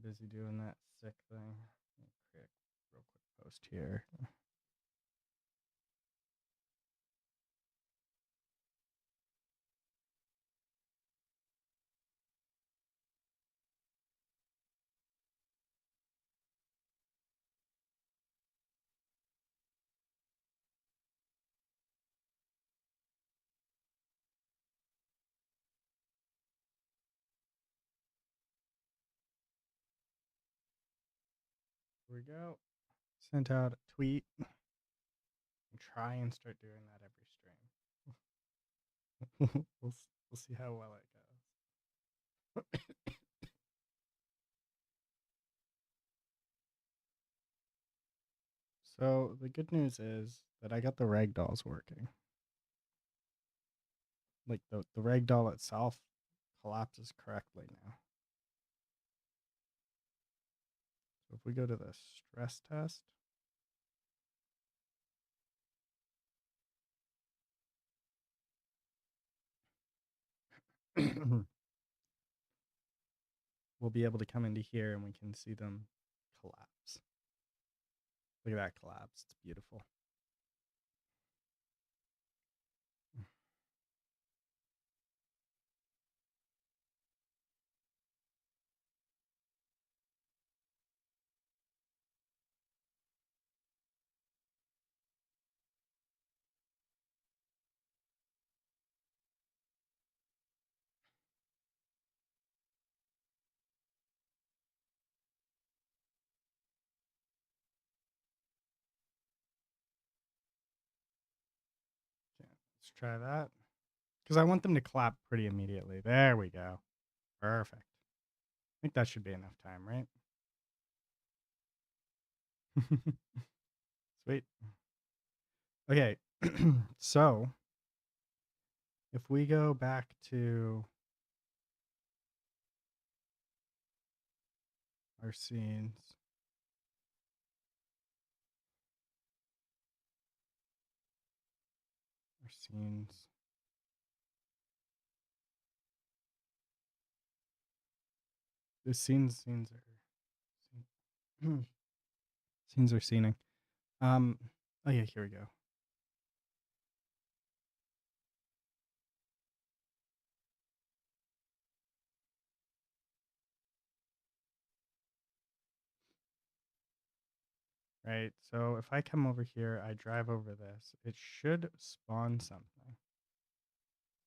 busy doing that sick thing. Let me create a real quick post here. Here we go. Sent out a tweet. And try and start doing that every stream. we'll see how well it goes. So the good news is that I got the ragdolls working. Like the ragdoll itself collapses correctly now. So if we go to the stress test, we'll be able to come into here and we can see them collapse. Look at that collapse. It's beautiful. Okay, let's try that. Because I want them to clap pretty immediately. There we go. Perfect. I think that should be enough time, right? Sweet. Okay, so if we go back to our scenes, the scenes are scenes are scening. Oh yeah, here we go. Right, so if I come over here, I drive over this, it should spawn something.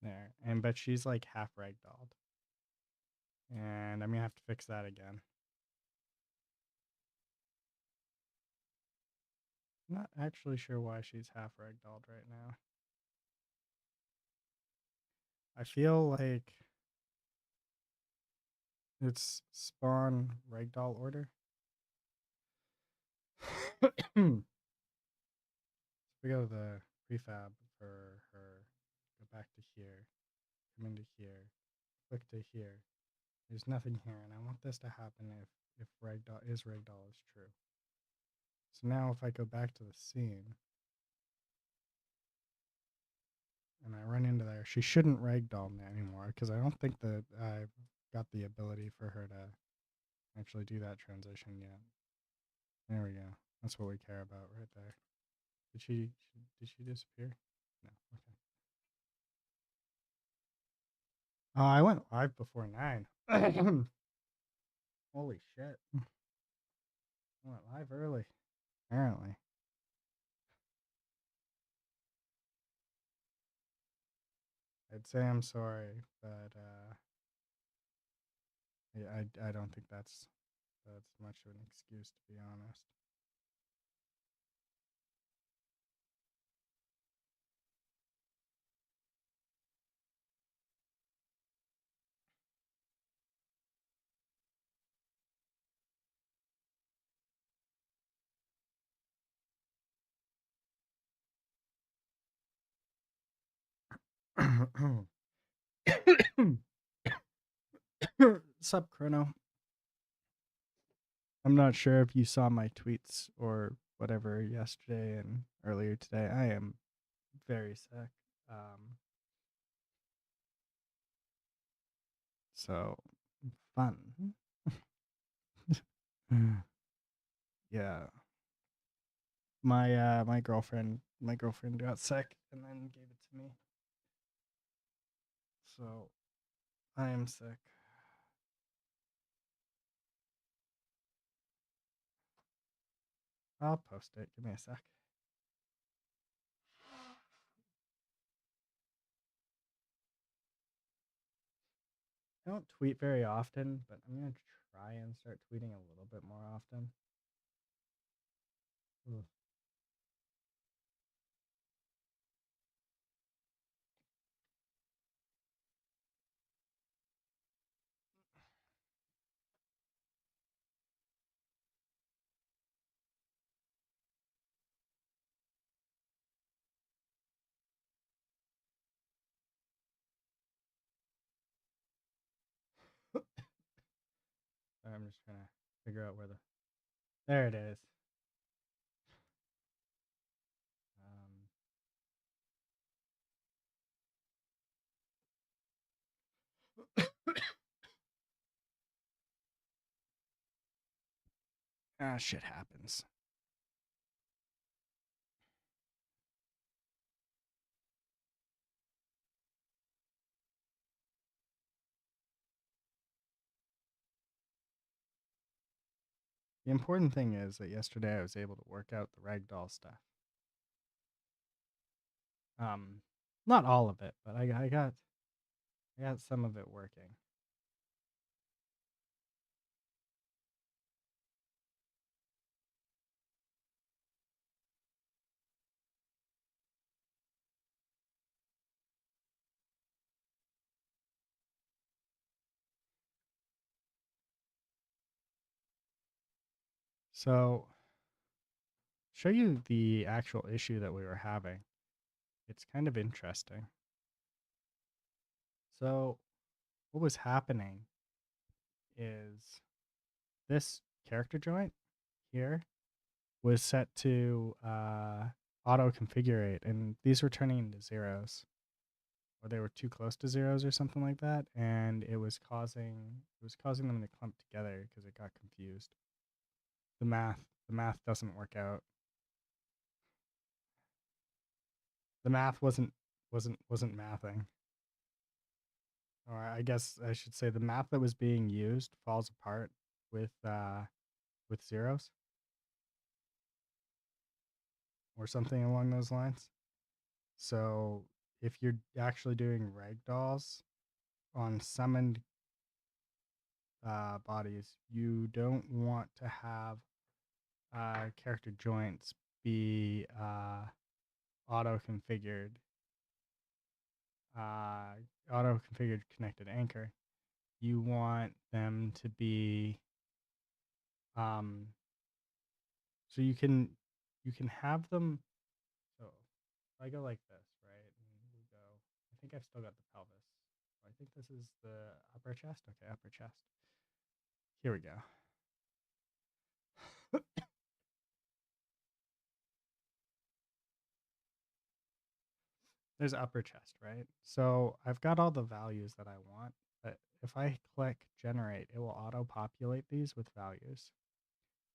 There, but she's like half ragdolled. And I'm gonna have to fix that again. I'm not actually sure why she's half ragdolled right now. I feel like it's spawn ragdoll order. We go to the prefab for her, go back to here, come into here, click to here. There's nothing here, and I want this to happen if ragdoll is true. So now if I go back to the scene and I run into there, she shouldn't ragdoll me anymore because I don't think that I've got the ability for her to actually do that transition yet. There we go. That's what we care about right there. Did she disappear? No. Okay. Oh, I went live before 9. Holy shit. I went live early, apparently. I'd say I'm sorry, but I don't think that's much of an excuse, to be honest. Sup, Chrono? I'm not sure if you saw my tweets or whatever yesterday and earlier today. I am very sick. So fun. Mm. Yeah. My girlfriend got sick and then gave it to me. So I am sick. I'll post it. Give me a sec. I don't tweet very often, but I'm gonna try and start tweeting a little bit more often. Ugh. I'm just trying to figure out where the. There it is. Shit happens. The important thing is that yesterday I was able to work out the ragdoll stuff. Um, Not all of it, but I got some of it working. So, show you the actual issue that we were having. It's kind of interesting. So, what was happening is this character joint here was set to auto configure it, and these were turning into zeros, or they were too close to zeros or something like that, and it was causing them to clump together because it got confused. The math doesn't work out. The math wasn't mathing. Or I guess I should say the math that was being used falls apart with zeros or something along those lines. So if you're actually doing ragdolls on summoned bodies, you don't want to have character joints be auto configured, uh, auto configured connected anchor. You want them to be um, so you can have them. So if I go like this, right, and we go. I think I've still got the pelvis. I think this is the upper chest. Okay, upper chest. Here we go. There's upper chest, right? So I've got all the values that I want, but if I click generate, it will auto populate these with values.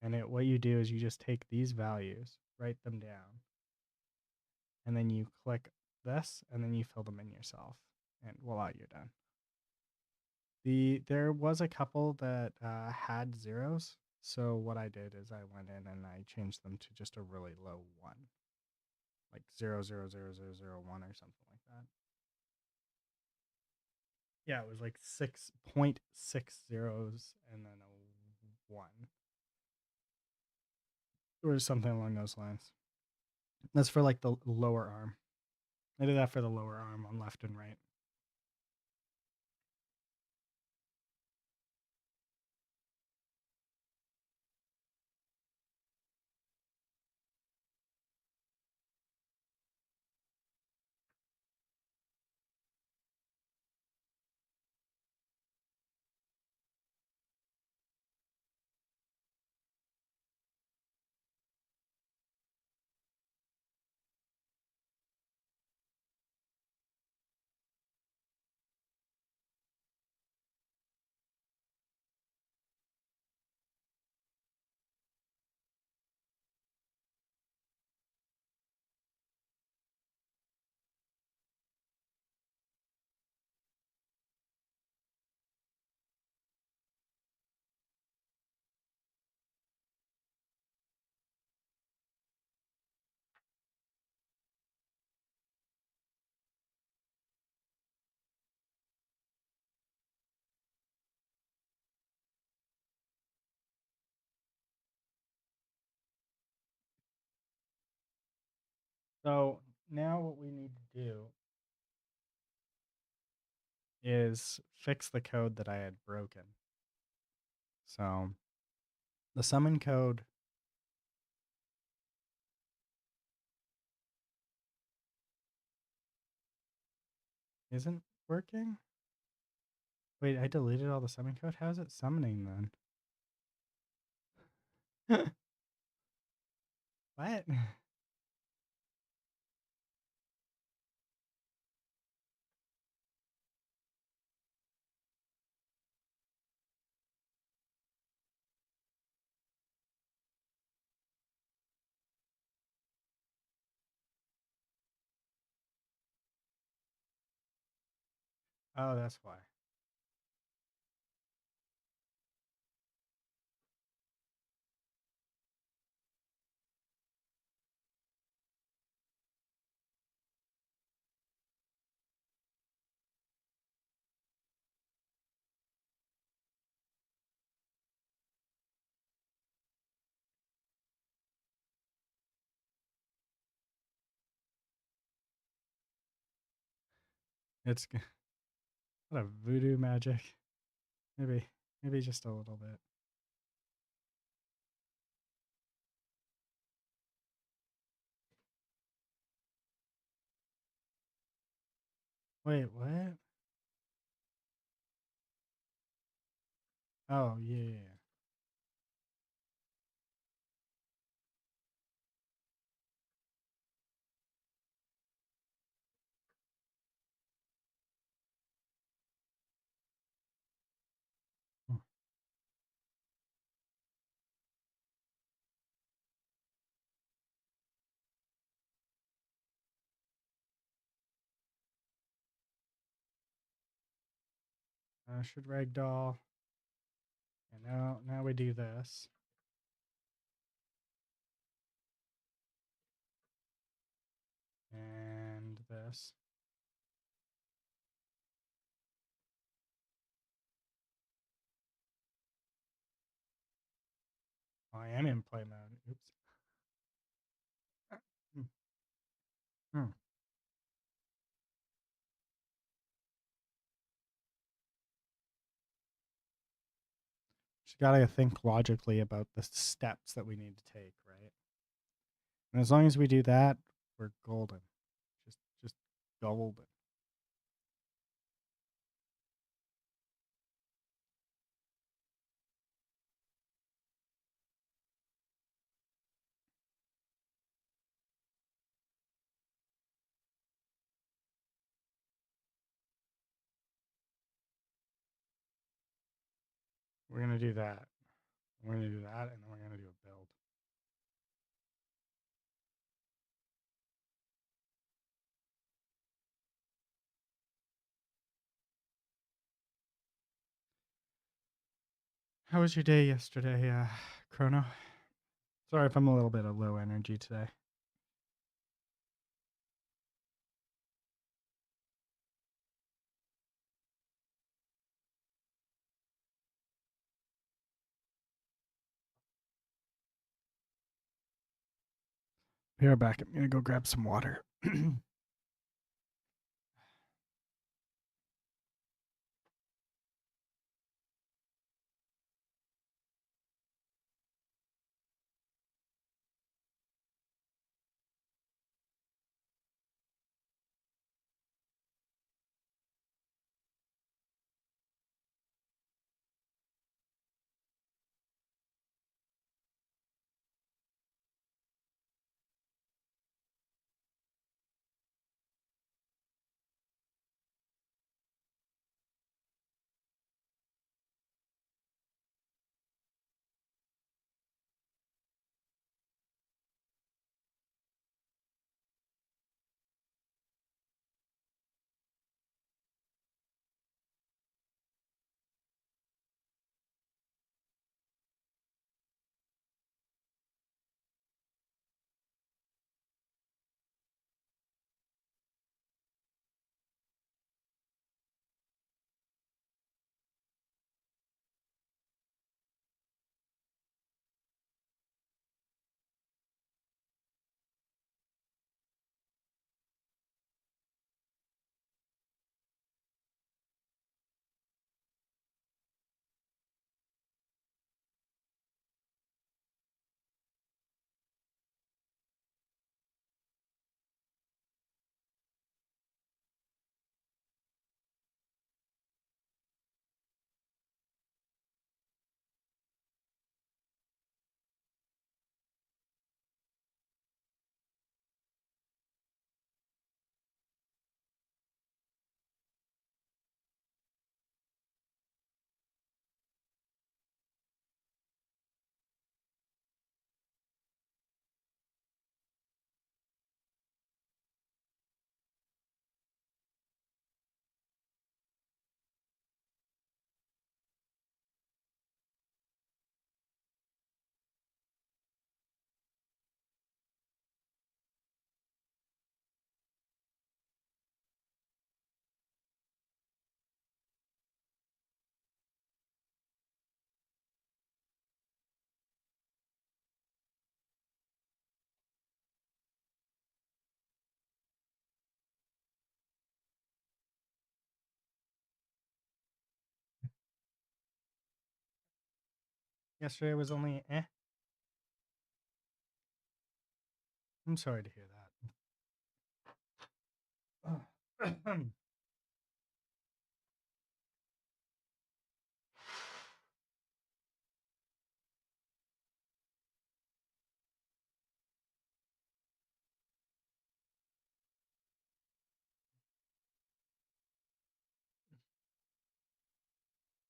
And what you do is you just take these values, write them down, and then you click this, and then you fill them in yourself, and voila, you're done. There was a couple that had zeros, so what I did is I went in and I changed them to just a really low one, like 0.00001 or something like that. Yeah, it was like 6.6 zeros and then a 1 or something along those lines. That's for like the lower arm. I did that for the lower arm on left and right. So now what we need to do is fix the code that I had broken. So the summon code isn't working. Wait, I deleted all the summon code? How is it summoning then? What? Oh, that's why. It's what a voodoo magic. Maybe just a little bit. Wait, what? Oh, yeah. Hmm. Should ragdoll. And now we do this. And this. Oh, I am in play mode. Oops. Hmm. Hmm. Just gotta think logically about the steps that we need to take, right? And as long as we do that, we're golden. Just golden. We're gonna do that. We're gonna do that, and then we're gonna do a build. How was your day yesterday, Chrono? Sorry if I'm a little bit of low energy today. Be right back. I'm gonna go grab some water. Yesterday was only I'm sorry to hear that.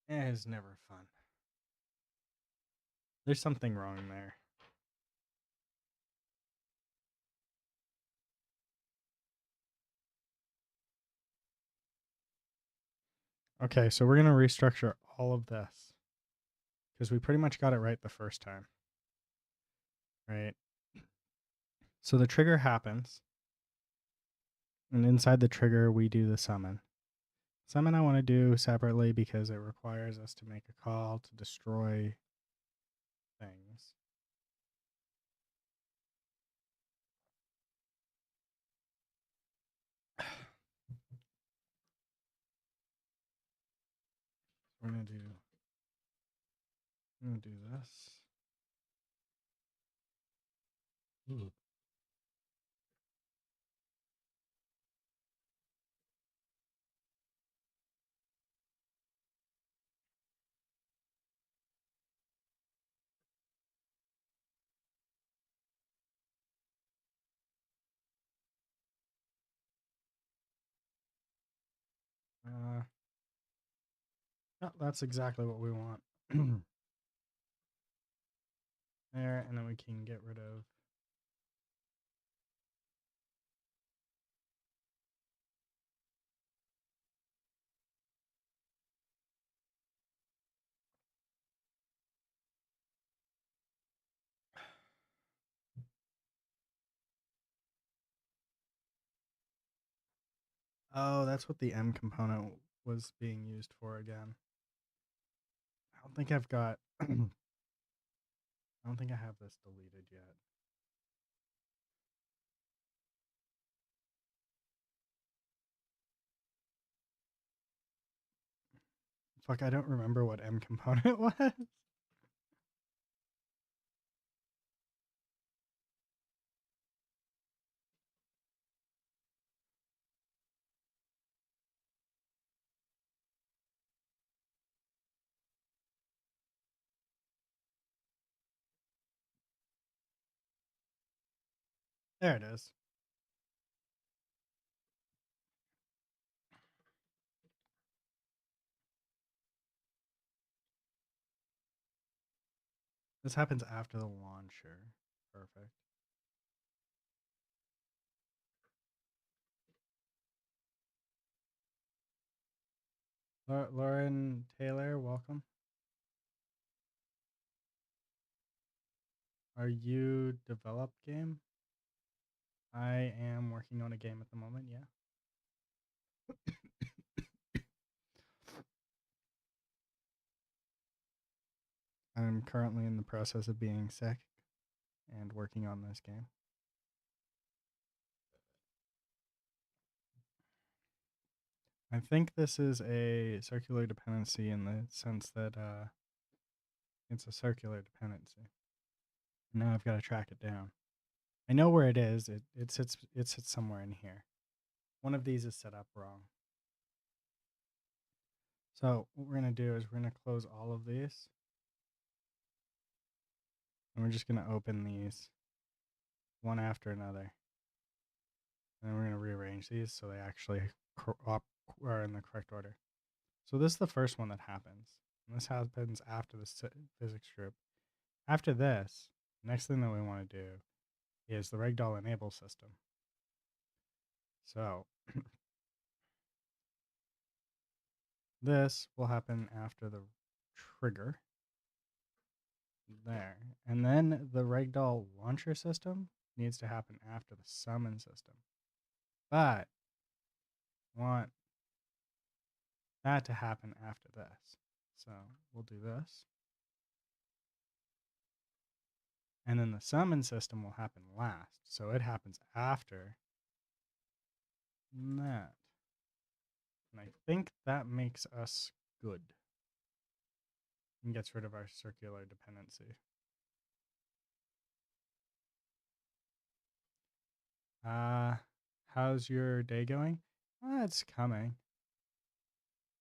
It is never fun. There's something wrong there. Okay, so we're going to restructure all of this because we pretty much got it right the first time, right? So the trigger happens, and inside the trigger, we do the summon. Summon I want to do separately because it requires us to make a call to destroy things. We're gonna do this. Ooh. Yeah, that's exactly what we want. There, and then we can get rid of. Oh, that's what the M component was being used for again. I don't think I've got. I don't think I have this deleted yet. Fuck, I don't remember what M component was. There it is. This happens after the launcher. Perfect. Lauren Taylor, welcome. Are you develop game? I am working on a game at the moment, yeah. I'm currently in the process of being sick and working on this game. I think this is a circular dependency in the sense that it's a circular dependency. Now I've got to track it down. I know where it is. It sits somewhere in here. One of these is set up wrong. So what we're going to do is we're going to close all of these. And we're just going to open these one after another. And then we're going to rearrange these so they actually are in the correct order. So this is the first one that happens. And this happens after the physics group. After this, next thing that we want to do is the ragdoll enable system. So this will happen after the trigger. There. And then the ragdoll launcher system needs to happen after the summon system. But I want that to happen after this. So we'll do this. And then the summon system will happen last. So it happens after that. And I think that makes us good. and gets rid of our circular dependency. How's your day going? It's coming.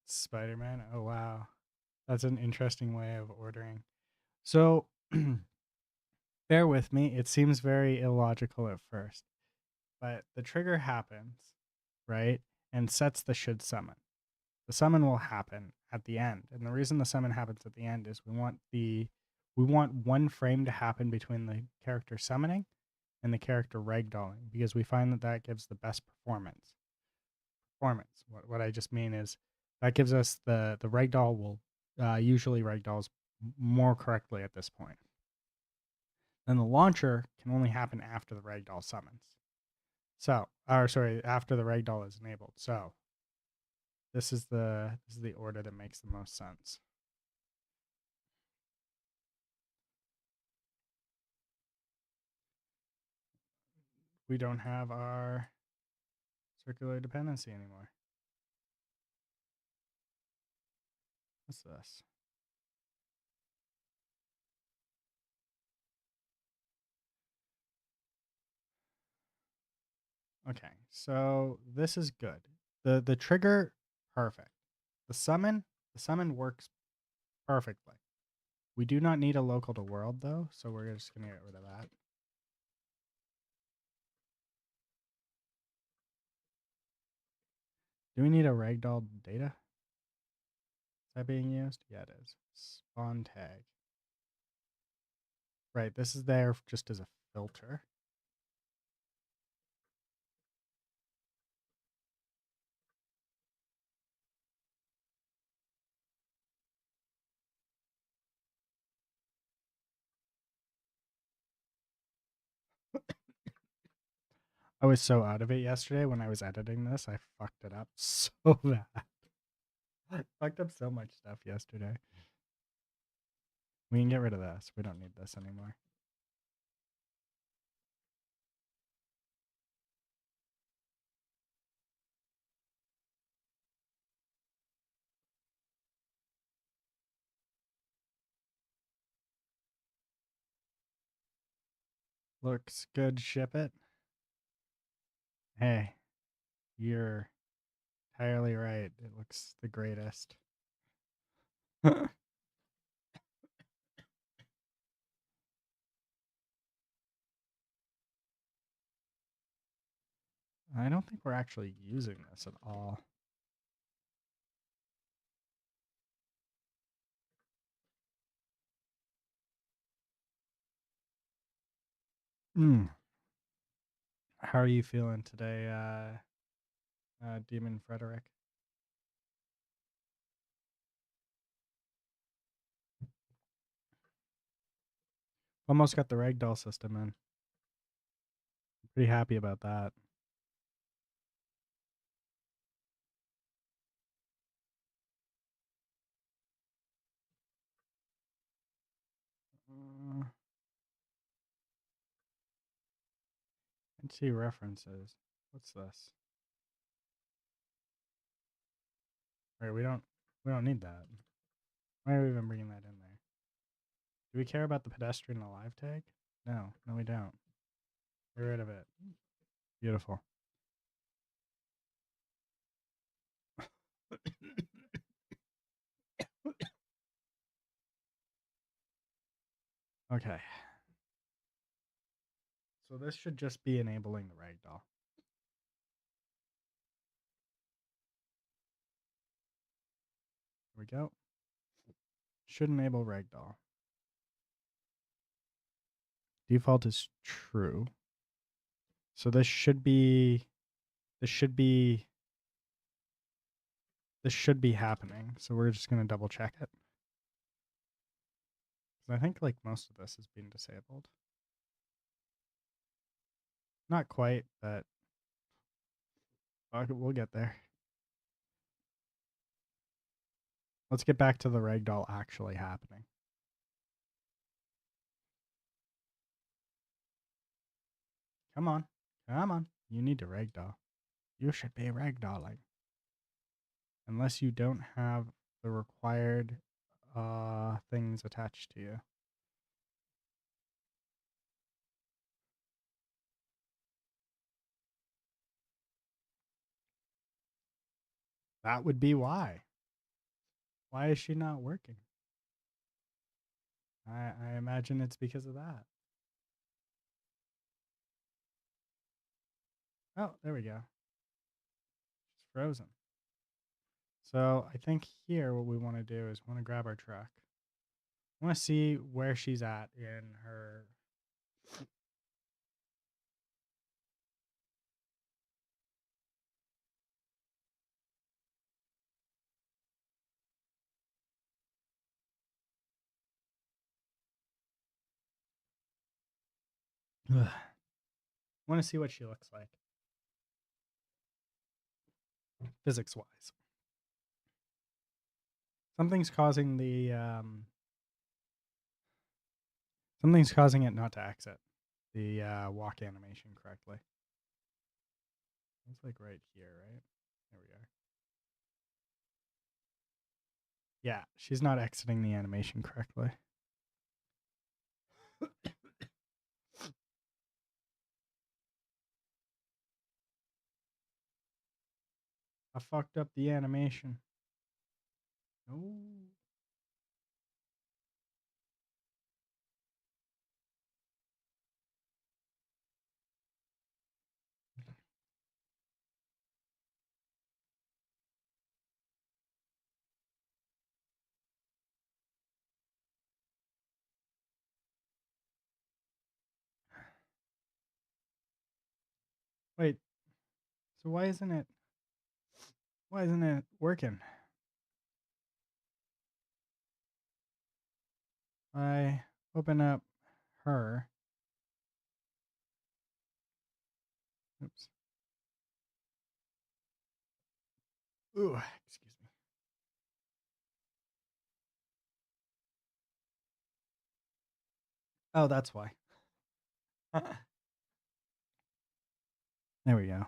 Spider-Man. Oh wow. That's an interesting way of ordering. So bear with me. It seems very illogical at first, but the trigger happens, right? And sets the should summon. The summon will happen at the end. And the reason the summon happens at the end is we want one frame to happen between the character summoning and the character ragdolling, because we find that that gives the best performance. What I just mean is that gives us the ragdoll will usually ragdolls more correctly at this point. Then the launcher can only happen after the ragdoll summons. So, after the ragdoll is enabled. So, this is the order that makes the most sense. We don't have our circular dependency anymore. What's this? Okay, so this is good. The trigger, perfect. The summon works perfectly. We do not need a local to world though, so we're just gonna get rid of that. Do we need a ragdoll data? Is that being used? Yeah, it is. Spawn tag. Right, this is there just as a filter. I was so out of it yesterday when I was editing this. I fucked it up so bad. I fucked up so much stuff yesterday. We can get rid of this. We don't need this anymore. Looks good, ship it. Hey, you're entirely right. It looks the greatest. I don't think we're actually using this at all. How are you feeling today, Demon Frederick? Almost got the ragdoll system in. Pretty happy about that. Let's see references. What's this? Right, we don't need that. Why are we even bringing that in there? Do we care about the pedestrian alive tag? No, we don't. Get rid of it. Beautiful. Okay. So this should just be enabling the ragdoll. Here we go. Should enable ragdoll. Default is true. So this should be happening. So we're just gonna double check it. I think like most of this is being disabled. Not quite, but we'll get there. Let's get back to the ragdoll actually happening. Come on. Come on. You need to ragdoll. You should be ragdolling. Unless you don't have the required things attached to you. That would be why. Why is she not working? I imagine it's because of that. Oh, there we go. She's frozen. So I think here what we want to do is we want to grab our truck. I want to see where she's at in her. I want to see what she looks like, physics wise. Something's causing the something's causing it not to exit the walk animation correctly. It's like right here, right? There we are. Yeah, she's not exiting the animation correctly. I fucked up the animation. No. Wait. So why isn't it working? I open up her. Oops. Ooh, excuse me. Oh, that's why. There we go.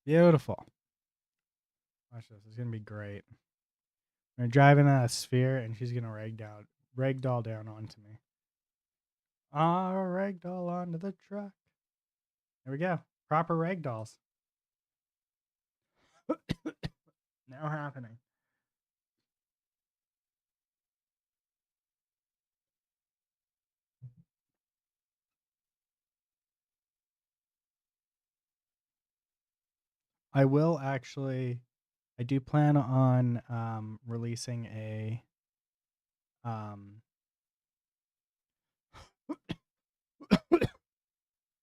Beautiful. Watch this. It's gonna be great. We're driving a sphere, and she's gonna ragdoll down onto me. Ragdoll onto the truck. There we go. Proper ragdolls. Now happening. I will actually. I do plan on releasing um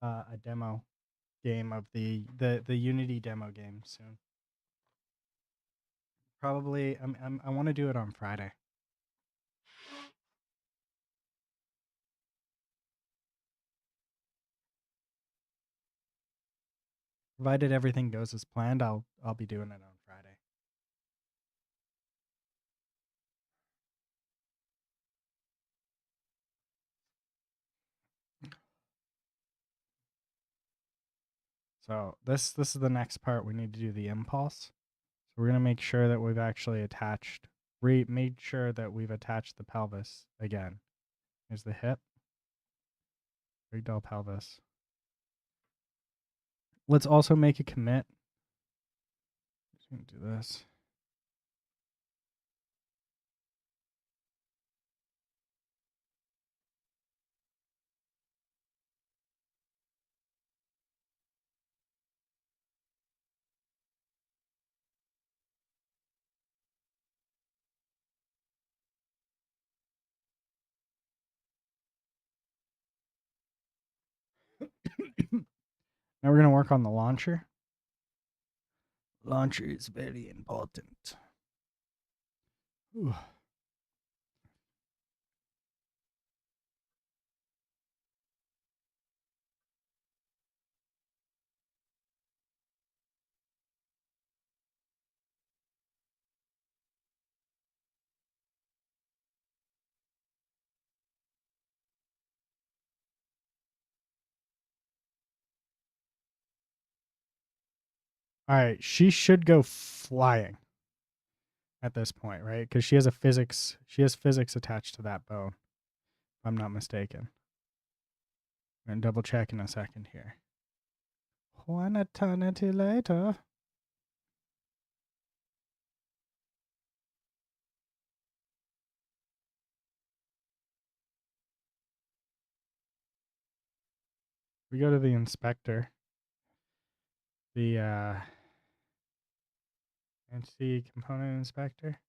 a demo game of the Unity demo game soon. Probably I want to do it on Friday. Provided everything goes as planned, I'll be doing it on Friday. So this is the next part. We need to do the impulse. So we're gonna make sure that we've actually made sure that we've attached the pelvis again. Here's the hip. Ragdoll pelvis. Let's also make a commit. Just gonna do this. Now we're gonna work on the launcher. Launcher is very important. Ooh. All right, she should go flying at this point, right? Because she has physics attached to that bone, if I'm not mistaken. I'm gonna double check in a second here. One eternity later. We go to the inspector. The entity component inspector.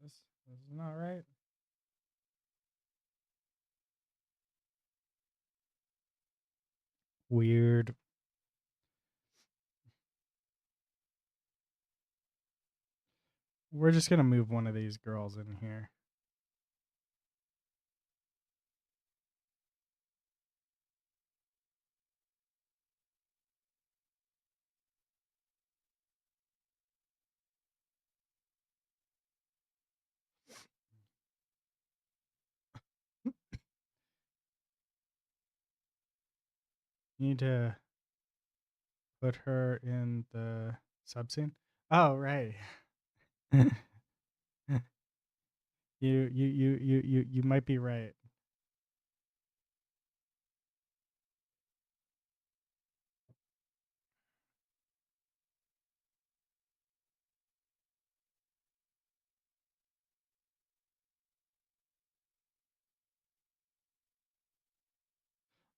This is not right. Weird. We're just gonna move one of these girls in here. Need to put her in the subscene. Oh right. You might be right.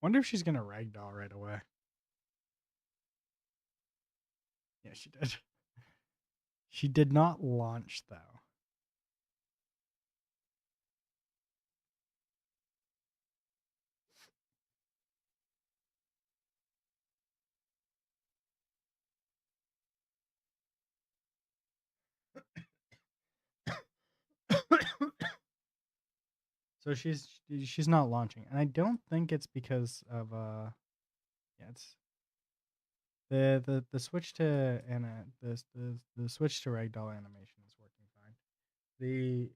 Wonder if she's gonna ragdoll right away. Yeah, she did. She did not launch though. So she's not launching, and I don't think it's because of yeah, it's the switch to the switch to ragdoll animation is working fine. The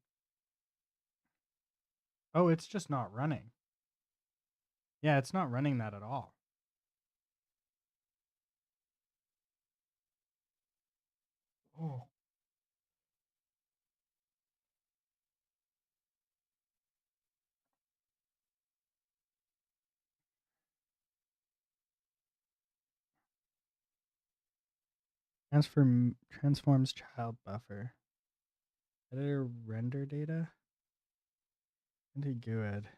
oh, it's just not running. Yeah, it's not running that at all. Oh. Transforms child buffer. Editor render data. Pretty good.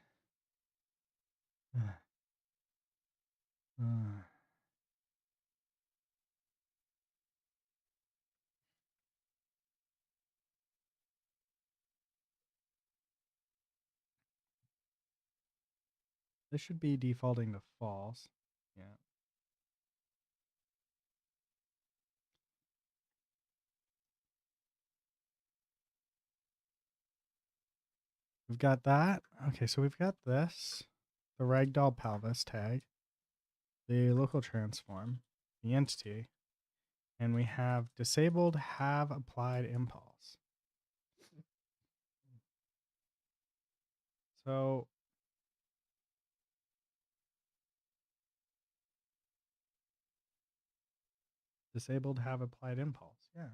This should be defaulting to false. Yeah. We've got that. Okay, so we've got this. The ragdoll pelvis tag. The local transform. The entity. And we have disabled have applied impulse. So disabled have applied impulse. Yeah.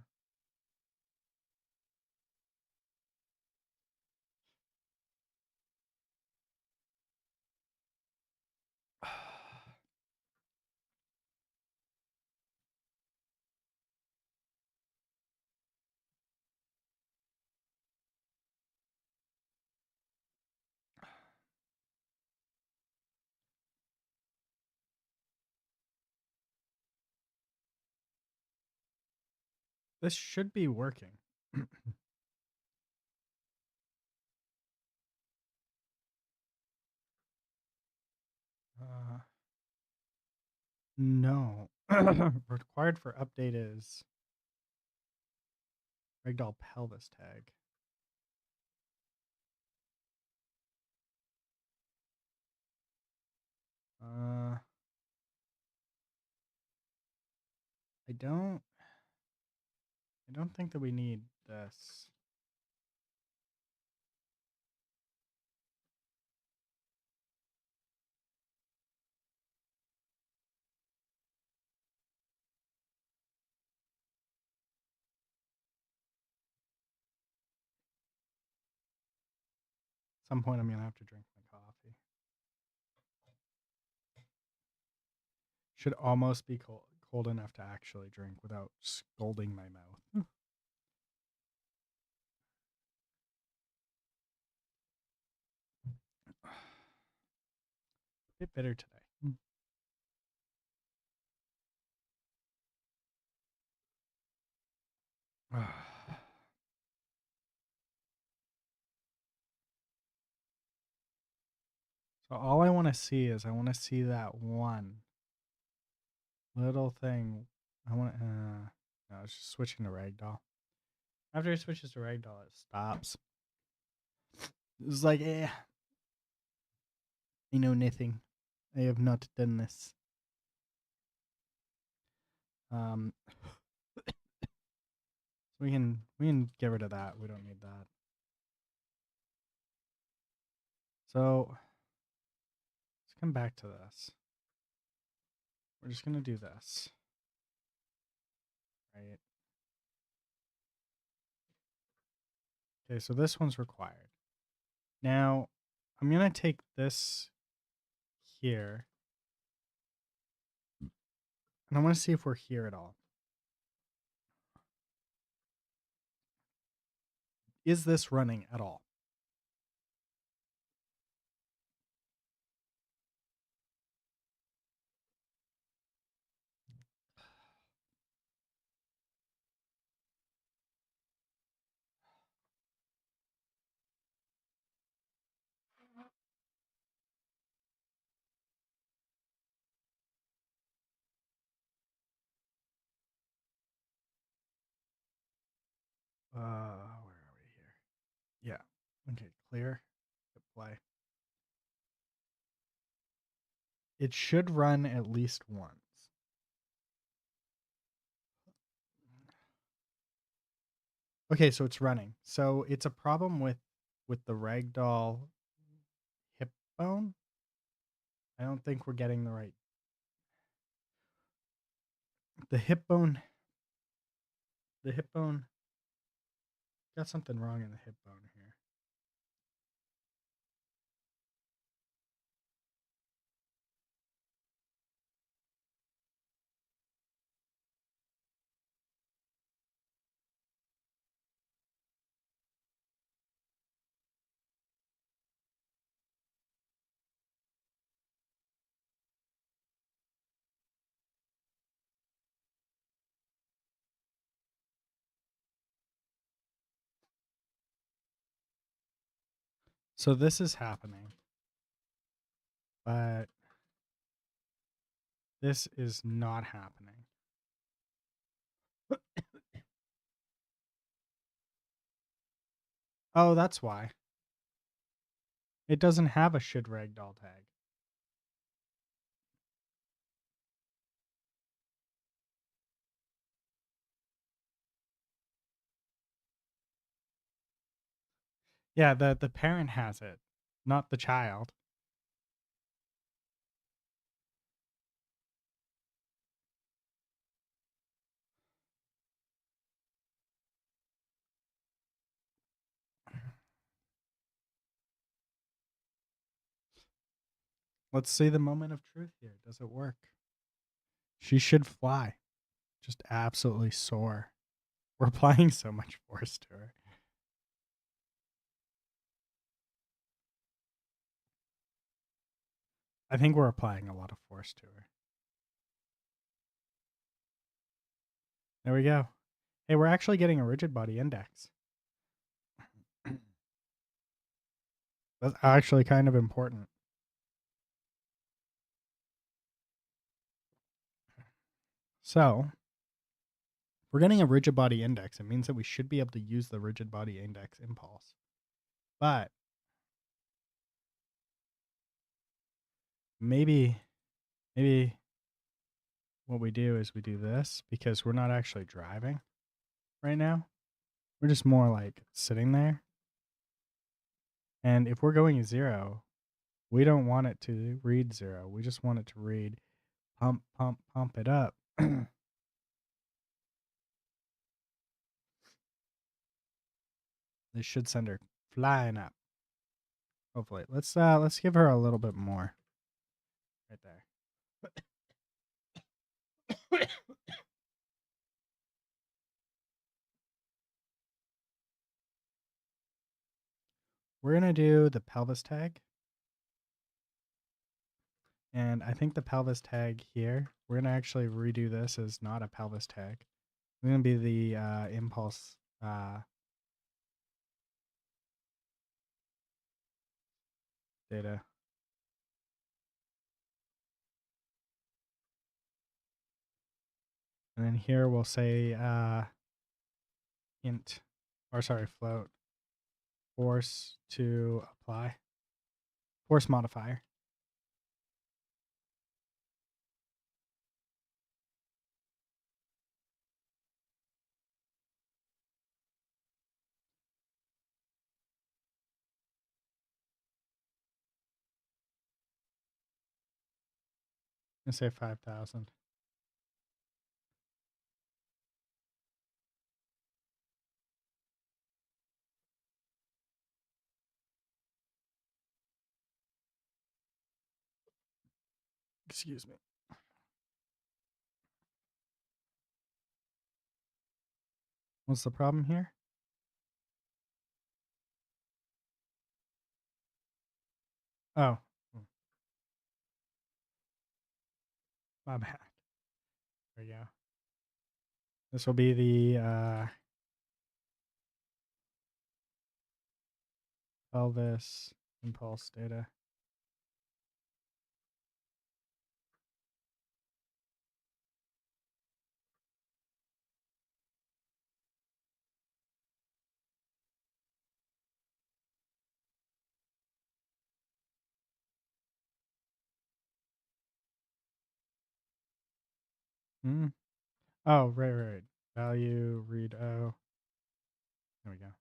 This should be working. No. Required for update is ragdoll pelvis tag. I don't think that we need this. some point I'm going to have to drink my coffee. Should almost be cold enough to actually drink without scalding my mouth. A bit bitter today. So all I want to see is I want to see that one little thing. I want to. No, it's just switching to ragdoll. After it switches to ragdoll, it stops. It's like, I know nothing. I have not done this. So we can get rid of that. We don't need that. So let's come back to this. We're just gonna do this. Right. Okay, so this one's required. Now I'm gonna take this here. And I want to see if we're here at all. Is this running at all? Where are we here? Yeah. Okay, clear. Hit play. It should run at least once. Okay, so it's running. So it's a problem with the ragdoll hip bone. I don't think we're getting the right. The hip bone. The hip bone. Got something wrong in the hip bone here. So this is happening. But this is not happening. Oh, that's why. It doesn't have a should ragdoll tag. Yeah, the parent has it, not the child. Let's see the moment of truth here. Does it work? She should fly. Just absolutely soar. We're applying so much force to her. I think we're applying a lot of force to her. There we go. Hey, we're actually getting a rigid body index. That's actually kind of important. So, we're getting a rigid body index. It means that we should be able to use the rigid body index impulse. But maybe what we do is we do this because we're not actually driving right now. We're just more like sitting there. And if we're going 0, we don't want it to read 0. We just want it to read pump, pump, pump it up. This should send her flying up. Hopefully. Let's give her a little bit more. Right there. We're gonna do the pelvis tag. And I think the pelvis tag here, we're gonna actually redo this as not a pelvis tag. It's gonna be the impulse data. And then here we'll say int, or sorry, float, force to apply, force modifier. And say 5,000. Excuse me. What's the problem here? Oh, my bad. There you go. This will be the pelvis impulse data. Hmm. Oh, right. Value read O. There we go.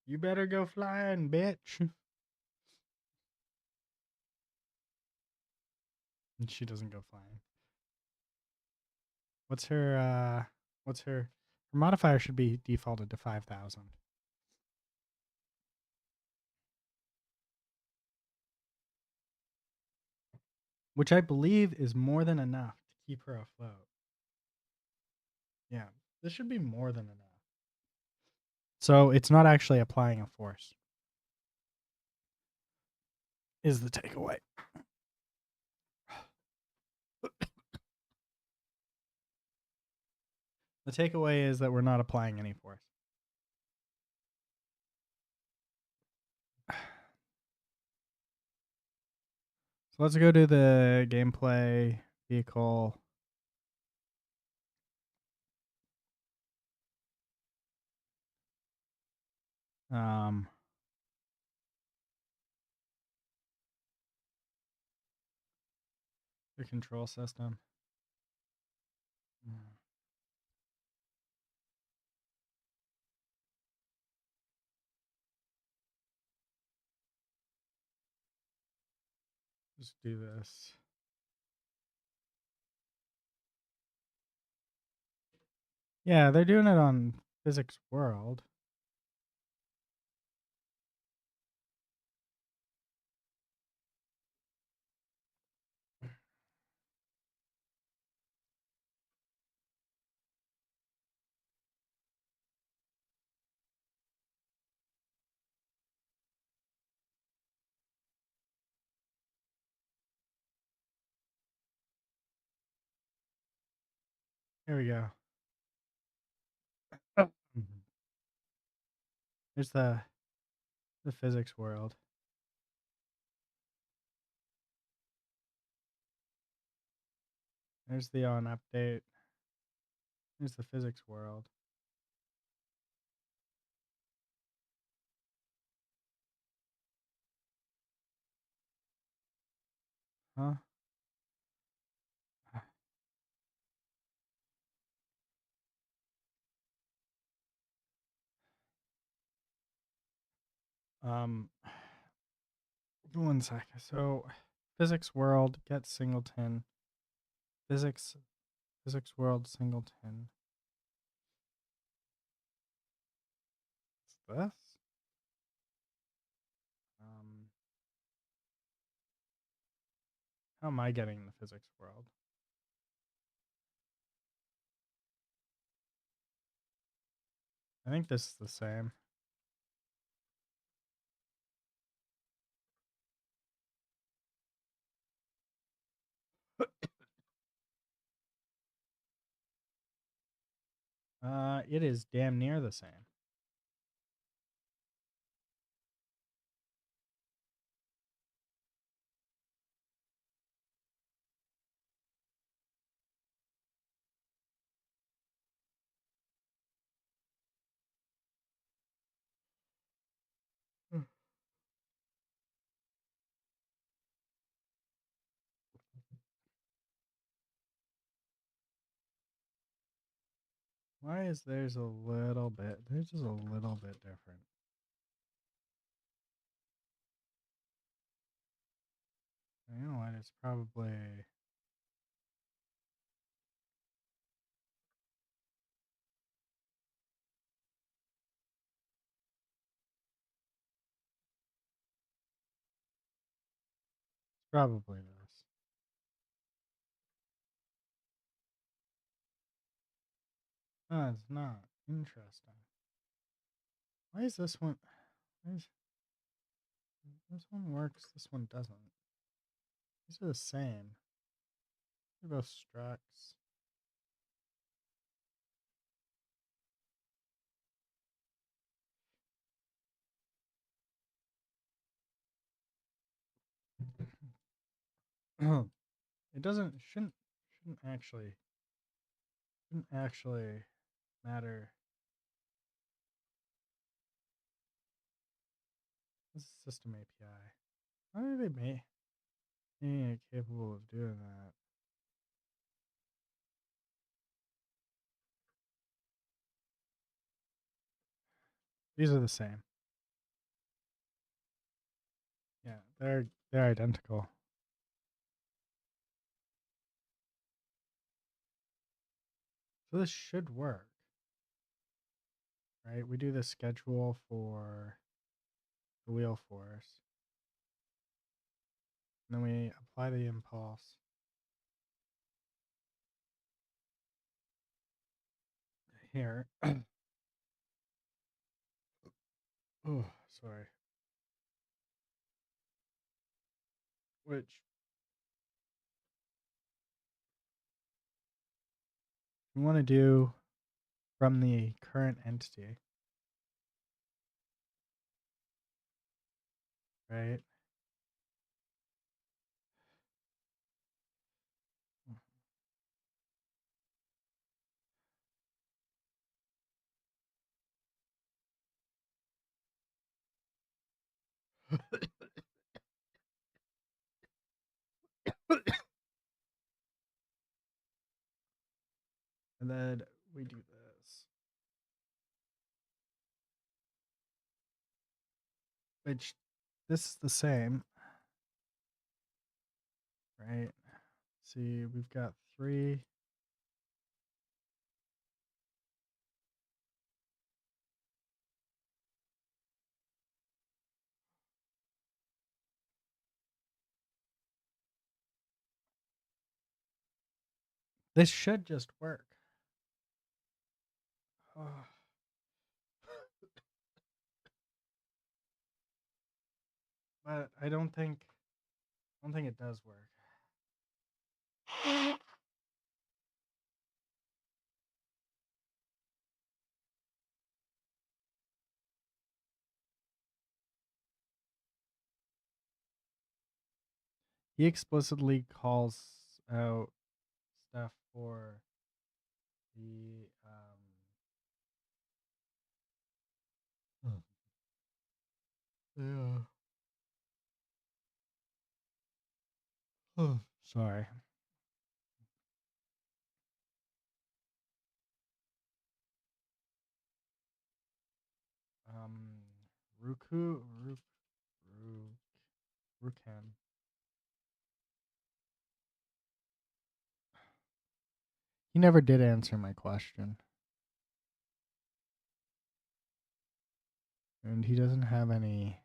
You better go flying, bitch. And she doesn't go flying. What's her her modifier should be defaulted to 5,000. Which I believe is more than enough to keep her afloat. Yeah, this should be more than enough. So it's not actually applying a force, is the takeaway. The takeaway is that we're not applying any force. So let's go to the gameplay vehicle. The control system. Just do this. Yeah, they're doing it on Physics World. Here we go. There's the Physics World. There's the on update. There's the Physics World. Huh? Um, one sec. So, physics world get singleton. Physics world singleton. What's this? Um, how am I getting the physics world? I think this is the same. It is damn near the same. Why is theirs a little bit? Theirs is a little bit different. You know what? It's probably. It's probably this. No, it's not. Interesting. Why is this one? Why is, this one works. This one doesn't. These are the same. They're both Strax. It doesn't. Shouldn't actually matter. This is system API. How do they make it capable of doing that? These are the same. Yeah, they're identical. So this should work, right? We do the schedule for the wheel force, and then we apply the impulse here. Oh, sorry. Which we want to do from the current entity, right? And then we do this, which this is the same, right? See, we've got 3. This should just work. Oh. But I don't think it does work. He explicitly calls out stuff for the yeah. Oh, sorry. Um, Ruku. Rukan. He never did answer my question. And he doesn't have any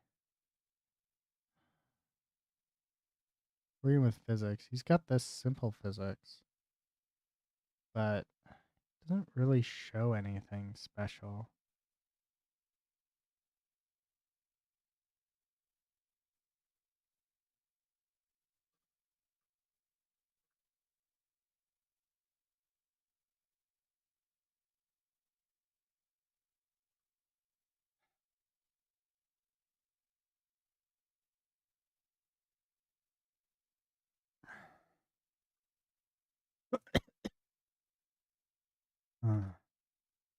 working with physics. He's got this simple physics, but doesn't really show anything special.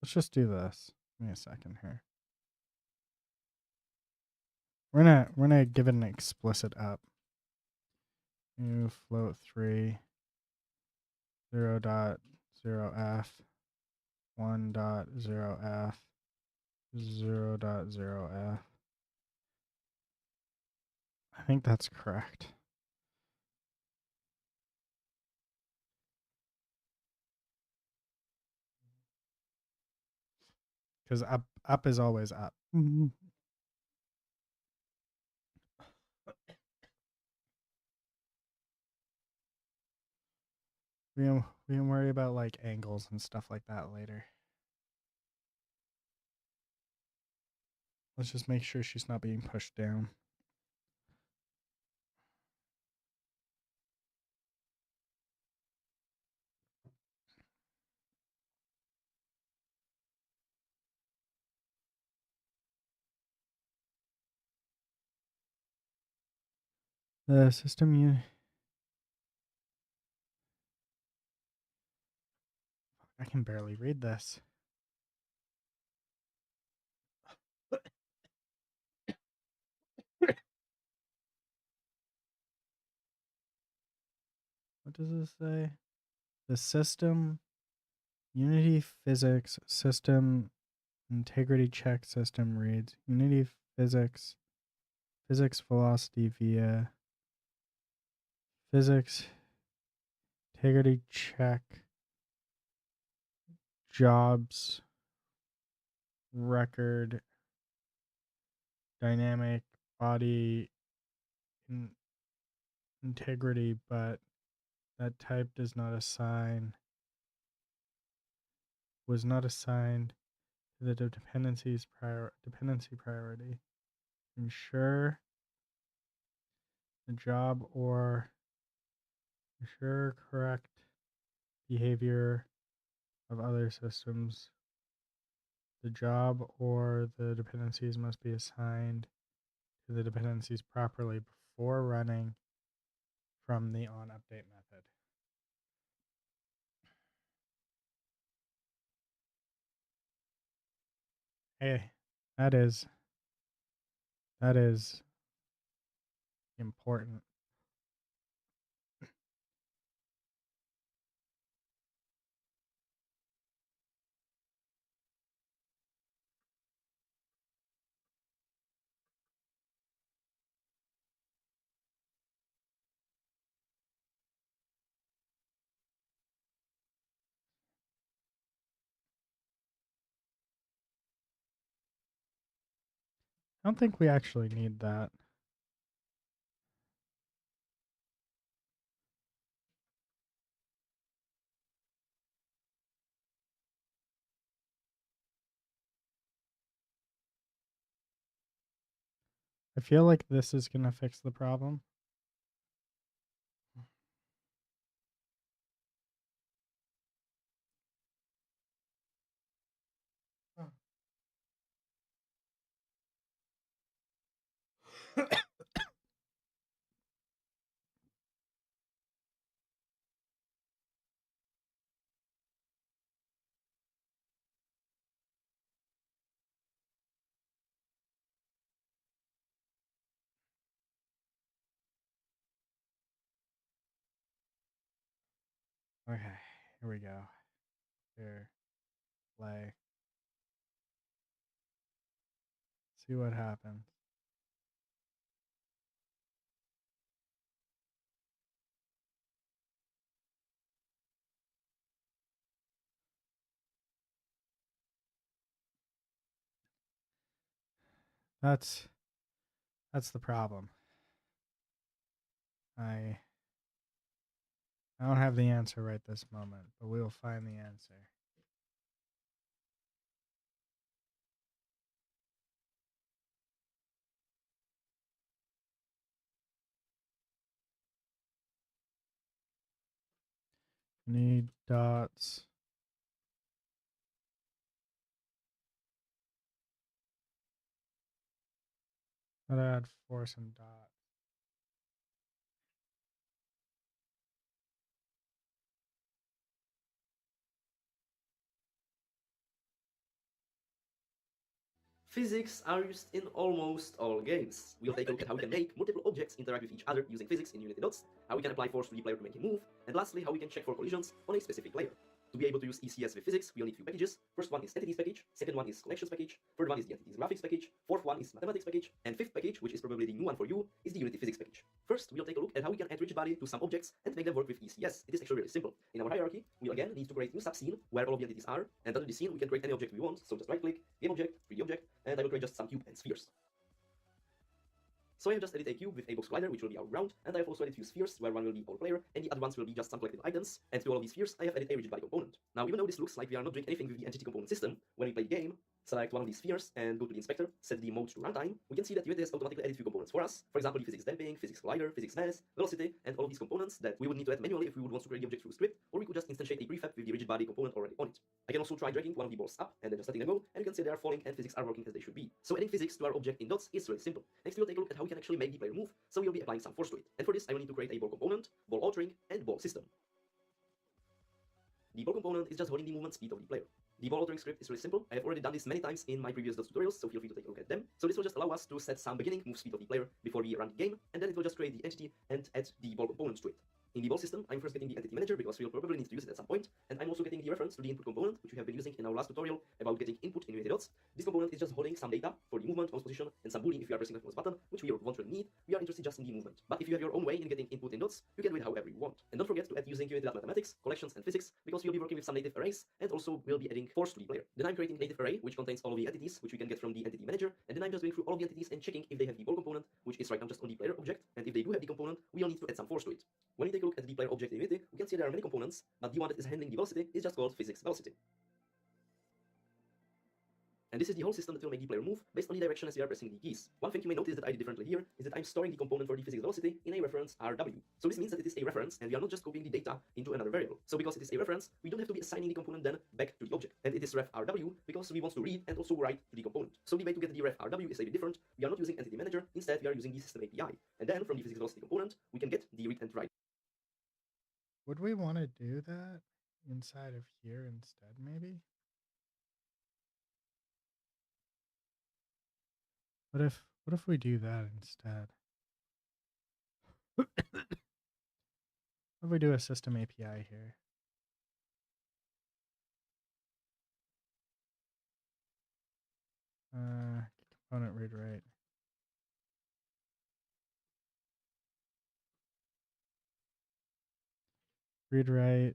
Let's just do this. Give me a second here. We're gonna give it an explicit up. New float 3 0.0f 1.0f 0.0f. I think that's correct. Because up is always up. We can worry about like angles and stuff like that later. Let's just make sure she's not being pushed down. The system I can barely read this. What does this say? The system Unity physics system integrity check system reads Unity physics velocity via physics integrity check jobs record dynamic body integrity, but that type was not assigned to the dependency priority. Ensure the job or ensure correct behavior of other systems. The job or the dependencies must be assigned to the dependencies properly before running from the onUpdate method. Hey, that is important. I don't think we actually need that. I feel like this is going to fix the problem. Okay, here we go. Here, play. See what happens. That's the problem. I don't have the answer right this moment, but we will find the answer. Need dots. How to add force and dots. Physics are used in almost all games. We'll take a look at how we can make multiple objects interact with each other using physics in Unity Nodes, how we can apply force to the player to make him move, and lastly, how we can check for collisions on a specific player. To be able to use ECS with physics, we'll need few packages. First one is entities package, second one is collections package, third one is the entities graphics package, fourth one is mathematics package, and fifth package, which is probably the new one for you, is the Unity physics package. First, we'll take a look at how we can add rigid body to some objects and make them work with ECS. It is actually really simple. In our hierarchy, we'll again need to create new subscene where all of the entities are, and under the scene we can create any object we want, so just right click, game object, 3D object, and I will create just some cube and spheres. So I have just added a cube with a box collider, which will be our ground, and I have also added two spheres, where one will be our player, and the other ones will be just some collected items, and to all of these spheres, I have added a rigid body component. Now, even though this looks like we are not doing anything with the entity component system, when we play the game, select one of these spheres and go to the inspector, set the mode to runtime, we can see that Unity has automatically added few components for us. For example, the physics damping, physics collider, physics mass, velocity, and all of these components that we would need to add manually if we would want to create the object through script, or we could just instantiate a prefab with the rigid body component already on it. I can also try dragging one of the balls up and then just letting them go, and you can see they are falling and physics are working as they should be. So adding physics to our object in dots is really simple. Next we'll take a look at how we can actually make the player move, so we'll be applying some force to it. And for this I will need to create a ball component, ball altering, and ball system. The ball component is just holding the movement speed of the player. The ball altering script is really simple. I have already done this many times in my previous DOTS tutorials, so feel free to take a look at them. So this will just allow us to set some beginning move speed of the player before we run the game, and then it will just create the entity and add the ball components to it. In the ball system, I'm first getting the entity manager because we'll probably need to use it at some point, and I'm also getting the reference to the input component, which we have been using in our last tutorial about getting input in Unity Dots. This component is just holding some data for the movement, mouse position, and some boolean if you are pressing the mouse button, which we won't really need. We are interested just in the movement. But if you have your own way in getting input in Dots, you can do it however you want. And don't forget to add using Unity.mathematics, collections, and physics, because we'll be working with some native arrays, and also we'll be adding force to the player. Then I'm creating a native array, which contains all of the entities, which we can get from the entity manager, and then I'm just going through all of the entities and checking if they have the ball component, which is right now just on the player object, and if they do have the component, we'll need to add some force to it. When we take a look at the player object in Unity, we can see there are many components, but the one that is handling the velocity is just called physics velocity. And this is the whole system that will make the player move based on the direction as we are pressing the keys. One thing you may notice that I did differently here is that I'm storing the component for the physics velocity in a reference RW. So this means that it is a reference and we are not just copying the data into another variable. So because it is a reference, we don't have to be assigning the component then back to the object. And it is ref RW because we want to read and also write to the component. So the way to get the ref RW is a bit different. We are not using entity manager, instead we are using the system API. And then from the physics velocity component, we can get the read and write. Would we want to do that inside of here instead, maybe? What if we do that instead? What if we do a system API here? Component read write. Read write.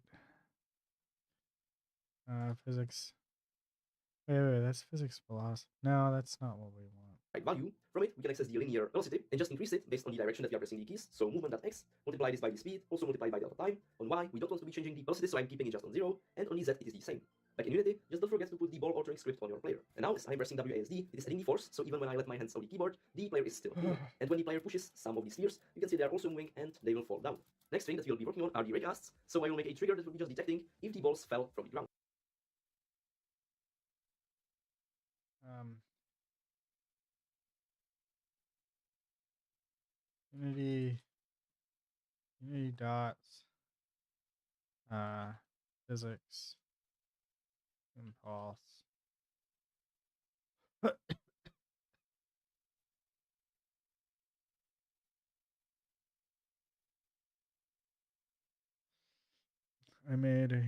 Physics. Wait, that's physics velocity. No, that's not what we want. Right value. From it, we can access the linear velocity and just increase it based on the direction that we are pressing the keys. So movement.x, multiply this by the speed, also multiply by delta time. On y, we don't want to be changing the velocity, so I'm keeping it just on 0, and on z, it is the same. Like in Unity, just don't forget to put the ball altering script on your player. And now, as I'm pressing WASD, it is adding the force, so even when I let my hands on the keyboard, the player is still moving. And when the player pushes some of the spheres, you can see they are also moving and they will fall down. Next thing that we'll be working on are the raycasts, so I will make a trigger that will be just detecting if the balls fell from the ground. Unity dots physics impulse. I made a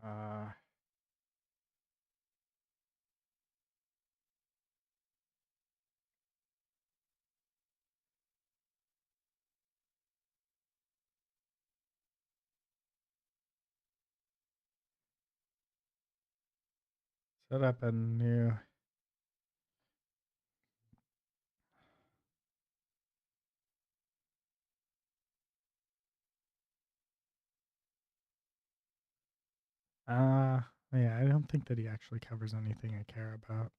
uh set up a new yeah, I don't think that he actually covers anything I care about.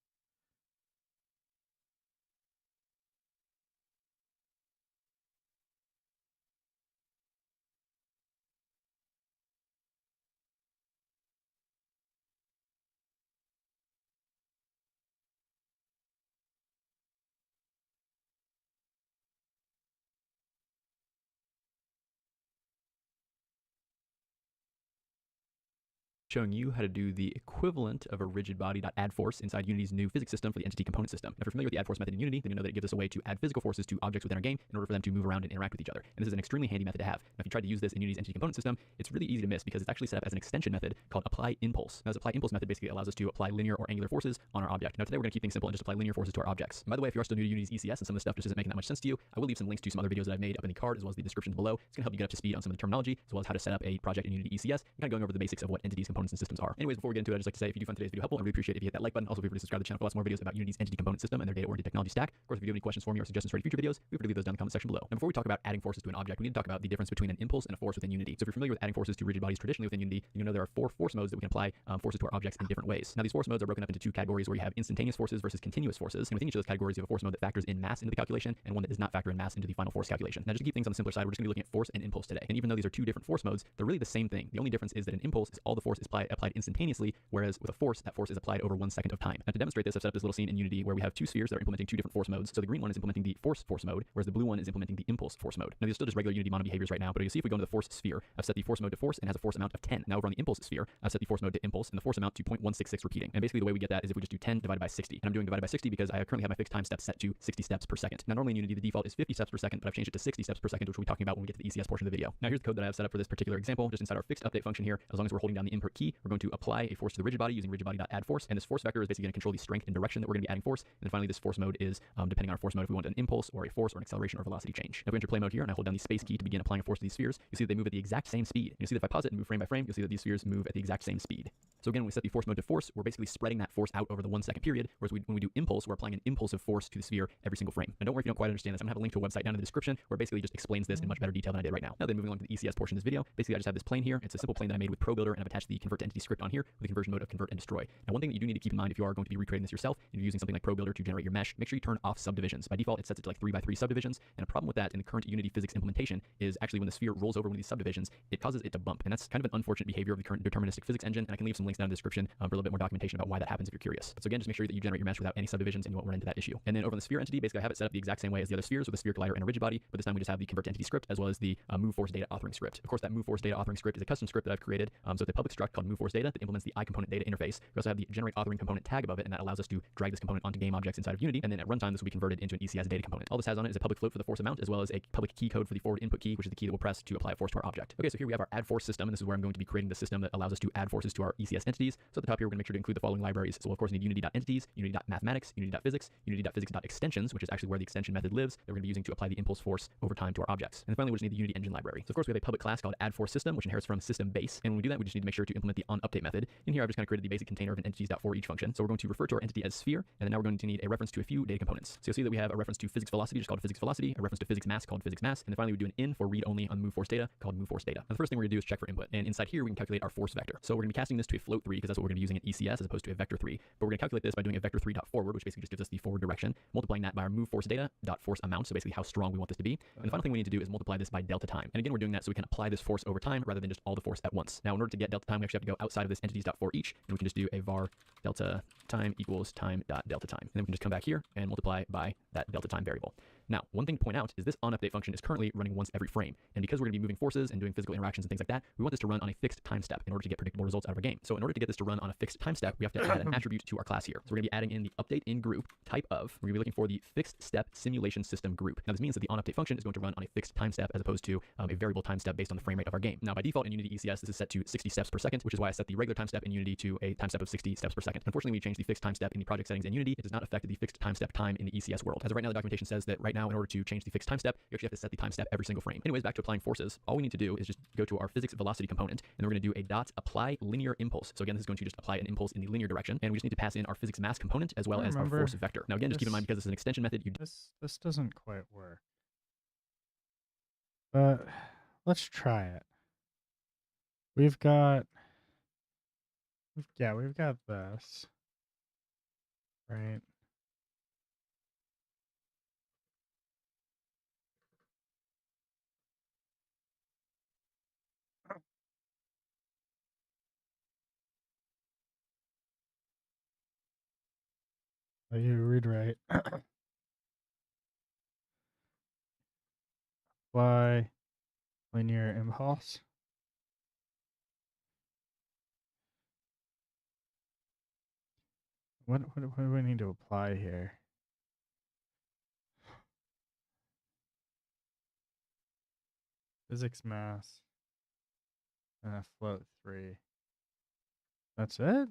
Showing you how to do the equivalent of a rigid body.add force inside Unity's new physics system for the entity component system. Now, if you're familiar with the add force method in Unity, then you know that it gives us a way to add physical forces to objects within our game in order for them to move around and interact with each other. And this is an extremely handy method to have. Now, if you tried to use this in Unity's entity component system, it's really easy to miss because it's actually set up as an extension method called apply impulse. Now, this apply impulse method basically allows us to apply linear or angular forces on our object. Now, today we're going to keep things simple and just apply linear forces to our objects. And by the way, if you are still new to Unity's ECS and some of the stuff just isn't making that much sense to you, I will leave some links to some other videos that I've made up in the card as well as the descriptions below. It's going to help you get up to speed on some of the terminology as well as how to set up a project in Unity ECS and kind of going over the basics of what entities, components, and systems are. Anyways, before we get into it, I'd just like to say if you do find today's video helpful, I really appreciate if you hit that like button. Also, feel free to subscribe to the channel for lots more videos about Unity's entity component system and their data-oriented technology stack. Of course, if you do have any questions for me or suggestions for any future videos, feel free to leave those down in the comment section below. And before we talk about adding forces to an object, we need to talk about the difference between an impulse and a force within Unity. So if you're familiar with adding forces to rigid bodies traditionally within Unity, you know there are 4 force modes that we can apply forces to our objects in different ways. Now, these force modes are broken up into 2 categories where you have instantaneous forces versus continuous forces. And within each of those categories, you have a force mode that factors in mass into the calculation and one that does not factor in mass into the final force calculation. Now, just to keep things on the simpler side, we're just going to be looking at force and impulse today. And even though these are 2 different force modes, they're really the same thing. The only difference is that an impulse is all the force is applied instantaneously, whereas with a force, that force is applied over 1 second of time. Now, to demonstrate this, I've set up this little scene in Unity where we have 2 spheres that are implementing 2 different force modes. So the green one is implementing the force mode, whereas the blue one is implementing the impulse force mode. Now, these are still just regular Unity mono behaviors right now, but you'll see if we go into the force sphere, I've set the force mode to force and has a force amount of 10. Now, over on the impulse sphere, I've set the force mode to impulse and the force amount to 0.166 repeating. And basically the way we get that is if we just do 10 divided by 60. And I'm doing divided by 60 because I currently have my fixed time steps set to 60 steps per second. Now, normally in Unity, the default is 50 steps per second, but I've changed it to 60 steps per second, which we'll be talking about when we get to the ECS portion of the video. Now, here's the code that I have set up for this particular example. Just inside our fixed update function here, as long as we're holding down the input key, we're going to apply a force to the rigid body using rigid body.add force. And this force vector is basically going to control the strength and direction that we're going to be adding force. And then finally, this force mode is depending on our force mode, if we want an impulse or a force or an acceleration or velocity change. Now, if we enter play mode here and I hold down the space key to begin applying a force to these spheres, you see that they move at the exact same speed. And you see that if I pause it and move frame by frame, you'll see that these spheres move at the exact same speed. So again, when we set the force mode to force, we're basically spreading that force out over the 1 second period, whereas when we do impulse, we're applying an impulsive force to the sphere every single frame. And don't worry if you don't quite understand this, I'm going to have a link to a website down in the description where it basically just explains this in much better detail than I did right now. Now then, moving on to the ECS portion of this video, basically I just have this plane here. It's a simple plane that I made with ProBuilder, and I've attached the convert to entity script on here with the conversion mode of convert and destroy. Now, one thing that you do need to keep in mind if you are going to be recreating this yourself and you're using something like ProBuilder to generate your mesh, make sure you turn off subdivisions. By default, it sets it to like 3x3 subdivisions, and a problem with that in the current Unity physics implementation is actually when the sphere rolls over one of these subdivisions, it causes it to bump, and that's kind of an unfortunate behavior of the current deterministic physics engine, and I can leave some links down in the description for a little bit more documentation about why that happens if you're curious. So again, just make sure that you generate your mesh without any subdivisions and you won't run into that issue. And then over on the sphere entity, basically I have it set up the exact same way as the other spheres with a sphere collider and a rigid body, but this time we just have the convert to entity script as well as the move force data authoring script. Of course, that move force data authoring script is a custom script that I've created. So it's a public struct called move force data that implements the iComponent data interface. We also have the generate authoring component tag above it, and that allows us to drag this component onto game objects inside of Unity, and then at runtime this will be converted into an ECS data component. All this has on it is a public float for the force amount as well as a public key code for the forward input key, which is the key that we'll press to apply a force to our object. Okay, so here we have our add force system, and this is where I'm going to be creating the system that allows us to add forces to our ECS entities. So at the top here, we're going to make sure to include the following libraries. So we'll of course need unity.entities, unity.mathematics, unity.physics, unity.physics.extensions, which is actually where the extension method lives that we're going to be using to apply the impulse force over time to our objects. And then finally, we just need the Unity engine library. So of course we have a public class called add force system, which inherits from system base. And when we do that, we just need to make sure to implement the onUpdate method. In here, I've just kind of created the basic container of an entities.forEach function. So we're going to refer to our entity as sphere, and then now we're going to need a reference to a few data components. So you'll see that we have a reference to physics velocity, just called physics velocity, a reference to physics mass called physics mass, and then finally we do an in for read only on move force data called move force data. Now the first thing we're going to do is check for input, and inside here we can calculate our force vector. So we're going to be casting this to a float 3 because that's what we're going to be using in ECS as opposed to a vector 3. But we're going to calculate this by doing a vector 3.forward, which basically just gives us the forward direction, multiplying that by our move force data dot force amount, so basically how strong we want this to be. And the final thing we need to do is multiply this by delta time. And again, we're doing that so we can apply this force over time rather than just all the force at once. Now, in order to get delta time, we actually have to go outside of this entities.forEach, and we can just do a var delta time equals time dot delta time. And then we can just come back here and multiply by that delta time variable. Now, one thing to point out is this onUpdate function is currently running once every frame. And because we're going to be moving forces and doing physical interactions and things like that, we want this to run on a fixed time step in order to get predictable results out of our game. So in order to get this to run on a fixed time step, we have to add an attribute to our class here. So we're going to be adding in the update in group type of, we're going to be looking for the fixed step simulation system group. Now this means that the onUpdate function is going to run on a fixed time step as opposed to a variable time step based on the frame rate of our game. Now by default in Unity ECS, this is set to 60 steps per second, which is why I set the regular time step in Unity to a time step of 60 steps per second. Unfortunately, we changed the fixed time step in the project settings in Unity. It does not affect the fixed time step time in the ECS world. As of right now, the documentation says that right right now, in order to change the fixed time step, you actually have to set the time step every single frame. Anyways, back to applying forces. All we need to do is just go to our physics velocity component, and we're going to do a dot apply linear impulse. So again, this is going to just apply an impulse in the linear direction, and we just need to pass in our physics mass component as well as our force vector. Now again, just keep in mind, because this is an extension method, this doesn't quite work. But let's try it. We've got this, right? You read right. Apply linear impulse. What do we need to apply here? Physics mass and a float 3. That's it?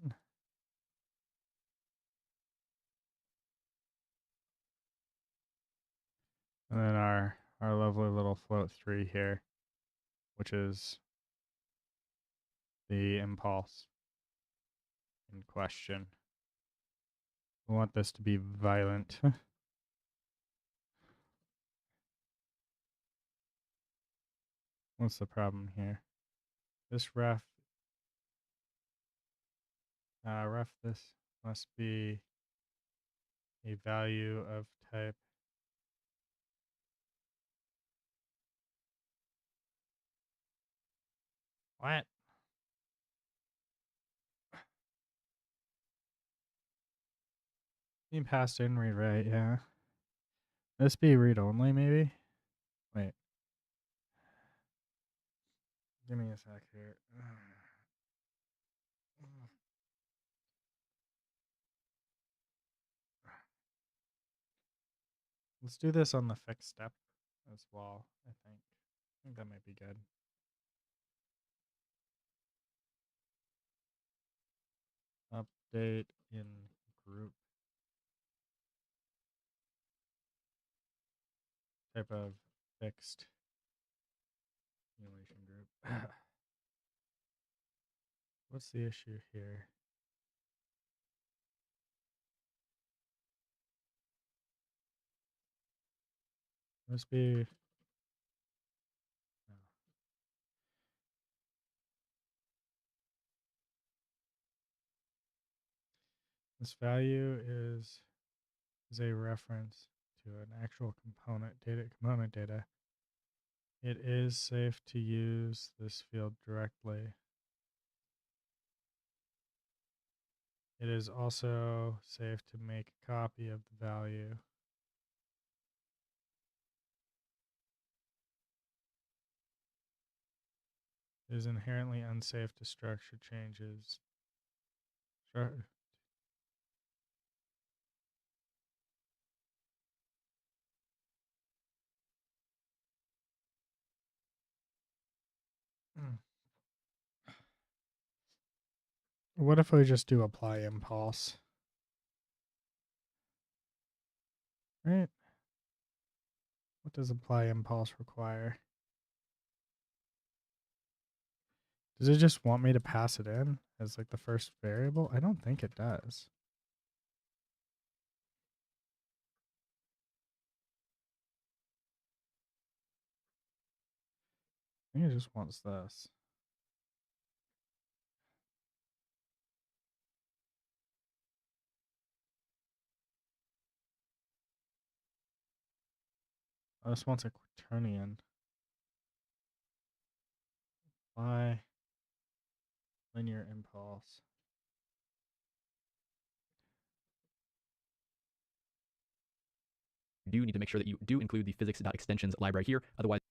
And then our lovely little float 3 here, which is the impulse in question. We want this to be violent. What's the problem here? This ref this must be a value of type what? Being passed in read right, yeah. This be read only maybe? Wait. Give me a sec here. Let's do this on the fixed step as well, I think. I think that might be good. Update in group. Type of fixed simulation group. What's the issue here? Must be no. This value is a reference to an actual component data. It is safe to use this field directly. It is also safe to make a copy of the value. It is inherently unsafe to structure changes. What if we just do apply impulse? Right? What does apply impulse require? Does it just want me to pass it in as like the first variable? I don't think it does. I think it just wants this. Oh, this wants a quaternion. Apply linear impulse. You do need to make sure that you do include the physics.extensions library here. Otherwise,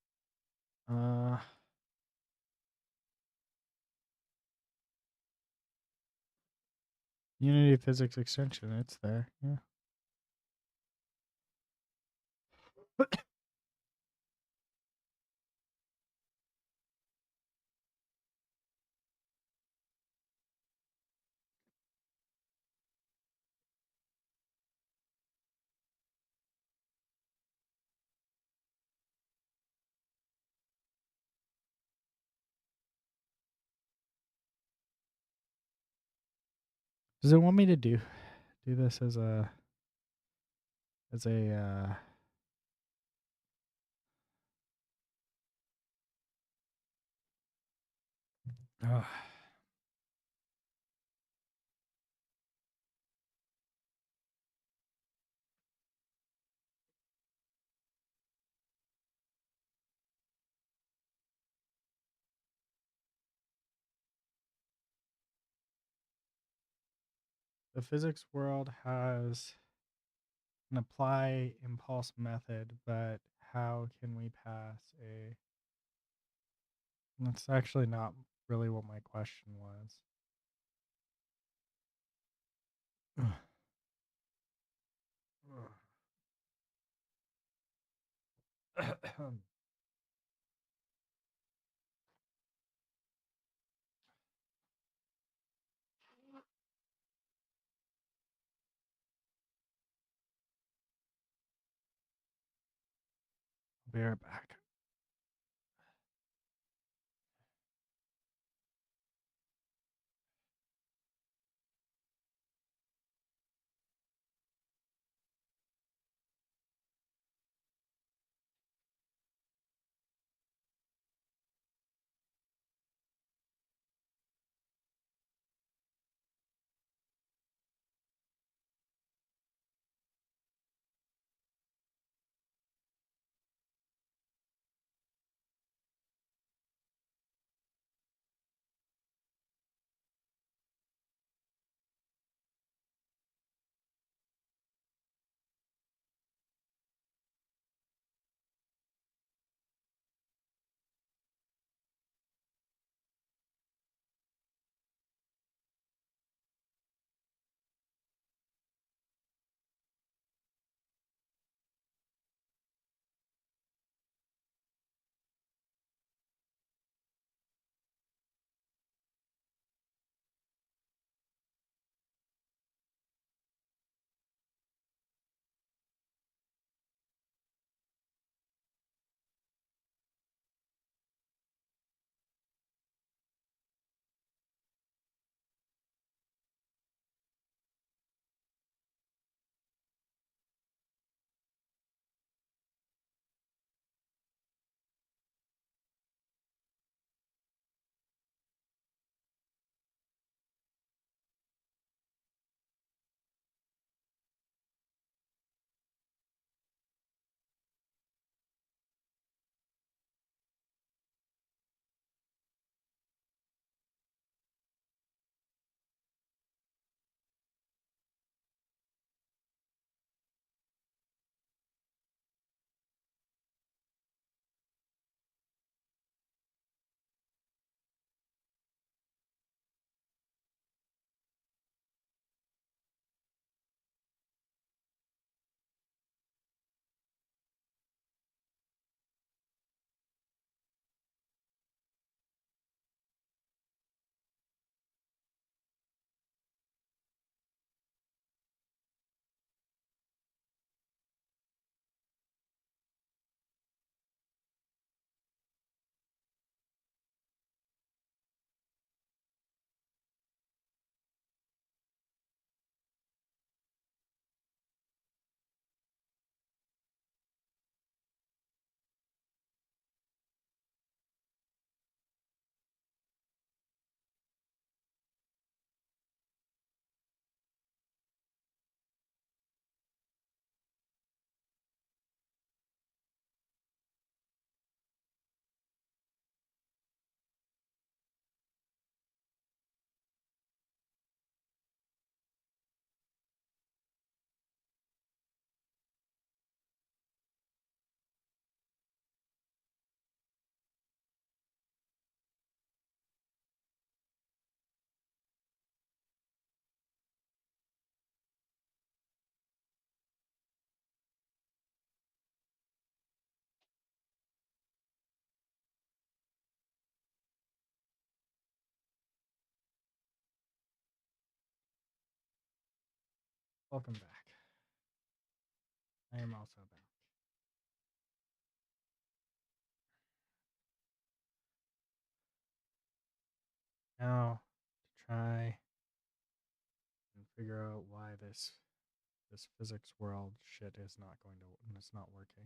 Unity physics extension, it's there. Yeah. Does it want me to do this as a ugh. The physics world has an apply impulse method, but how can we pass a that's actually not really what my question was. Ugh. Ugh. Be right back. Welcome back. I am also back. Now to try figure out why this physics world shit is not going to, it's not working.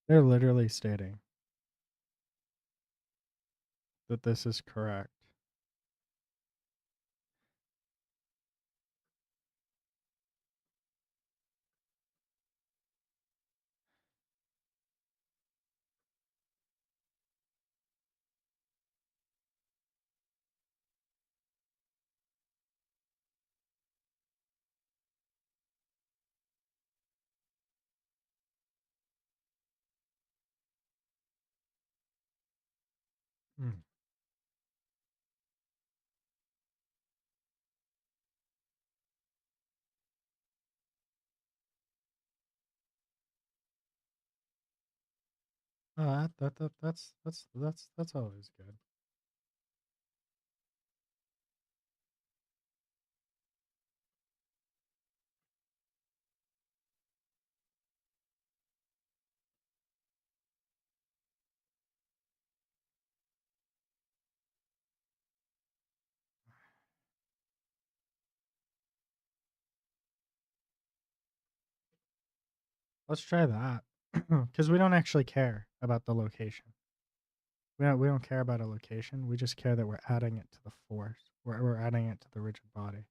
They're literally stating that this is correct. Mm. Oh, that's always good. Let's try that because we don't actually care about the location. We don't care about a location. We just care that we're adding it to the force. We're adding it to the rigid body.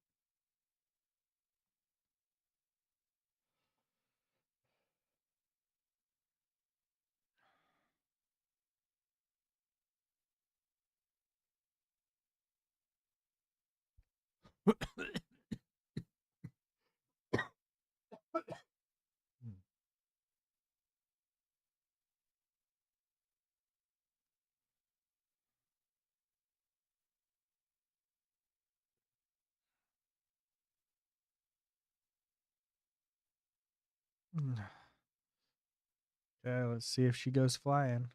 Okay, let's see if she goes flying.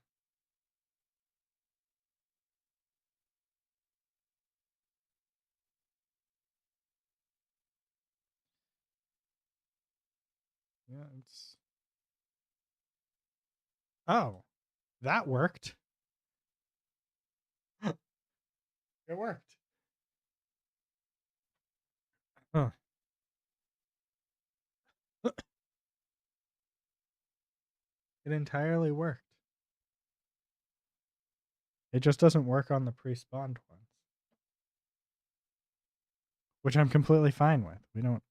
Yeah, it's. Oh, that worked. It worked. Huh. It entirely worked. It just doesn't work on the pre-spawned ones, which I'm completely fine with. We don't.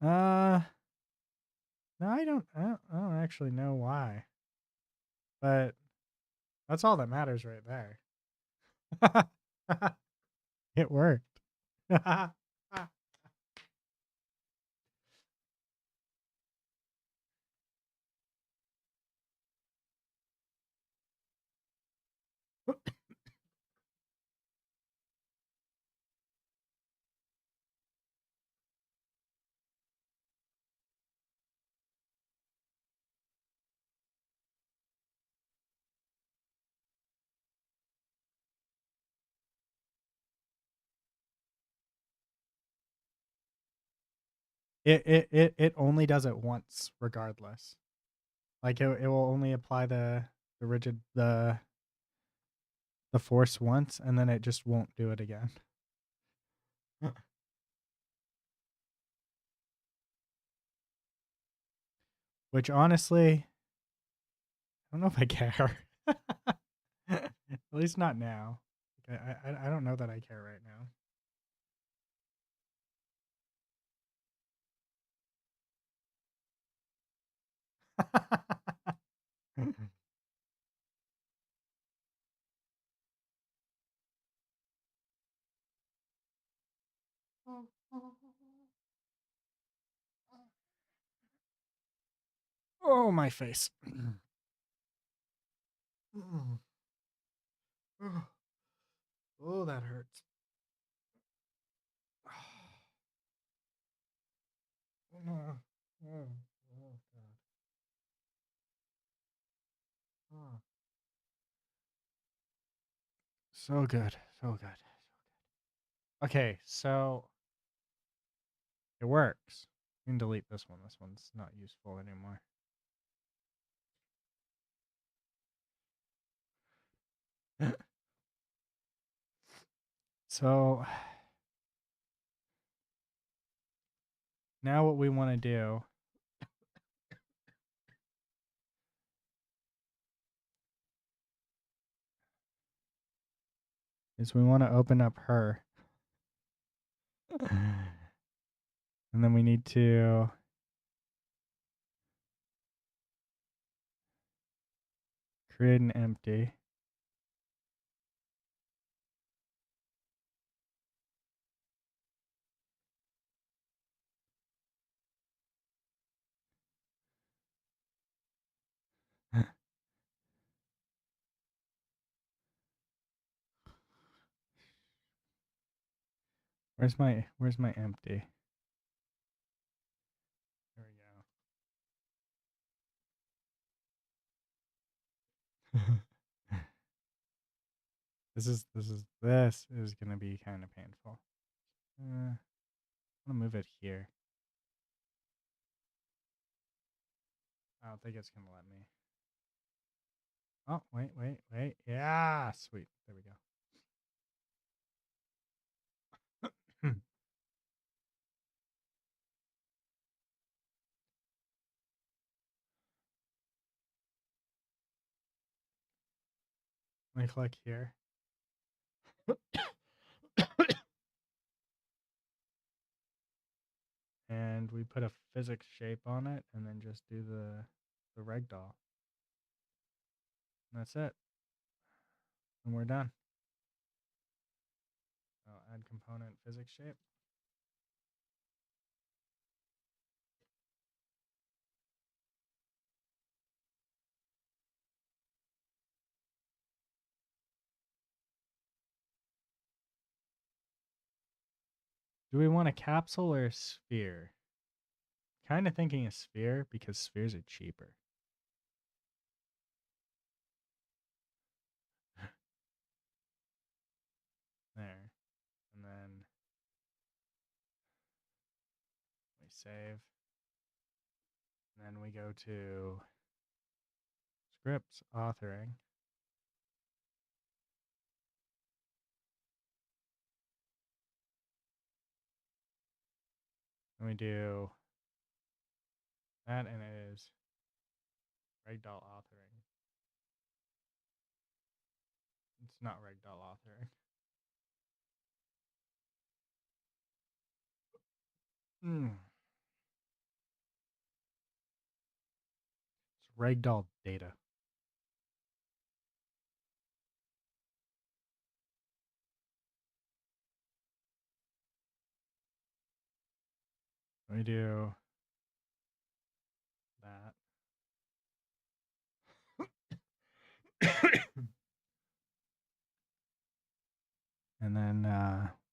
No, I don't actually know why, but that's all that matters right there. It worked. It only does it once, regardless. Like it will only apply the rigid the force once, and then it just won't do it again. Which honestly, I don't know if I care. At least not now. I don't know that I care right now. Oh, my face. Oh, that hurts. Oh, oh, oh God. Oh. So good. So good. Okay, so it works. You can delete this one. This one's not useful anymore. So now what we want to do is we want to open up her. And then we need to create an empty. Where's my empty? There we go. This is gonna be kind of painful. I'm gonna move it here. I don't think it's gonna let me. Oh, wait. Yeah, sweet. There we go. Let me click here. And we put a physics shape on it and then just do the ragdoll. And that's it. And we're done. I'll add component physics shape. Do we want a capsule or a sphere? Kind of thinking a sphere because spheres are cheaper. There. And then we save. And then we go to scripts, authoring. And we do that, and it is ragdoll authoring. It's not ragdoll authoring. It's ragdoll data. We do that. And then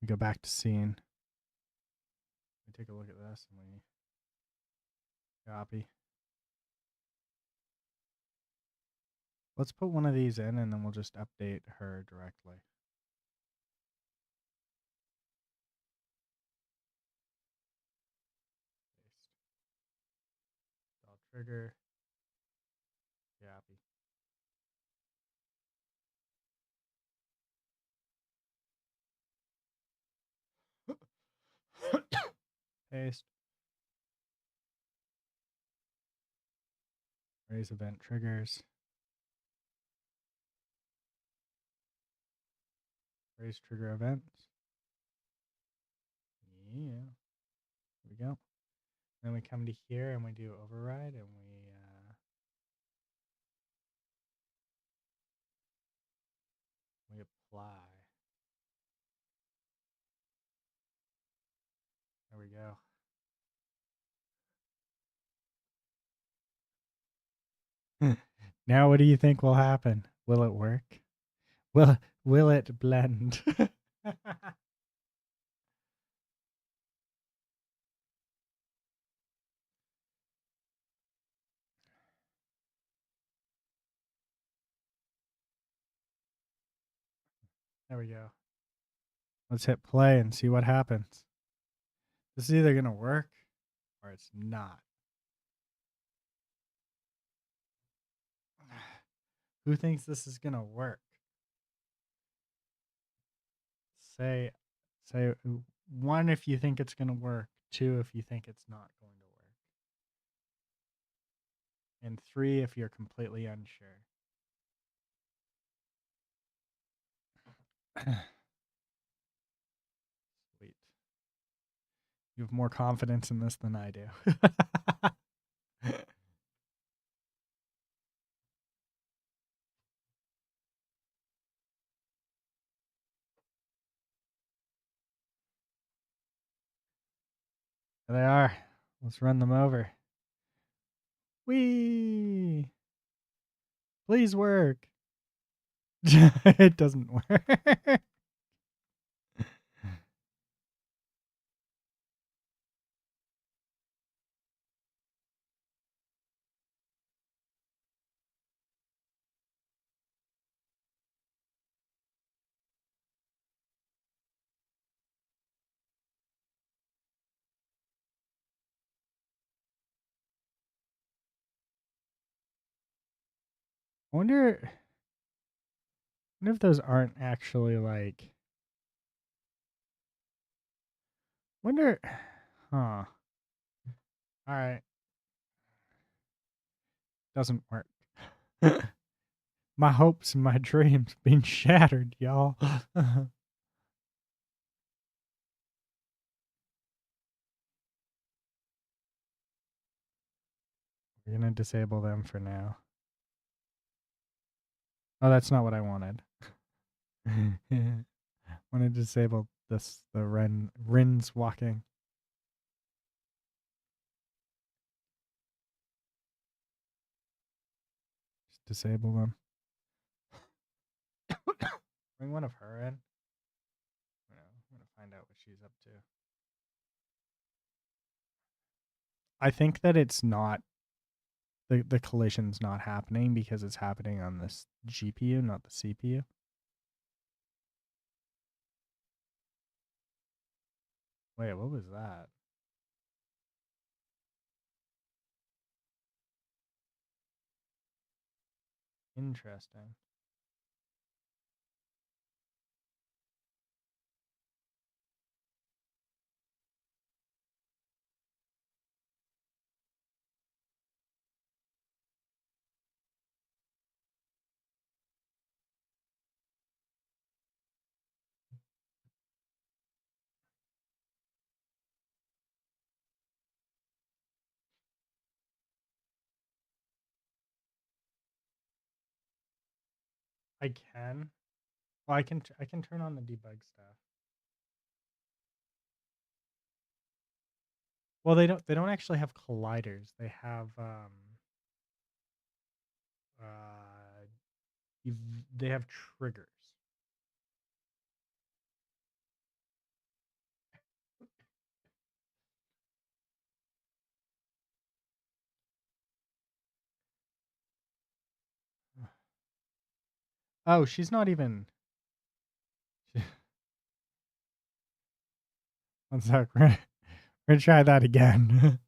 we go back to scene. We take a look at this and we copy. Let's put one of these in and then we'll just update her directly. Paste. I'll trigger. Copy. Paste. Raise event triggers. Raise trigger events. Yeah. There we go. Then we come to here and we do override and we apply. There we go. Now what do you think will happen? Will it work? Will it blend? There we go. Let's hit play and see what happens. This is either going to work or it's not. Who thinks this is going to work? Say 1 if you think it's going to work, 2 if you think it's not going to work, and 3 if you're completely unsure. Sweet. You have more confidence in this than I do. There they are. Let's run them over. Whee! Please work. It doesn't work. I wonder if those aren't actually like. Wonder. Huh. All right. Doesn't work. My hopes and my dreams being shattered, y'all. We're gonna disable them for now. Oh, that's not what I wanted. I wanted to disable this, the Rins walking. Just disable them. Bring one of her in. No, I'm gonna find out what she's up to. I think that it's not the collision's not happening because it's happening on this GPU, not the CPU. Wait, what was that? Interesting. I can. Well, I can turn on the debug stuff. Well, they don't actually have colliders. They have they have triggers. Oh, she's not even. One sec. We're gonna try that again.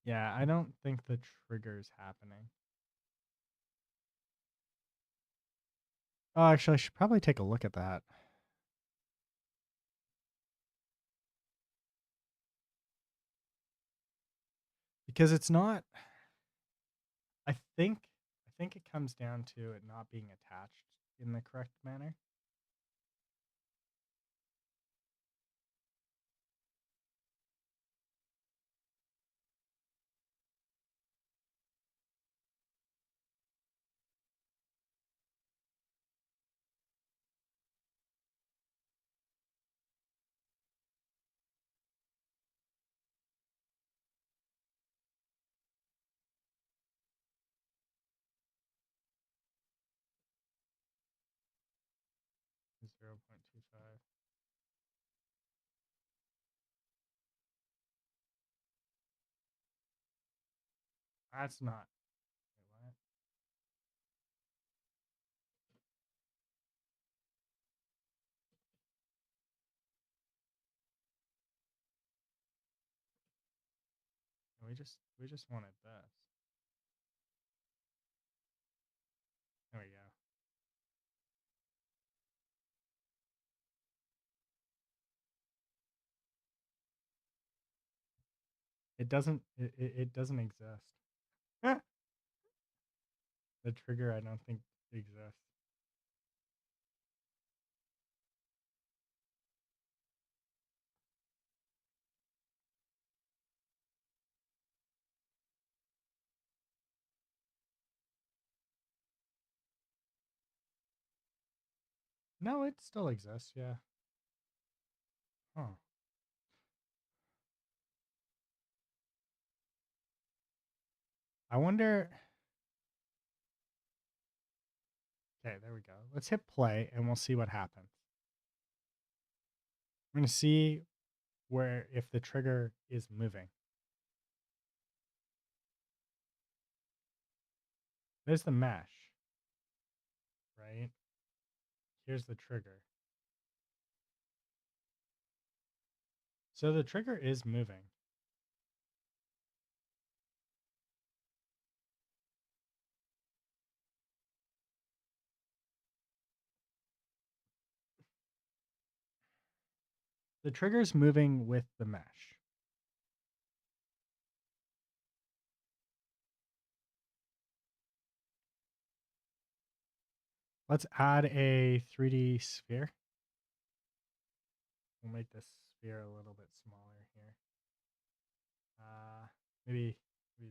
Yeah, I don't think the trigger's happening. Oh, actually, I should probably take a look at that. Because it's not. I think it comes down to it not being attached in the correct manner. That's not. Wait, what? We just wanted this. There we go. It doesn't exist. The trigger I don't think exists. No, it still exists, yeah. Huh. I wonder. Okay, there we go. Let's hit play and we'll see what happens. I'm going to see where if the trigger is moving. There's the mesh, right? Here's the trigger. So the trigger is moving. The trigger's moving with the mesh. Let's add a 3D sphere. We'll make this sphere a little bit smaller here. Maybe 0.5.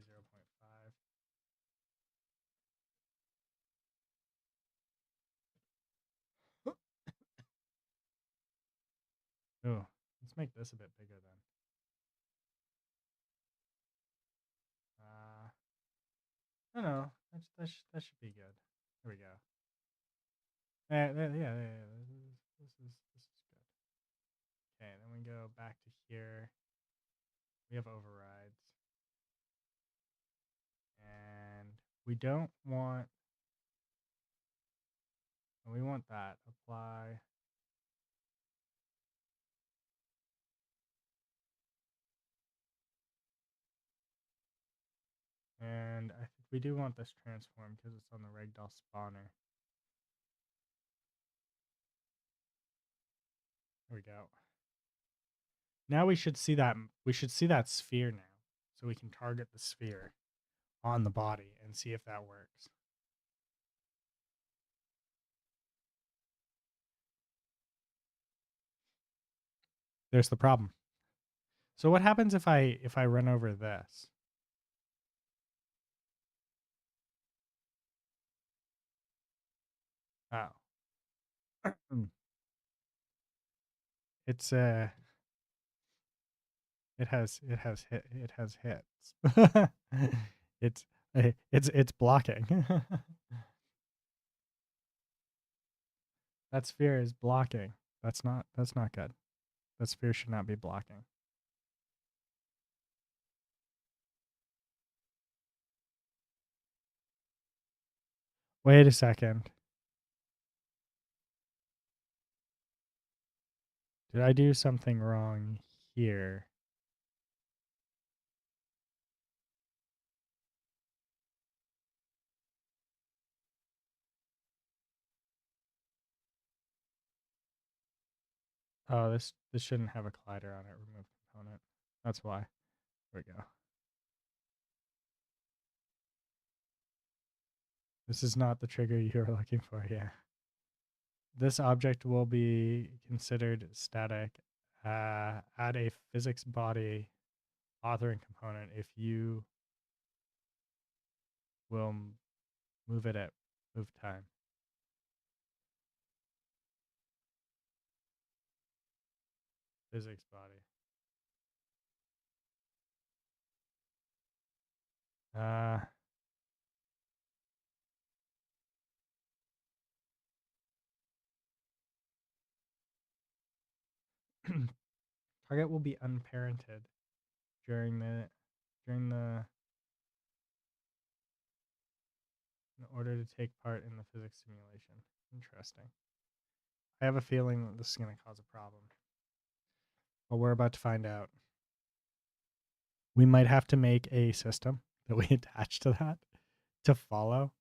Oh, let's make this a bit bigger then. No, no, that should be good. There we go. Yeah, this is good. Okay, then we go back to here. We have overrides, and we don't want. We want that apply. And I think we do want this transform because it's on the ragdoll spawner. There we go. Now we should see that sphere now. So we can target the sphere on the body and see if that works. There's the problem. So what happens if I run over this? Oh. It's it has hits. It's blocking. That sphere is blocking. That's not good. That sphere should not be blocking. Wait a second. Did I do something wrong here? Oh, this shouldn't have a collider on it. Remove component. That's why. There we go. This is not the trigger you were looking for. Yeah. This object will be considered static. Add a physics body authoring component if you will move it at move time. Physics body. Target will be unparented during the order to take part in the physics simulation. Interesting. I have a feeling that this is going to cause a problem. But we're about to find out. We might have to make a system that we attach to that to follow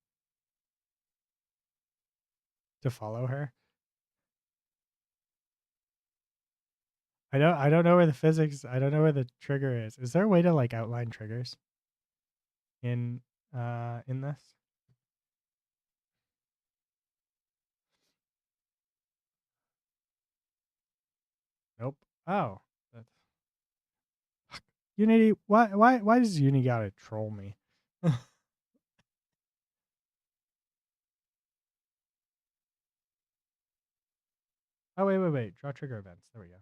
her. I don't know where the physics, I don't know where the trigger is. Is there a way to like outline triggers in this? Nope. Oh. That's Unity, why does Unity gotta troll me? Oh wait. Draw trigger events. There we go.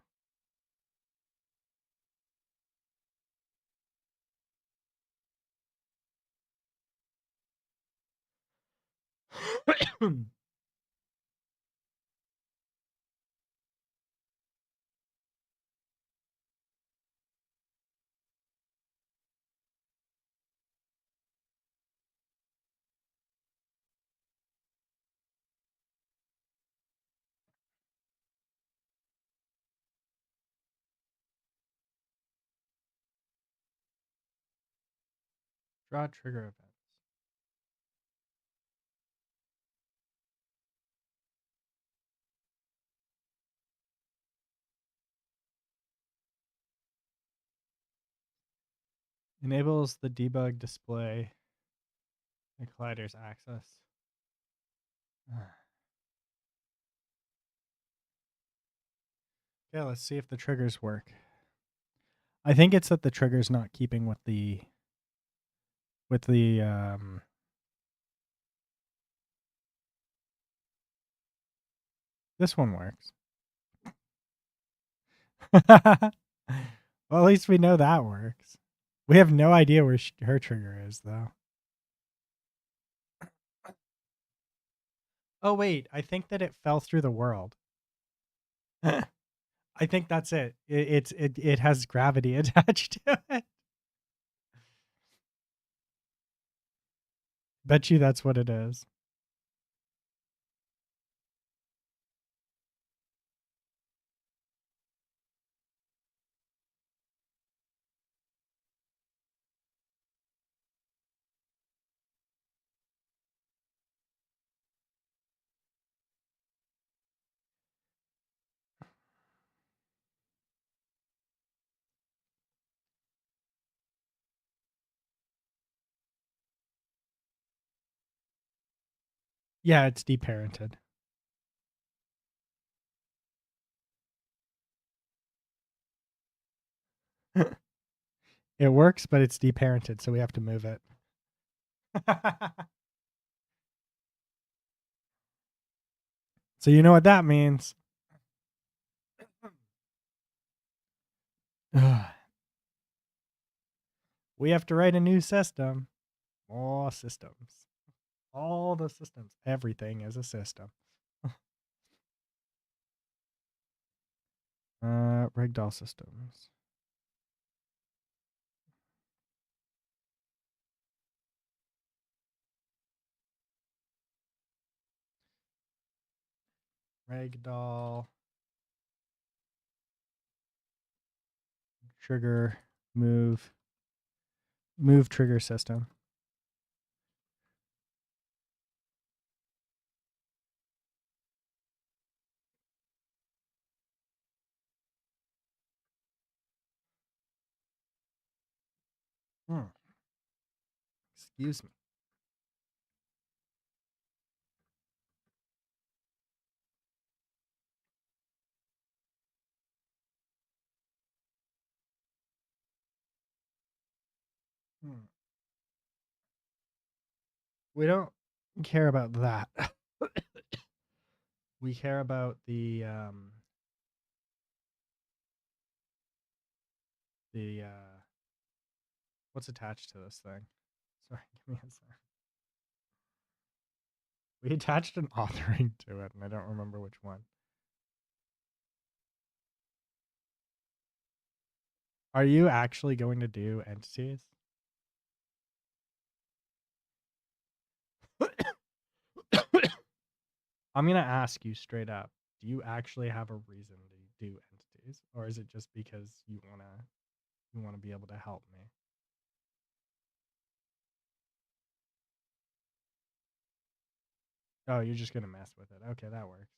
Draw trigger events. Enables the debug display the collider's access. Okay, let's see if the triggers work. I think it's that the trigger's not keeping with the this one works. Well, at least we know that works. We have no idea where her trigger is, though. Oh, wait. I think that it fell through the world. I think that's it. It has gravity attached to it. Bet you that's what it is. Yeah, it's deparented. It works, but it's deparented, so we have to move it. So you know what that means. We have to write a new system. More systems. All the systems. Everything is a system. Ragdoll systems. Ragdoll. Trigger. Move trigger system. Excuse me. We don't care about that. We care about the what's attached to this thing. Sorry, give me a second. We attached an authoring to it, and I don't remember which one. Are you actually going to do entities? I'm gonna ask you straight up: do you actually have a reason to do entities, or is it just because you wanna be able to help me? Oh, you're just gonna mess with it. Okay, that works.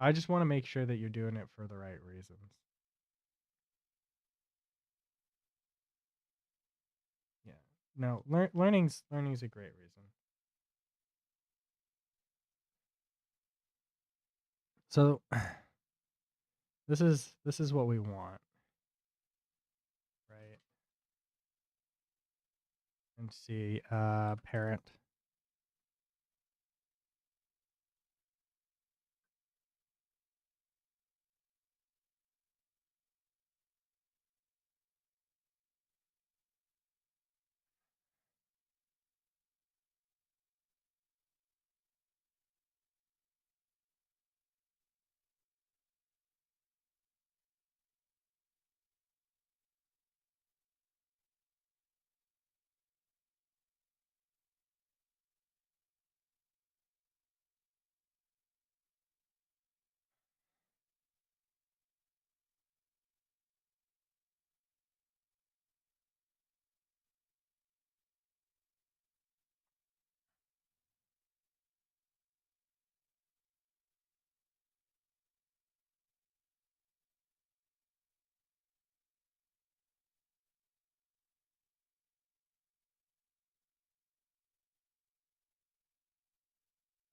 I just want to make sure that you're doing it for the right reasons. Yeah. No, learning's a great reason. So this is what we want, right? And see, parent.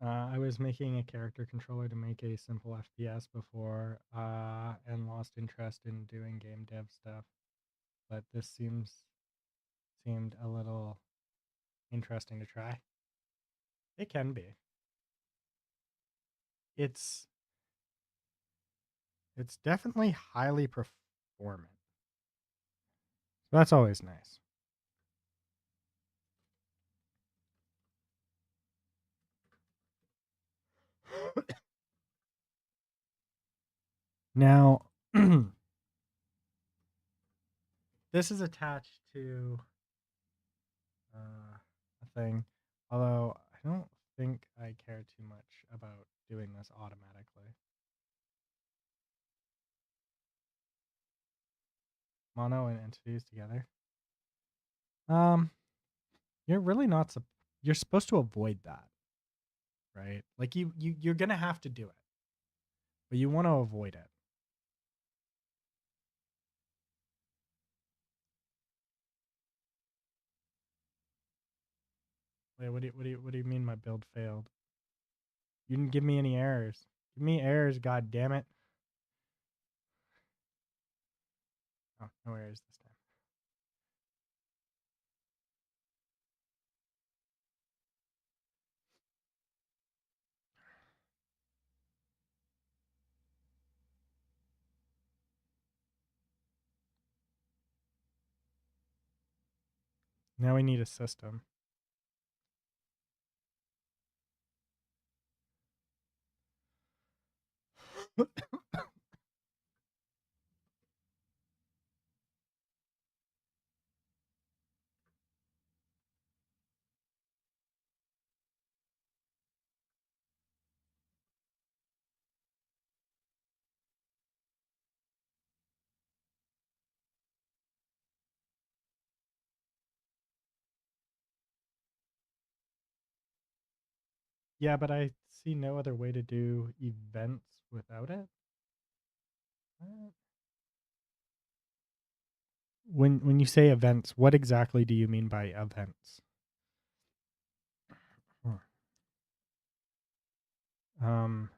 I was making a character controller to make a simple FPS before, and lost interest in doing game dev stuff. But this seemed a little interesting to try. It can be. It's definitely highly performant. So that's always nice. Now, this is attached to a thing, although I don't think I care too much about doing this automatically. Mono and entities together. You're really not you're supposed to avoid that, right? Like you're gonna have to do it, but you want to avoid it. Wait, what do you mean my build failed? You didn't give me any errors. Give me errors, god damn it. Oh, no errors this time. Now we need a system. Yeah, but I see no other way to do events without it. What? When you say events, what exactly do you mean by events? Um,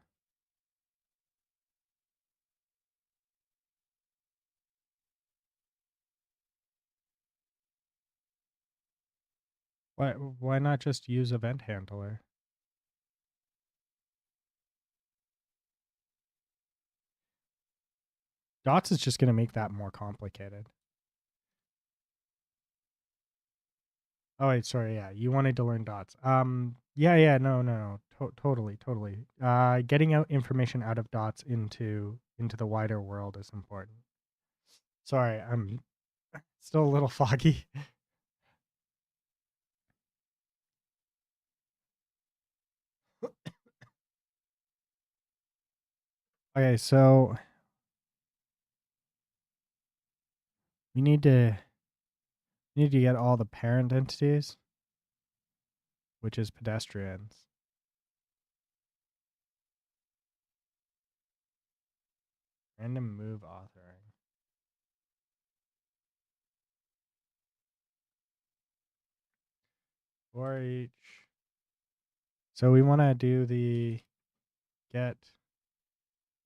why not just use event handler? Dots is just going to make that more complicated. Oh wait, sorry. Yeah, you wanted to learn dots. Yeah. No. Totally. Getting out information out of dots into the wider world is important. Sorry, I'm still a little foggy. Okay, so we need to get all the parent entities, which is pedestrians. Random move authoring. For each. So we want to do the get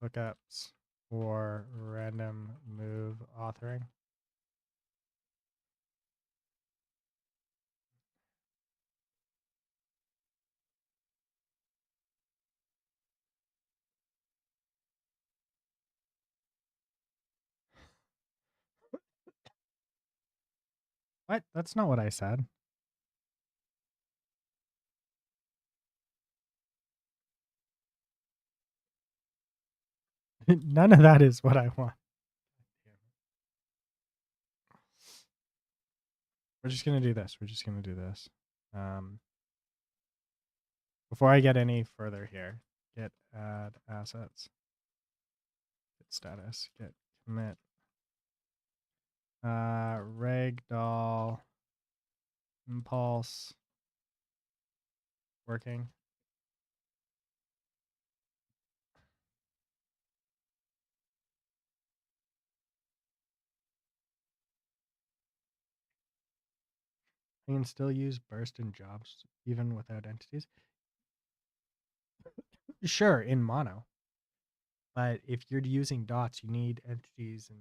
lookups for random move authoring. What? That's not what I said. None of that is what I want. We're just going to do this. We're just going to do this. Before I get any further here, get add assets, get status, get commit, ragdoll, impulse, working. I can still use burst in jobs even without entities. Sure, in mono. But if you're using dots, you need entities and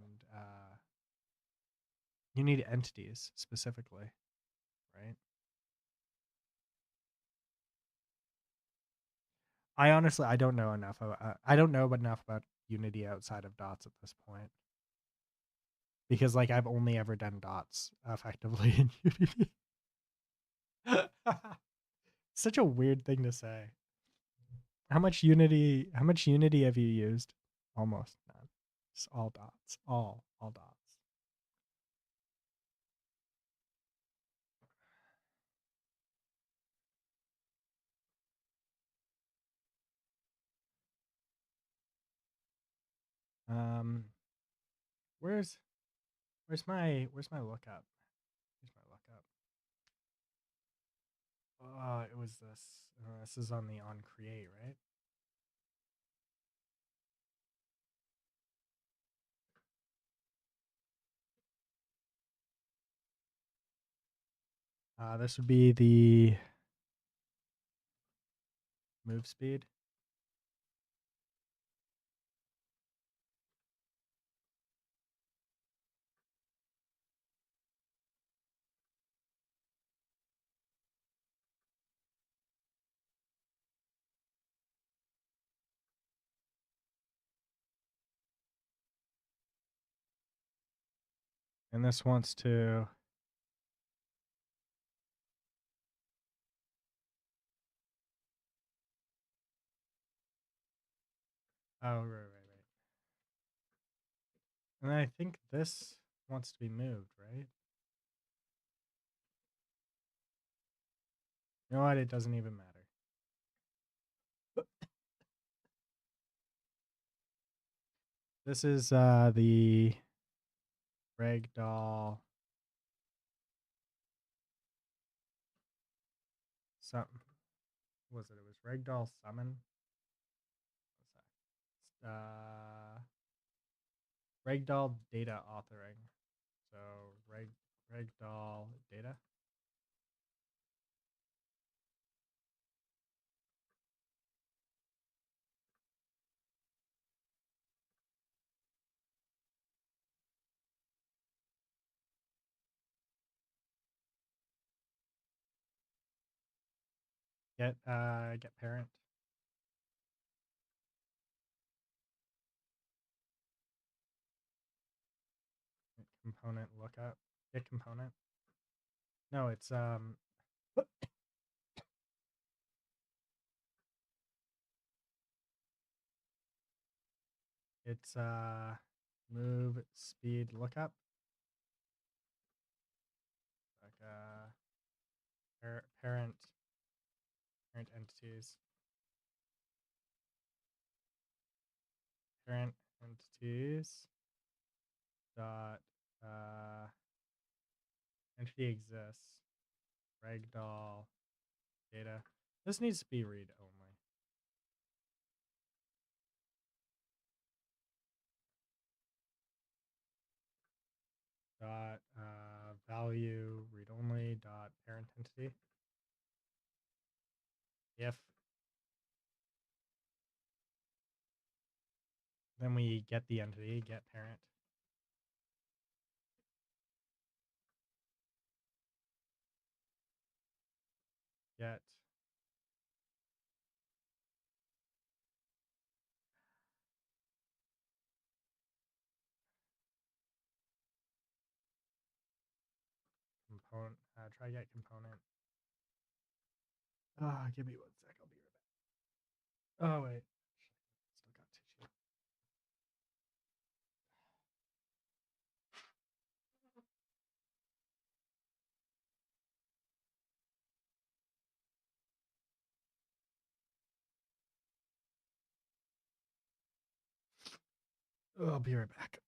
you need entities specifically, right? I don't know enough. I don't know enough about Unity outside of dots at this point, because like I've only ever done dots effectively in Unity. Such a weird thing to say. How much Unity have you used? Almost none. Just all dots. All dots. Um where's my lookup? Here's my lookup. Oh, it was this. This is on the on create, right? This would be the move speed. And this wants to right. And I think this wants to be moved, right? You know what? It doesn't even matter. This is the ragdoll something. What was it? It was ragdoll summon. What's that? Ragdoll data authoring. So ragdoll data. Get parent. Component lookup. Get component. No, it's it's move speed lookup. Like parent entities. parent entities dot entity exists ragdoll data. This needs to be read only. Dot value read only dot parent entity. If then we get the entity, get parent. Get component, try get component. Give me 1 sec, I'll be right back. Oh wait, still got tissue. I'll be right back.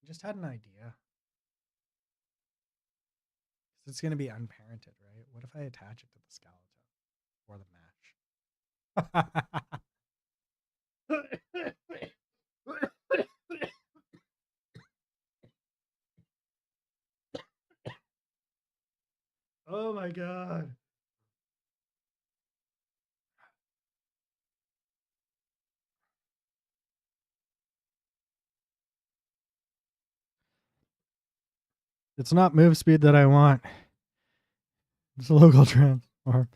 I just had an idea. 'Cause it's gonna be unparented, right? What if I attach it to the skeleton or the mesh? my god. It's not move speed that I want. It's a local transform.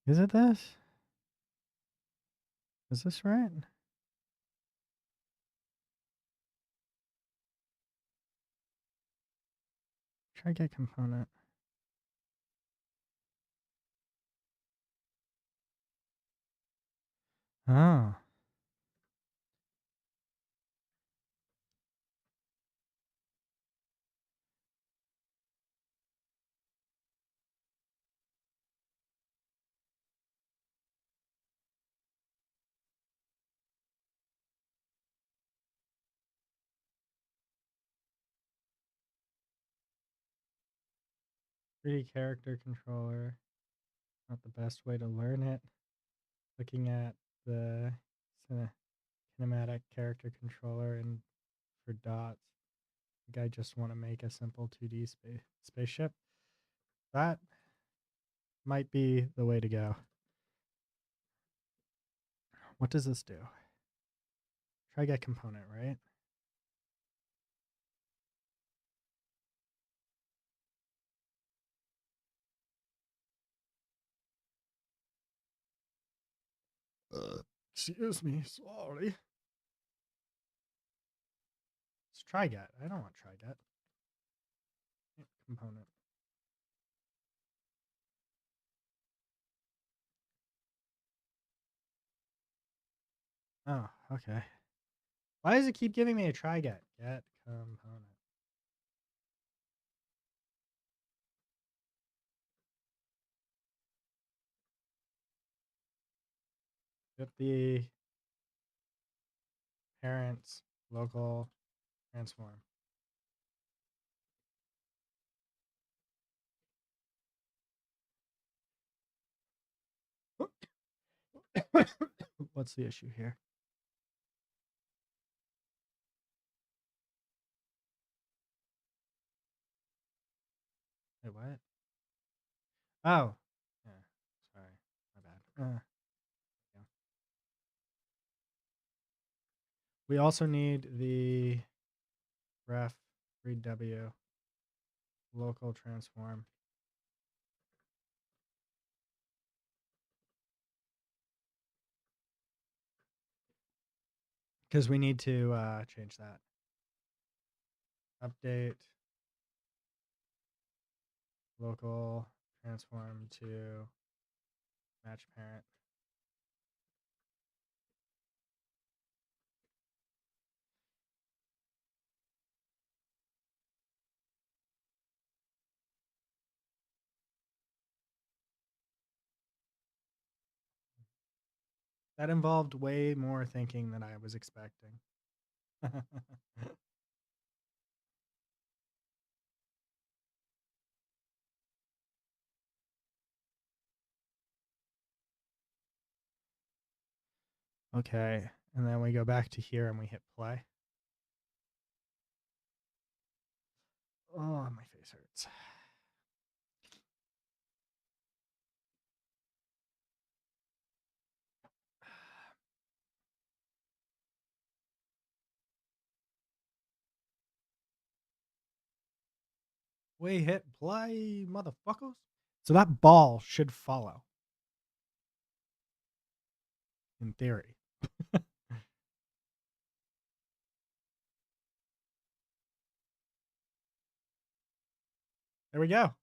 Is it this? Is this right? Try get component. Oh. Character controller. Not the best way to learn it. Looking at the kinematic character controller and for dots. I think I just want to make a simple 2D spaceship. That might be the way to go. What does this do? Try get component, right? Excuse me, sorry. Let's try get. I don't want try get. Component. Oh, okay. Why does it keep giving me a try get? Get component. Get the parents local transform. What's the issue here? Wait, what? Oh. Yeah. Sorry. My bad. Yeah. We also need the ref read W local transform. Because we need to change that. Update local transform to match parent. That involved way more thinking than I was expecting. Okay, and then we go back to here and we hit play. Oh, my face hurts. We hit play, motherfuckers. So that ball should follow. In theory. There we go.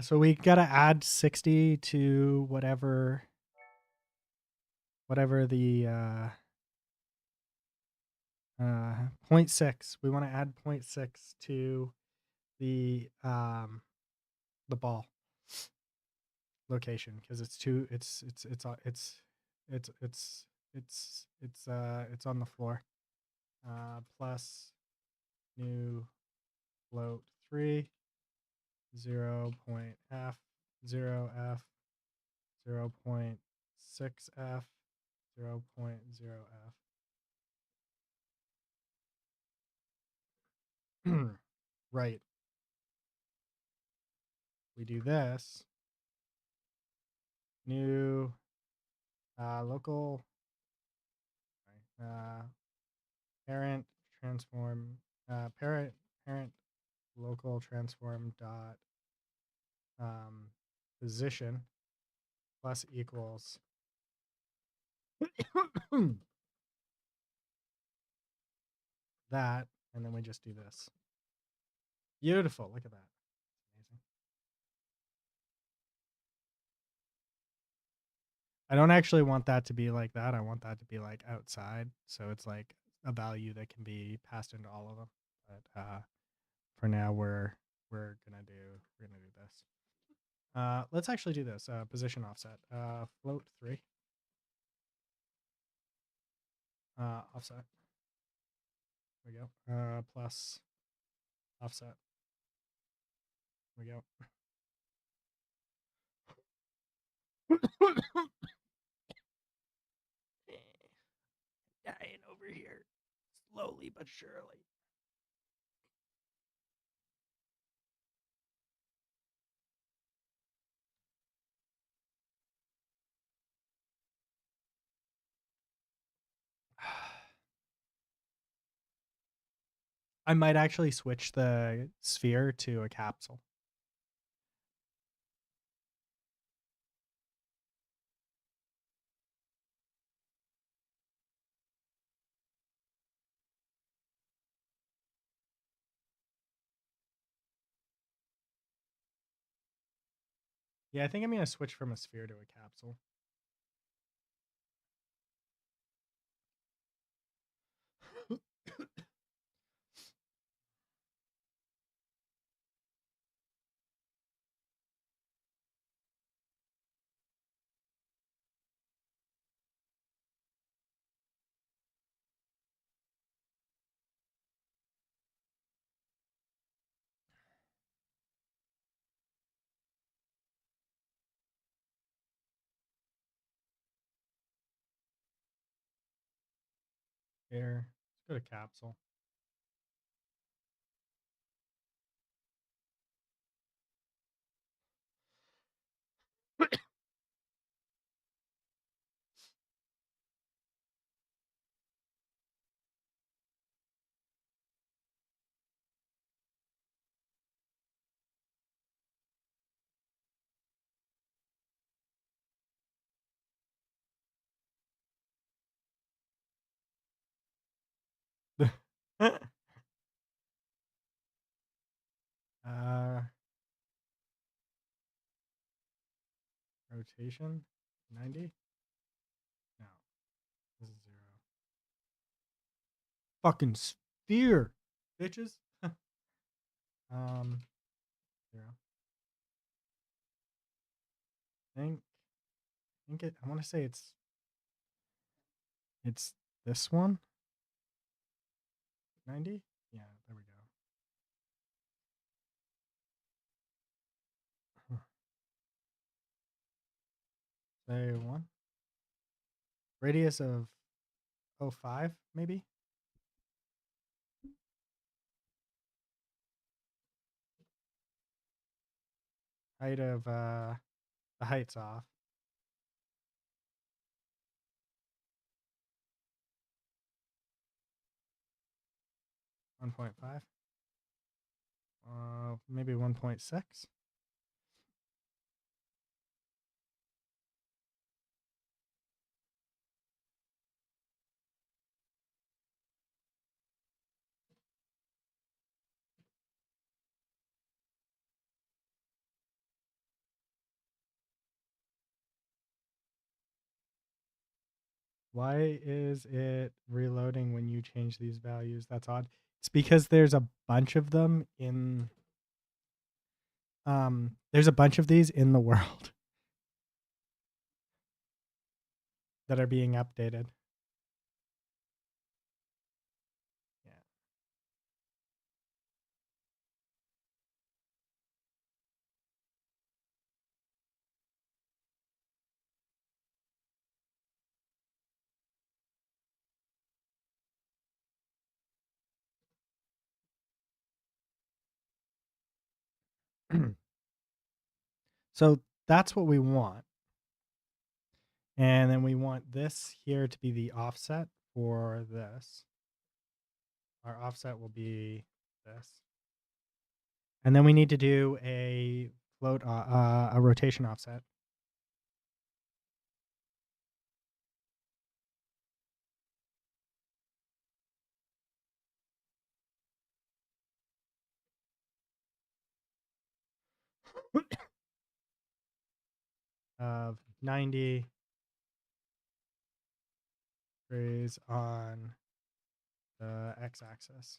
So we gotta add 60 to whatever the 0.6. We want to add 0.6 to the ball location because it's on the floor. Plus new float 3, 0.f, 0f, 0.6f, 0.0f. Right. We do this. New local parent transform parent local transform dot position plus equals that, and then we just do this. Beautiful. Look at that. Amazing. I don't actually want that to be like that. I want that to be like outside. So it's like a value that can be passed into all of them. But for now we're gonna do this. Let's actually do this. Position offset. Float 3. Offset. There we go. Plus offset. There we go. Dying over here, slowly but surely. I might actually switch the sphere to a capsule. Yeah, I think I'm going to switch from a sphere to a capsule. Here, let's go to capsule. Rotation 90. No, this is 0. Fucking sphere, bitches. 0. I think I want to say it's this one. 90. Yeah, there we go. Say 1. Radius of 0.5 maybe. Height of the height's off. 1.5. Maybe 1.6. Why is it reloading when you change these values? That's odd. It's because there's a bunch of them in there's a bunch of these in the world that are being updated. Yeah. So that's what we want. And then we want this here to be the offset for this. Our offset will be this. And then we need to do a a rotation offset. Of 90 degrees on the x-axis.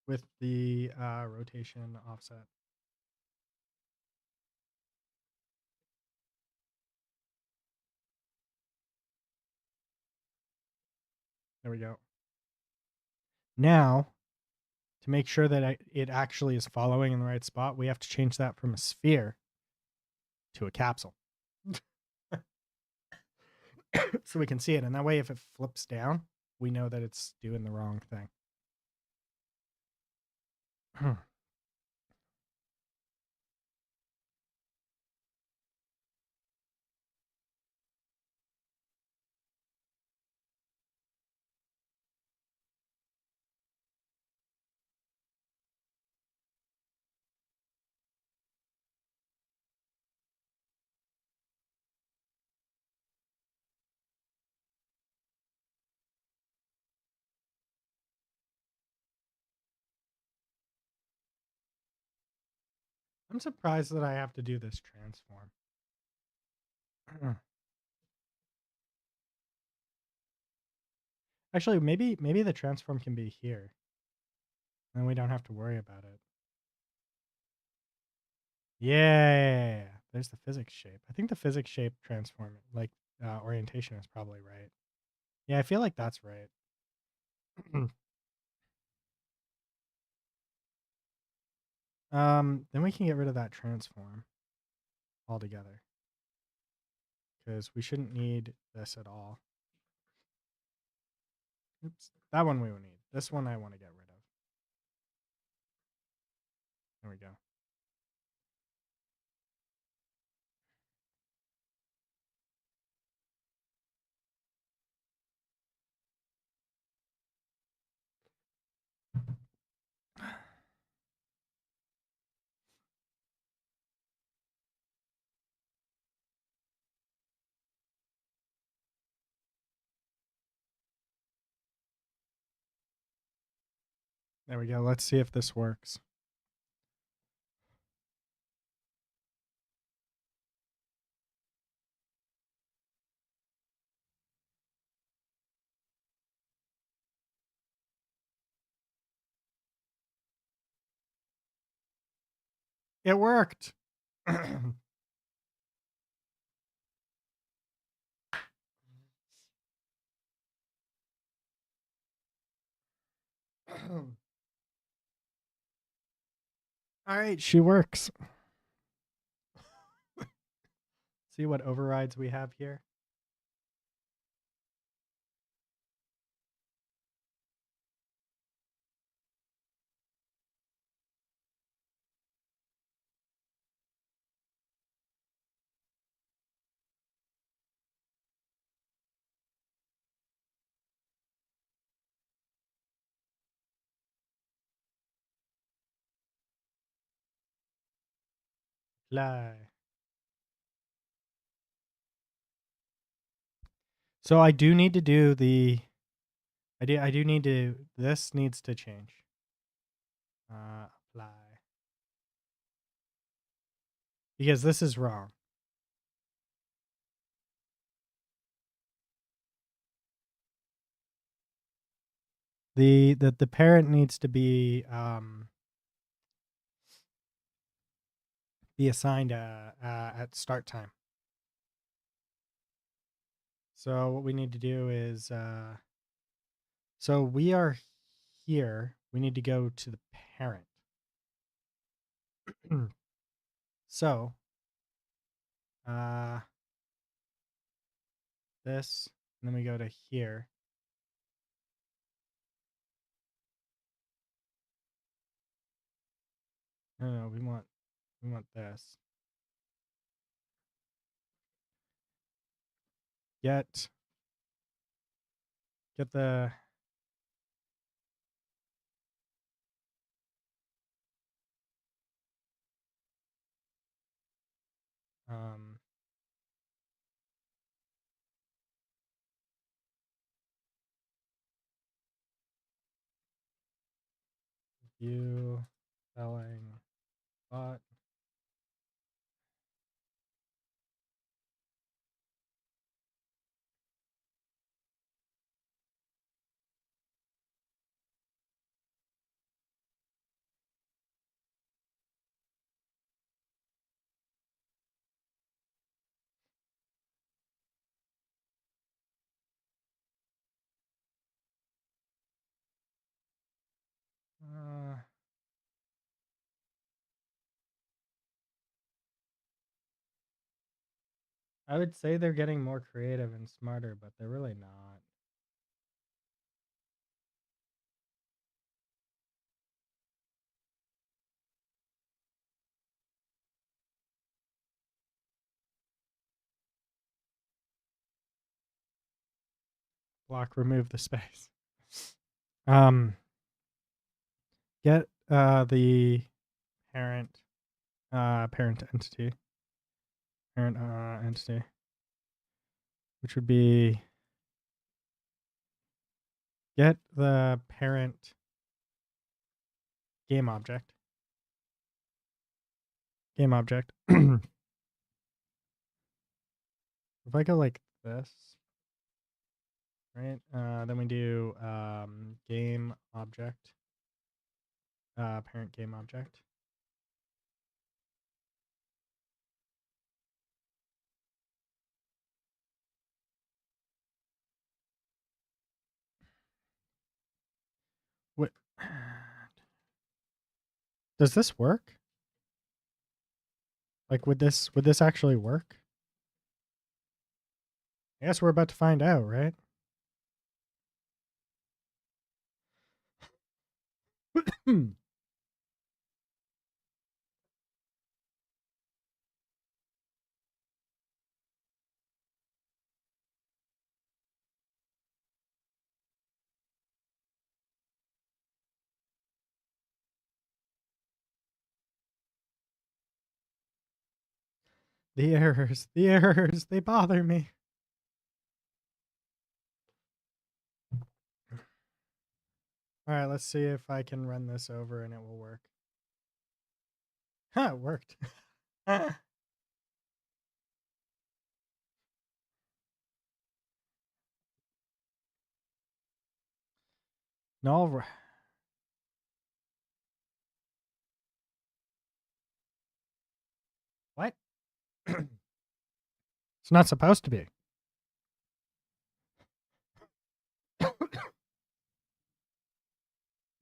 With the rotation offset. There we go. Now, to make sure that it actually is following in the right spot, we have to change that from a sphere to a capsule. So we can see it. And that way, if it flips down, we know that it's doing the wrong thing. I'm surprised that I have to do this transform. Actually, maybe the transform can be here. Then we don't have to worry about it. Yeah. There's the physics shape. I think the physics shape transform, like orientation, is probably right. Yeah, I feel like that's right. Then we can get rid of that transform altogether, because we shouldn't need this at all. Oops, that one we will need. This one I want to get rid of. There we go. There we go. Let's see if this works. It worked. All right, she works. See what overrides we have here. Fly. So I do need to do the. I do need to. This needs to change. Apply. Because this is wrong. The parent needs to be assigned at start time. So what we need to do is so we are here. We need to go to the parent. So uh this, and then we go to here. No, we want this. Get the um view selling bot. Uh, I would say they're getting more creative and smarter, but they're really not. Block, remove the space. Get the parent entity. Parent entity. Which would be get the parent game object. Game object. If I go like this, right? Then we do game object. Parent game object. What does this work? Like would this actually work? I guess we're about to find out, right? The errors, they bother me. All right, let's see if I can run this over and it will work. Huh, it worked. No. What? It's not supposed to be.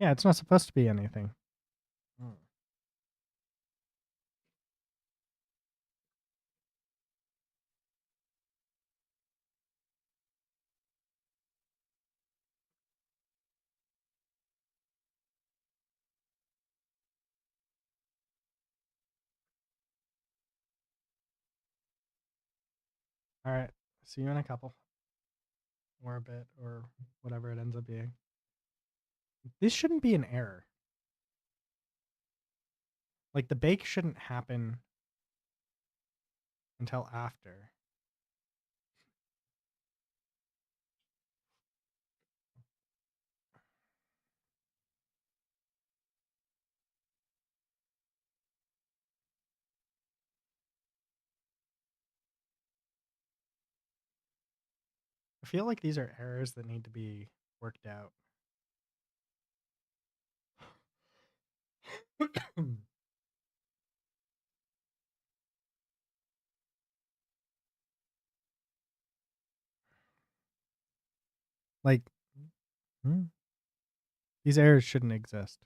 Yeah, it's not supposed to be anything. All right. See you in a couple. Or a bit, or whatever it ends up being. This shouldn't be an error. Like the bake shouldn't happen until after. I feel like these are errors that need to be worked out. Like, hmm, these errors shouldn't exist.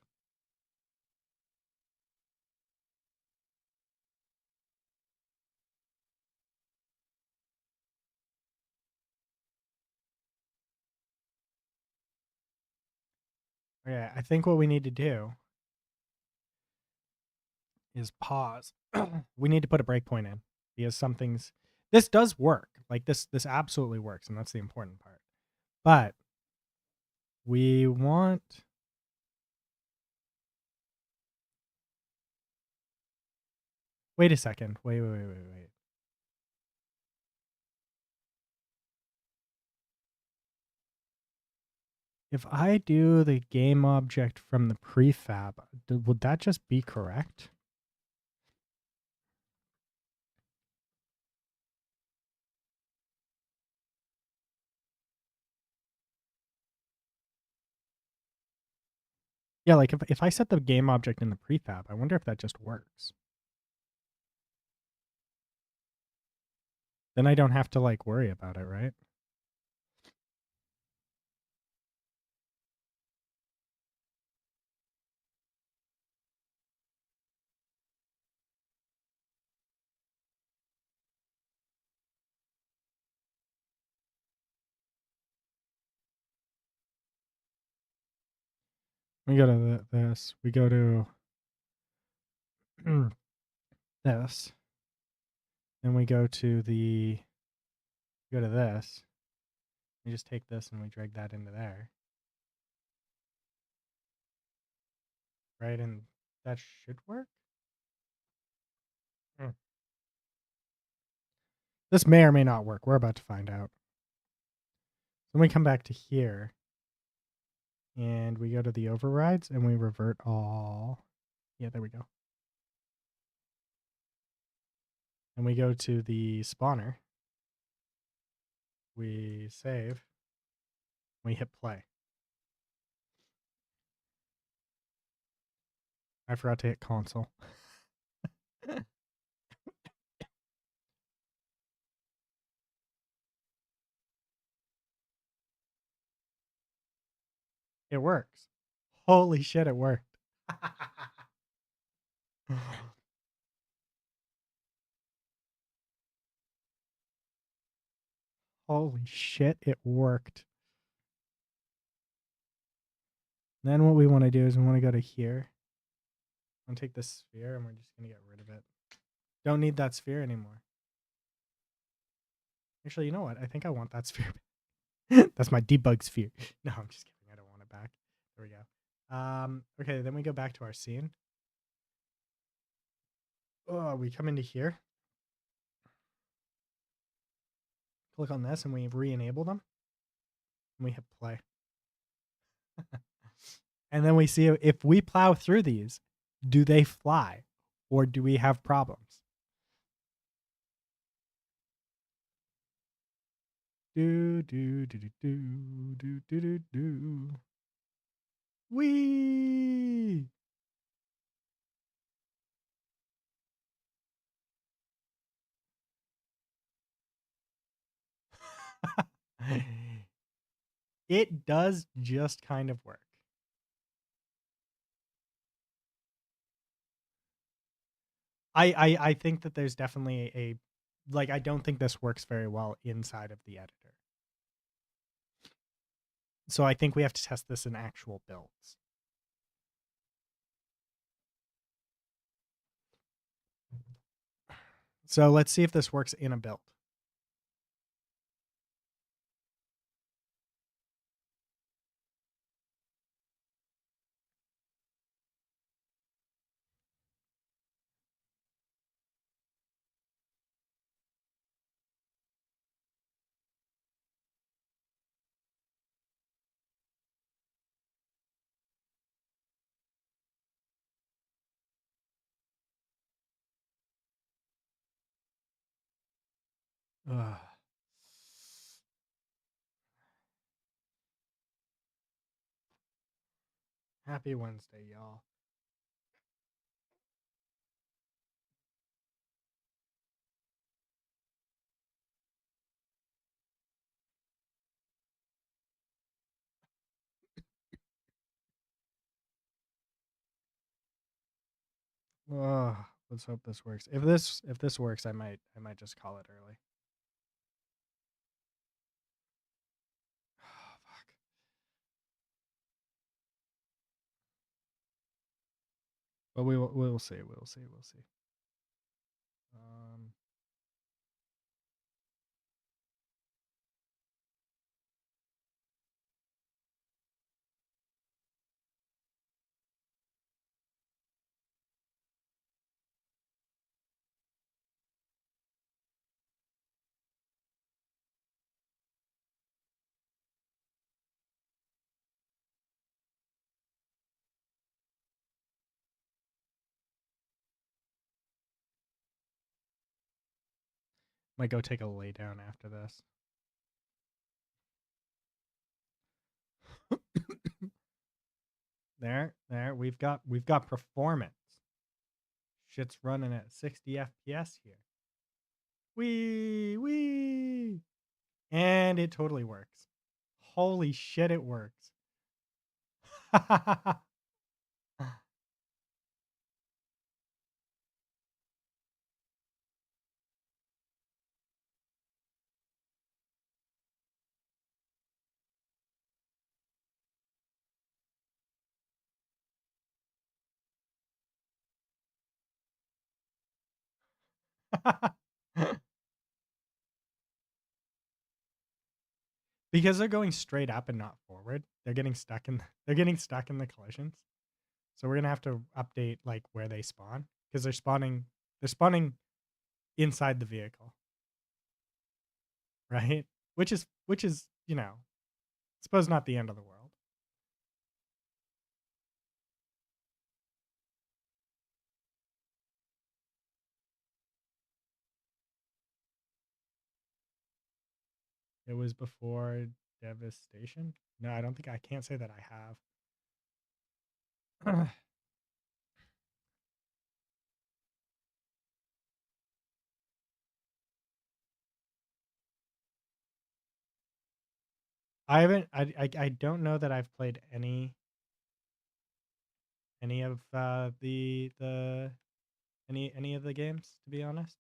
Okay, I think what we need to do is pause. We need to put a breakpoint in because something's this does work. Like this absolutely works, and that's the important part. But we want wait a second. Wait. If I do the game object from the prefab, would that just be correct? Yeah, like if I set the game object in the prefab, I wonder if that just works. Then I don't have to like worry about it, right? We go to this. We go to this. Then we go to this. We just take this and we drag that into there. Right? And that should work. Hmm. This may or may not work. We're about to find out. Then we come back to here. And we go to the overrides and we revert all. Yeah, there we go. And we go to the spawner. We save. We hit play. I forgot to hit console. It works. Holy shit, it worked. Holy shit, it worked. Then what we want to do is we want to go to here. I'm going to take this sphere and we're just going to get rid of it. Don't need that sphere anymore. Actually, you know what? I think I want that sphere. That's my debug sphere. No, I'm just kidding. I don't want it back. There we go. Okay, then we go back to our scene. Oh, we come into here. Click on this and we re-enable them. And we hit play. And then we see if we plow through these, do they fly? Or do we have problems? Do do do do do do do do do. Wee. It does just kind of work. I think that there's definitely a like I don't think this works very well inside of the editor. So I think we have to test this in actual builds. So let's see if this works in a build. Ugh. Happy Wednesday, y'all. Let's hope this works. If this works, I might just call it early. Oh, fuck. But we'll see. We'll see. We'll see. Might go take a lay down after this. There, we've got performance. Shit's running at 60 FPS here. Wee. And it totally works. Holy shit, it works. Because they're going straight up and not forward, they're getting stuck in the collisions. So we're gonna have to update like where they spawn because they're spawning inside the vehicle, right? Which is I suppose not the end of the world. It was before Devastation. No, I don't think I can't say that I have. I haven't. I don't know that I've played any of the any of the games, to be honest.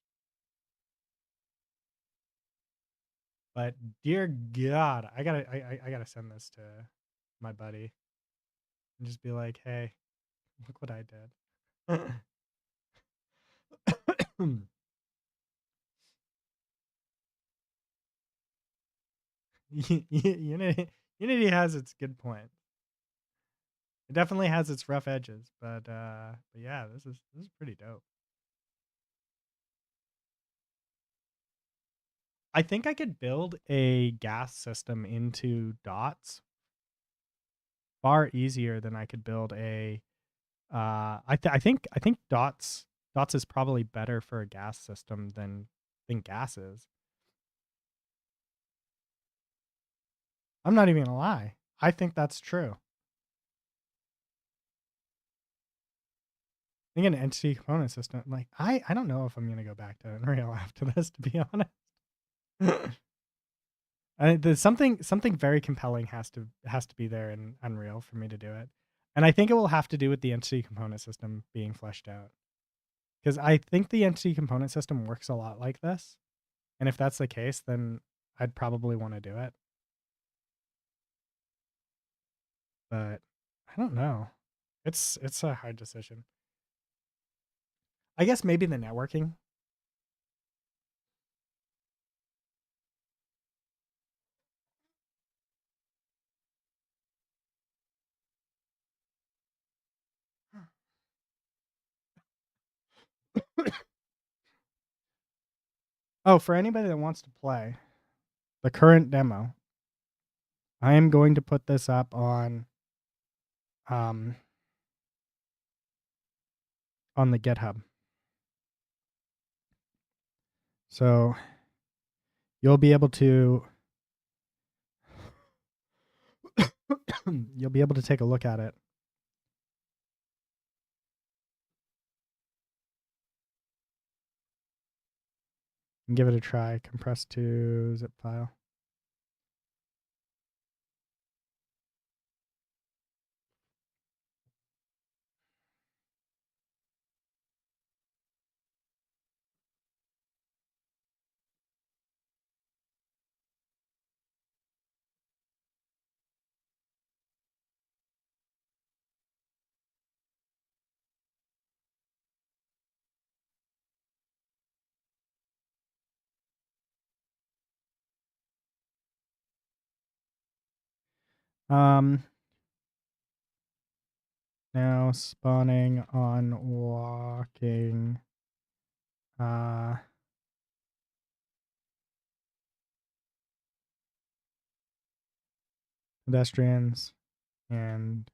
But dear God, I gotta send this to my buddy and just be like, hey, look what I did. Unity has its good points. It definitely has its rough edges, but yeah, this is pretty dope. I think I could build a gas system into dots far easier than I could build a I think dots is probably better for a gas system than gas is. I'm not even gonna lie. I think that's true. I think an entity component system, like I don't know if I'm gonna go back to Unreal after this, to be honest. There's something very compelling has to be there in Unreal for me to do it, and I think it will have to do with the entity component system being fleshed out. Because I think the entity component system works a lot like this, and if that's the case, then I'd probably want to do it. But I don't know. It's a hard decision. I guess maybe the networking. Oh, for anybody that wants to play the current demo, I am going to put this up on the GitHub. So you'll be able to take a look at it. And give it a try. Compress to zip file. Now spawning on walking. Pedestrians and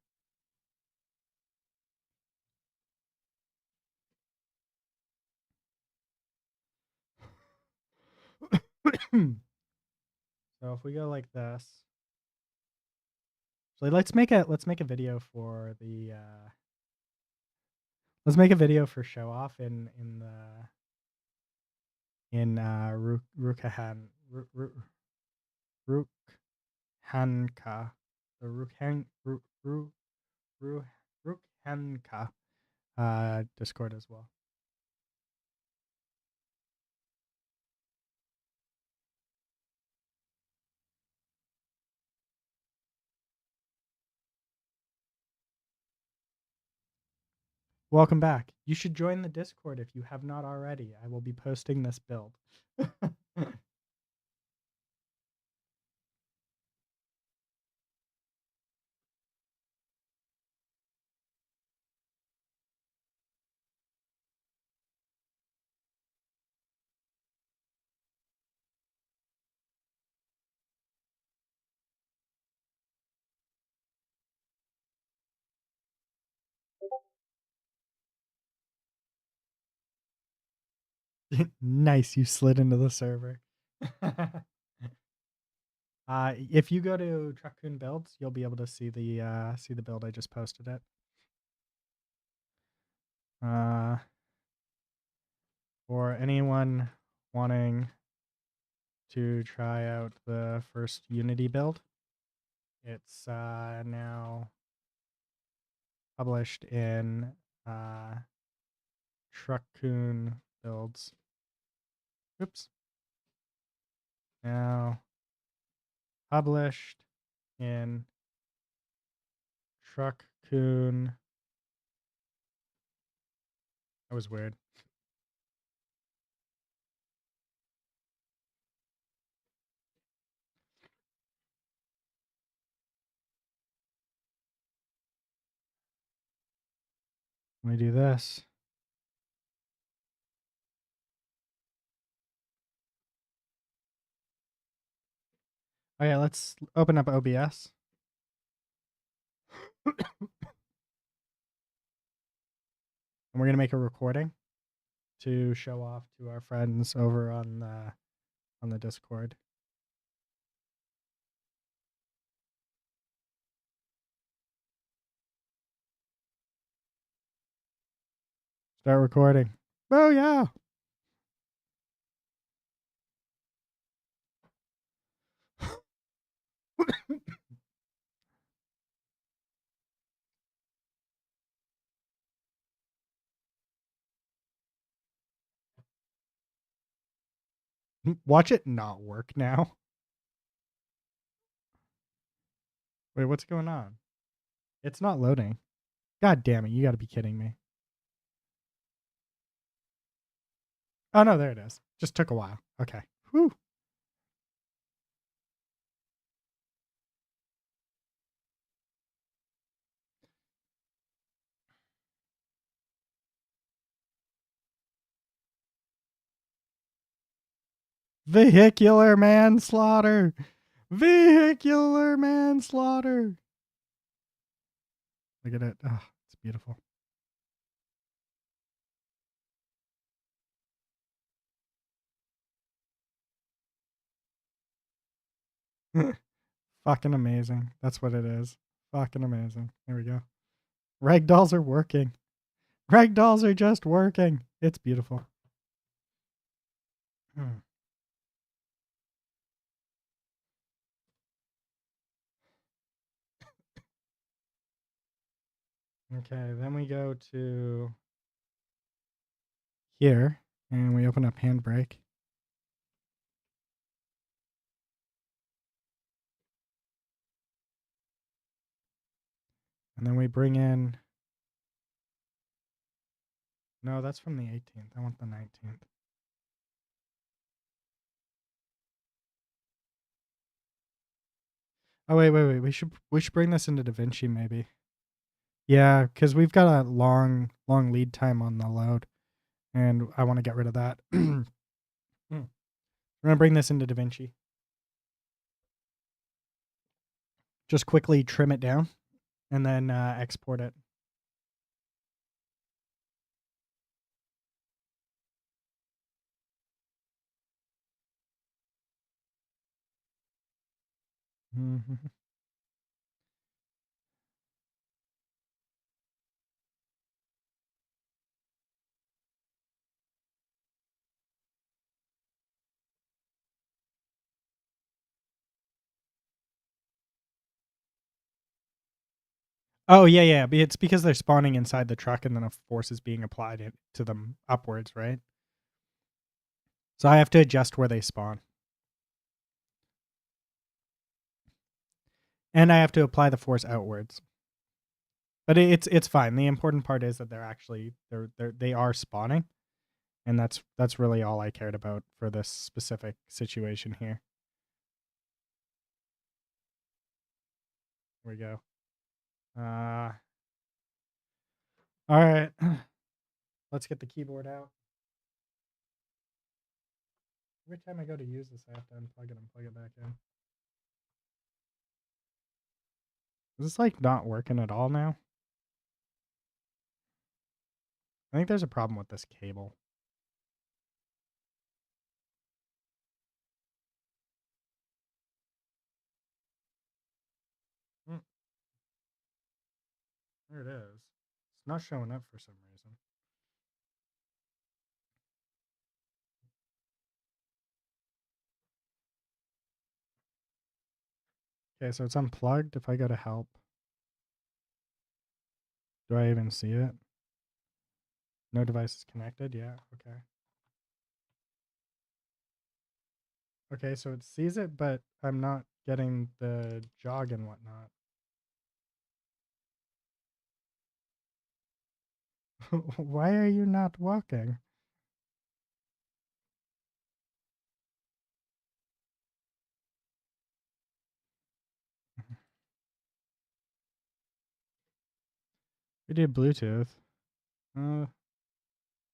so if we go like this, so let's make a video for the let's make a video for show off in Rukhanka, the Rukhanka Discord as well. Welcome back. You should join the Discord if you have not already. I will be posting this build. Nice, you slid into the server. If you go to Truckcoon Builds, you'll be able to see the build I just posted it. For anyone wanting to try out the first Unity build, it's now published in Truckcoon Builds. Oops. Now published in Truckcoon. That was weird. Let me do this. Okay, let's open up OBS. And we're gonna make a recording to show off to our friends over on the Discord. Start recording. Oh yeah. Watch it not work now. Wait, what's going on? It's not loading. God damn it, you gotta be kidding me. Oh no, there it is. Just took a while. Okay. Whew. Vehicular manslaughter. Vehicular manslaughter. Look at it. Oh, it's beautiful. Fucking amazing. That's what it is. Fucking amazing. There we go. Ragdolls are working. Ragdolls are just working. It's beautiful. Okay, then we go to here and we open up Handbrake. And then we bring in. No, that's from the 18th. I want the 19th. Oh wait. We should bring this into DaVinci maybe. Yeah, because we've got a long lead time on the load, and I want to get rid of that. We're gonna bring this into DaVinci. Just quickly trim it down, and then export it. Mm-hmm. Oh yeah. It's because they're spawning inside the truck, and then a force is being applied to them upwards, right? So I have to adjust where they spawn, and I have to apply the force outwards. But it's fine. The important part is that they are spawning, and that's really all I cared about for this specific situation here. Here we go. All right. Let's get the keyboard out. Every time I go to use this, I have to unplug it and plug it back in. Is this like not working at all now? I think there's a problem with this cable. There it is. It's not showing up for some reason. Okay, so it's unplugged. If I go to help, do I even see it? No device is connected. Yeah, okay. Okay, so it sees it, but I'm not getting the jog and whatnot. Why are you not walking? We did Bluetooth. Turn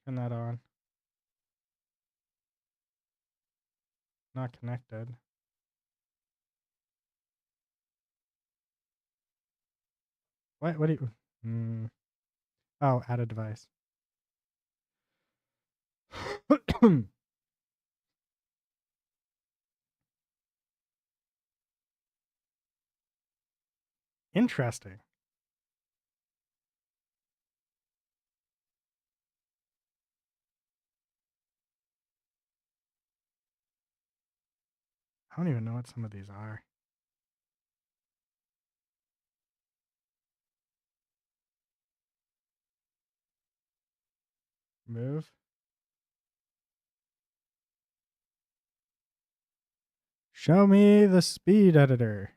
that on. Not connected. What do you... Oh, add a device. Interesting. I don't even know what some of these are. Move. Show me the speed editor.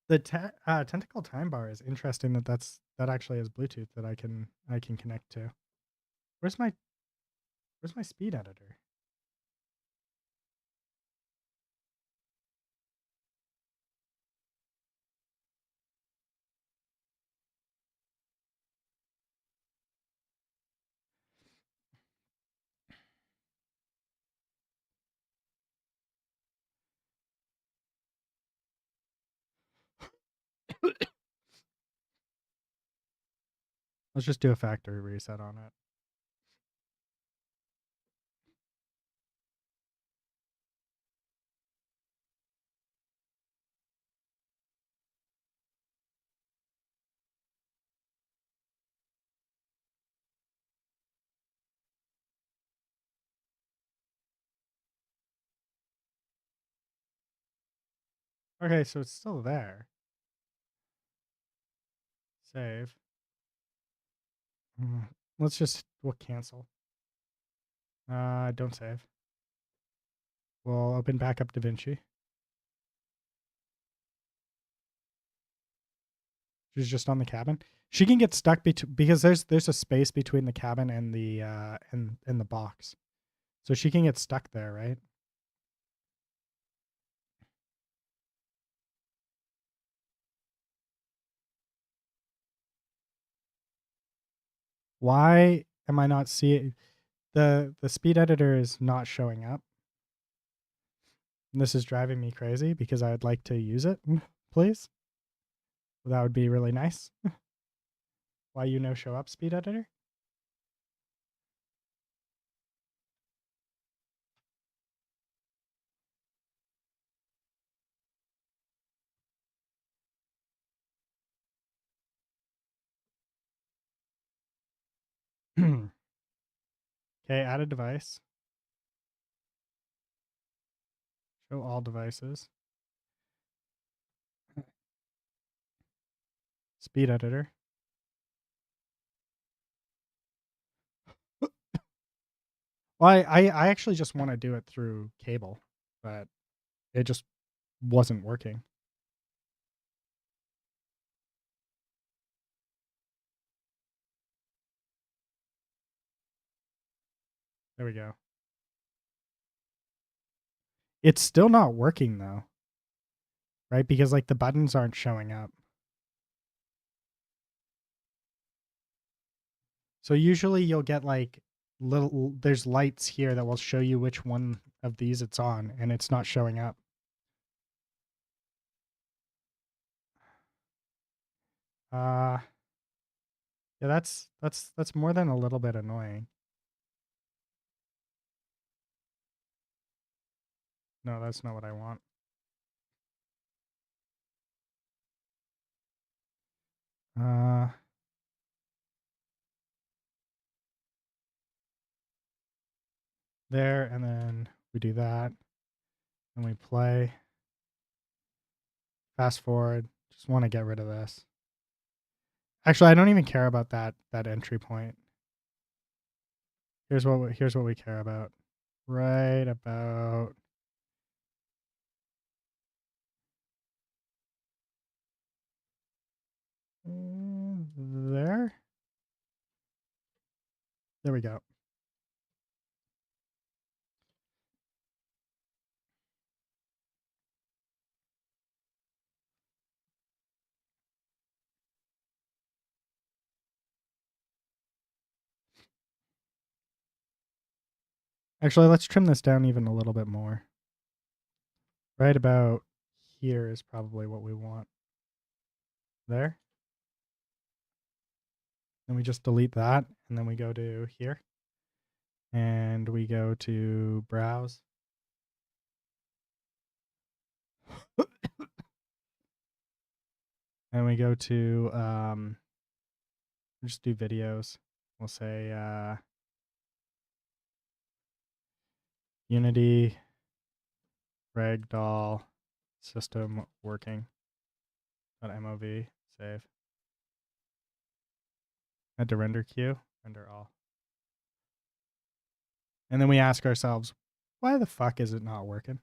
The tentacle time bar is interesting. That actually has Bluetooth that I can connect to. Where's my speed editor? Let's just do a factory reset on it. Okay, so it's still there. Save. We'll cancel. Don't save. We'll open back up DaVinci. She's just on the cabin. She can get stuck because there's a space between the cabin and the and the box, so she can get stuck there, right? Why am I not seeing the speed editor is not showing up? And this is driving me crazy because I'd like to use it, please. That would be really nice. Why you no show up, speed editor? Okay, add a device. Show all devices. Speed editor. Well, I actually just want to do it through cable, but it just wasn't working. There we go. It's still not working though, right? Because like the buttons aren't showing up. So usually you'll get like there's lights here that will show you which one of these it's on, and it's not showing up. Yeah, that's more than a little bit annoying. No, that's not what I want. There, and then we do that, and we play. Fast forward. Just want to get rid of this. Actually, I don't even care about that entry point. Here's what we care about. Right about there. There we go. Actually, let's trim this down even a little bit more. Right about here is probably what we want. There. Then we just delete that, and then we go to here. And we go to browse. And we go to just do videos. We'll say Unity ragdoll system working. .mov save. Add to render queue, render all. And then we ask ourselves, why the fuck is it not working?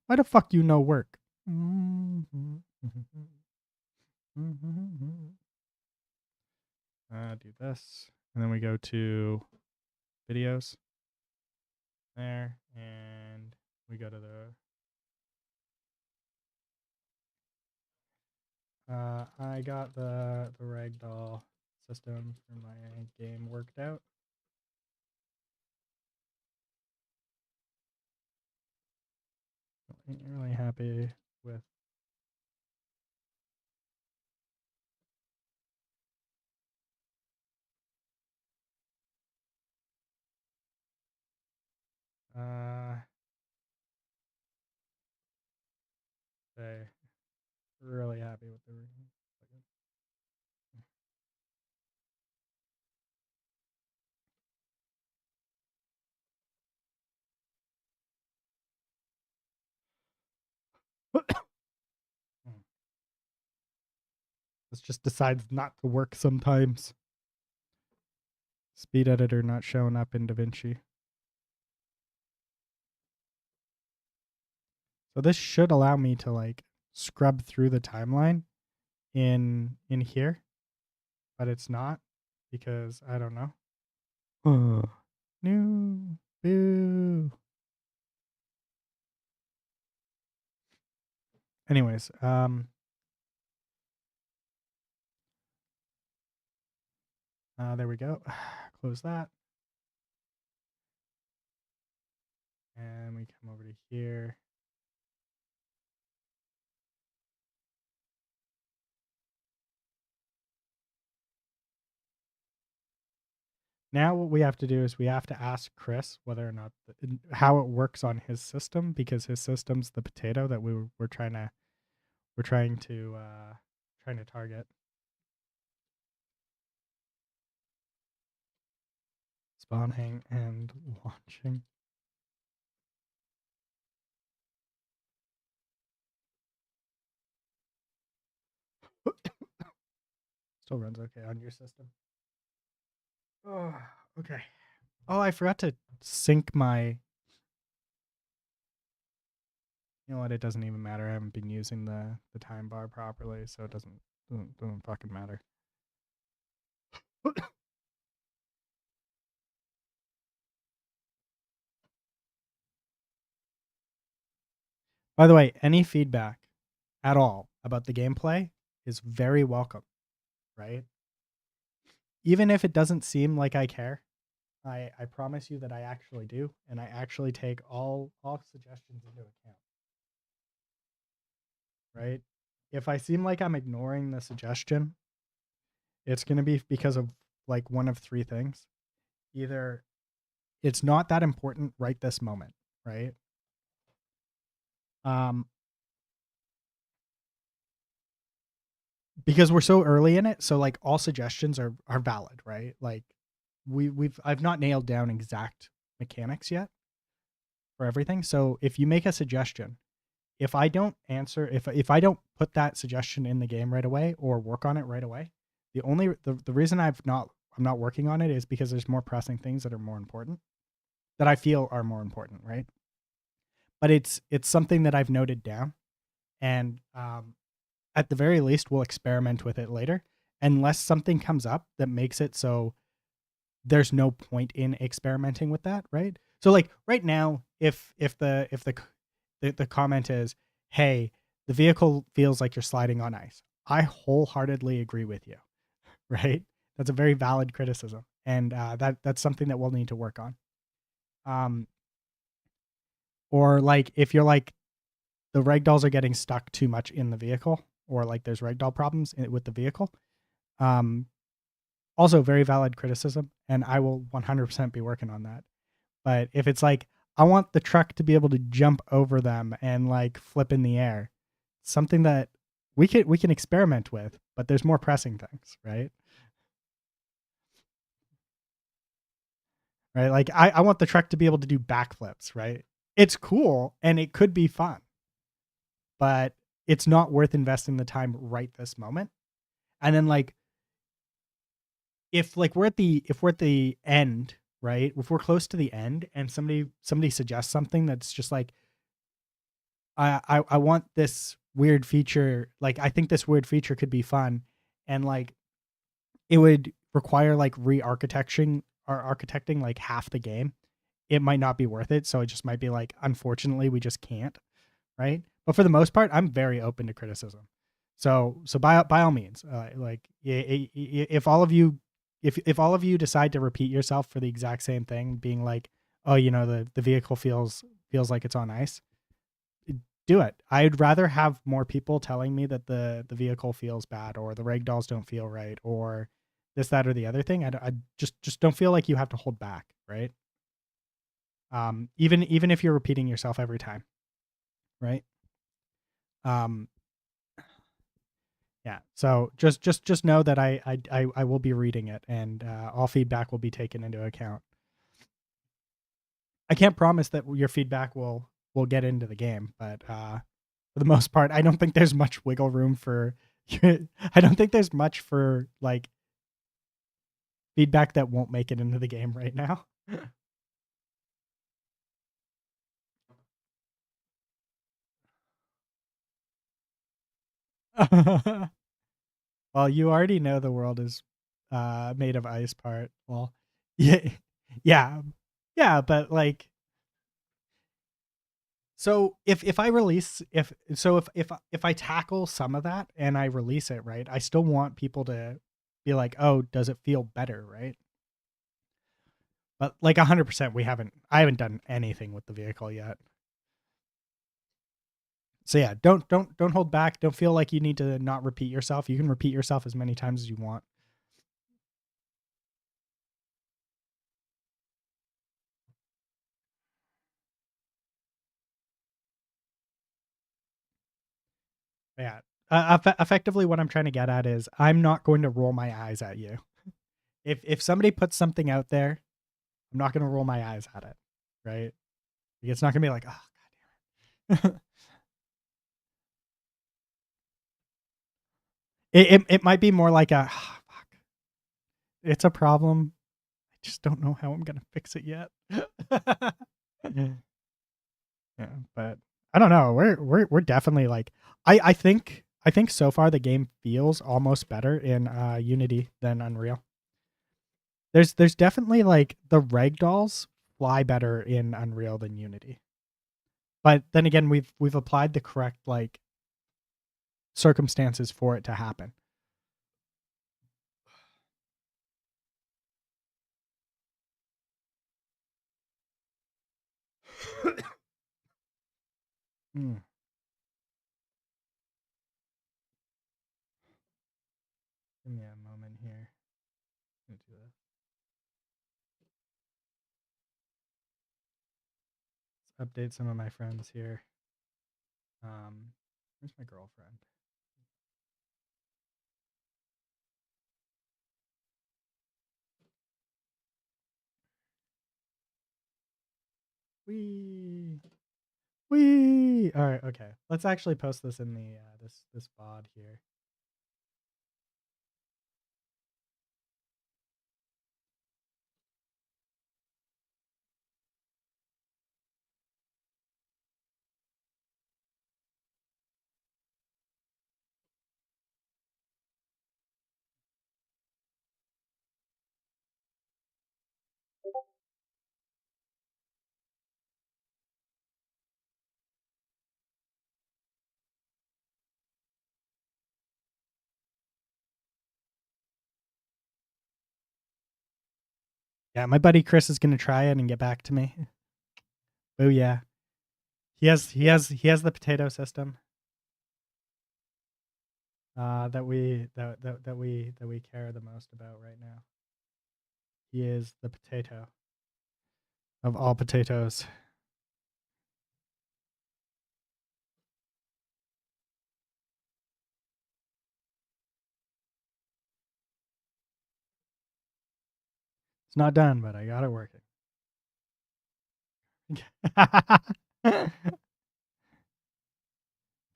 Why the fuck you no work? Do this. And then we go to videos there, and we go to the I got the ragdoll system for my game worked out. Really happy with say really happy with the This just decides not to work sometimes. Speed editor not showing up in DaVinci. So this should allow me to like scrub through the timeline in here, but it's not because I don't know. No, boo. Anyways, There we go. Close that. And we come over to here. Now what we have to do is we have to ask Chris whether or not how it works on his system, because his system's the potato that we're trying to target. Spawning and launching. Still runs okay on your system. Oh, okay. Oh, I forgot to sync my. You know what? It doesn't even matter. I haven't been using the time bar properly, so it doesn't fucking matter. By the way, any feedback at all about the gameplay is very welcome, right? Even if it doesn't seem like I care, I promise you that I actually do, and I actually take all suggestions into account. Right? If I seem like I'm ignoring the suggestion, it's going to be because of like one of three things. Either it's not that important right this moment, right? Because we're so early in it, so like all suggestions are valid, right? Like I've not nailed down exact mechanics yet for everything. So if you make a suggestion, if I don't answer, if I don't put that suggestion in the game right away or work on it right away, the reason I'm not working on it is because there's more pressing things that are more important, that I feel are more important, right? But it's something that I've noted down, and at the very least we'll experiment with it later, unless something comes up that makes it so there's no point in experimenting with that, right? So like right now, if the comment is, hey, the vehicle feels like you're sliding on ice, I wholeheartedly agree with you, right? That's a very valid criticism, and that's something that we'll need to work on. Or like if you're like, the ragdolls are getting stuck too much in the vehicle, or like there's ragdoll problems with the vehicle. Also very valid criticism, and I will 100% be working on that. But if it's like, I want the truck to be able to jump over them and like flip in the air, something that we can experiment with, but there's more pressing things, right? Right? Like I want the truck to be able to do backflips, right? It's cool and it could be fun, but it's not worth investing the time right this moment. And then like if we're at the end, right? If we're close to the end and somebody suggests something that's just like, I want this weird feature, like I think this weird feature could be fun, and like it would require like re-architecting or architecting like half the game, it might not be worth it. So it just might be like, unfortunately we just can't, right? But for the most part, I'm very open to criticism. So by all means, like if all of you if all of you decide to repeat yourself for the exact same thing, being like, oh, you know, the vehicle feels like it's on ice, do it. I'd rather have more people telling me that the vehicle feels bad, or the ragdolls don't feel right, or this, that, or the other thing. I just don't feel like you have to hold back, right? Even if you're repeating yourself every time, right? Yeah. So just know that I will be reading it, and all feedback will be taken into account. I can't promise that your feedback will get into the game, but for the most part, I don't think there's much wiggle room for. I don't think there's much for like feedback that won't make it into the game right now. Well, you already know the world is made of ice part. Well, yeah, yeah, yeah, but like, so if I release if I tackle some of that and I release it, right, I still want people to be like, oh, does it feel better, right? But like 100%, I haven't done anything with the vehicle yet. So yeah, don't hold back. Don't feel like you need to not repeat yourself. You can repeat yourself as many times as you want. Yeah. Effectively, what I'm trying to get at is I'm not going to roll my eyes at you. If somebody puts something out there, I'm not going to roll my eyes at it, right? It's not going to be like, oh, God damn it. It might be more like a, oh, fuck. It's a problem. I just don't know how I'm going to fix it yet. Yeah, but I don't know. We're definitely like I think so far the game feels almost better in Unity than Unreal. There's definitely like the ragdolls fly better in Unreal than Unity. But then again, we've applied the correct like circumstances for it to happen. Mm. Give me a moment here. Let's update some of my friends here. Where's my girlfriend? Wee. All right, okay. Let's actually post this in the this bod here. Yeah, my buddy Chris is gonna try it and get back to me. Oh yeah, he has the potato system. That we care the most about right now. He is the potato of all potatoes. It's not done, but I got it working.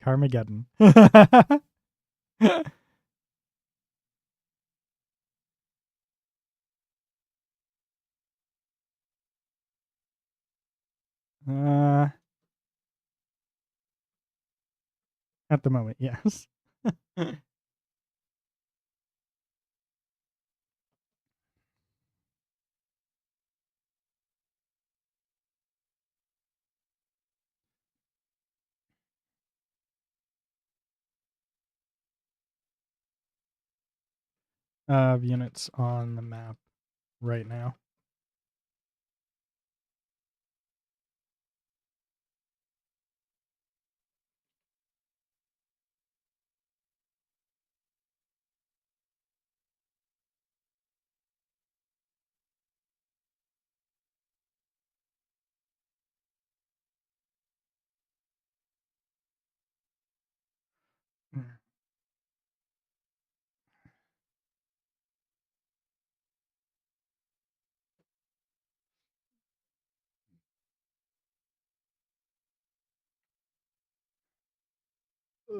Carmageddon. At the moment, yes. Of units on the map right now.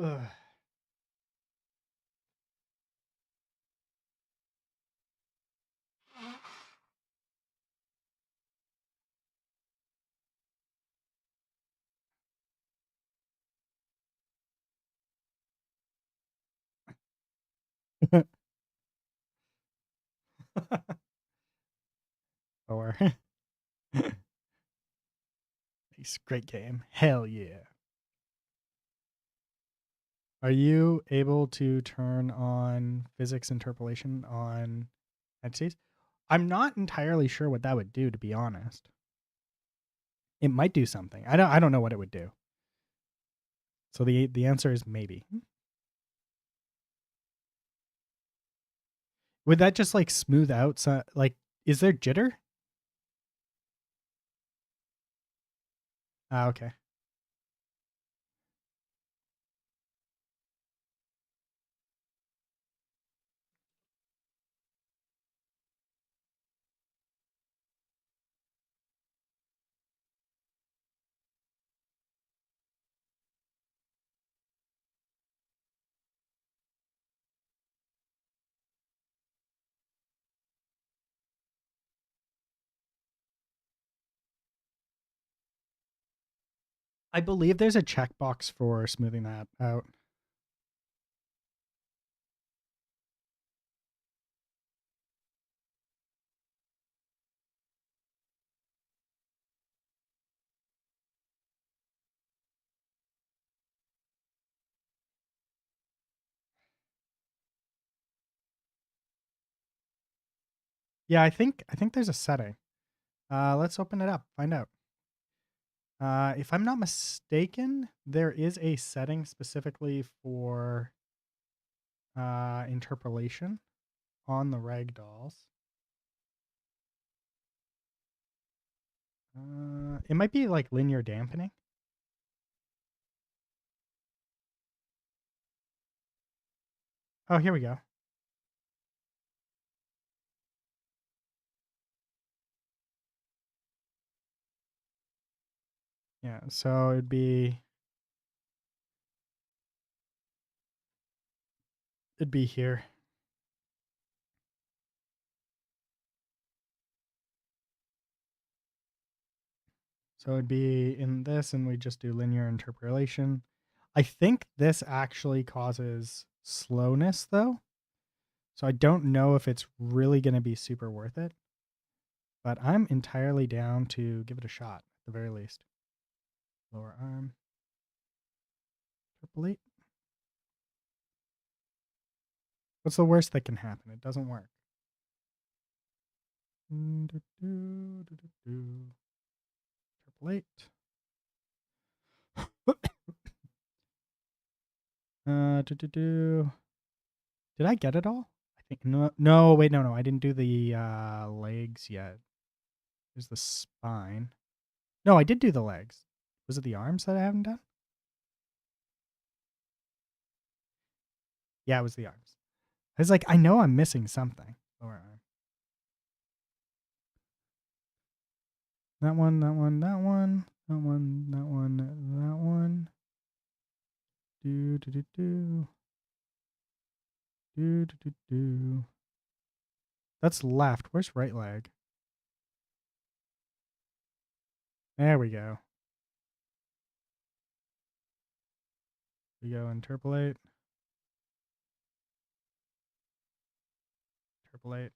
Ugh. Or nice, great game. Hell yeah. Are you able to turn on physics interpolation on entities? I'm not entirely sure what that would do, to be honest. It might do something. I don't know what it would do. So the answer is maybe. Would that just like smooth out? Like, is there jitter? Ah, okay. I believe there's a checkbox for smoothing that out. Yeah, I think there's a setting. Let's open it up. Find out. If I'm not mistaken, there is a setting specifically for interpolation on the ragdolls. It might be like linear dampening. Oh, here we go. Yeah, so it'd be here. So it'd be in this, and we just do linear interpolation. I think this actually causes slowness, though. So I don't know if it's really going to be super worth it. But I'm entirely down to give it a shot, at the very least. Lower arm. Interpolate. What's the worst that can happen? It doesn't work. Interpolate. Did I get it all? I think no, wait, no, I didn't do the legs yet. There's the spine. No, I did do the legs. Was it the arms that I haven't done? Yeah, it was the arms. I was like, I know I'm missing something. Lower arm. That one, that one, that one, that one, that one, that one. Do do do do. Do do do do. That's left. Where's right leg? There we go. We go interpolate. Interpolate.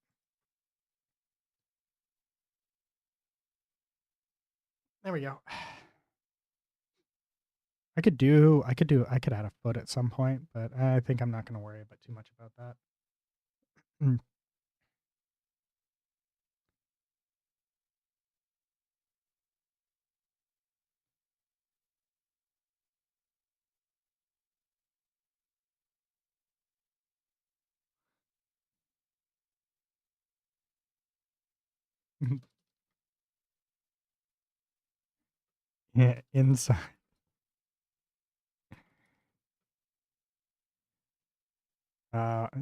There we go. I could add a foot at some point, but I think I'm not going to worry about too much about that. Yeah, inside.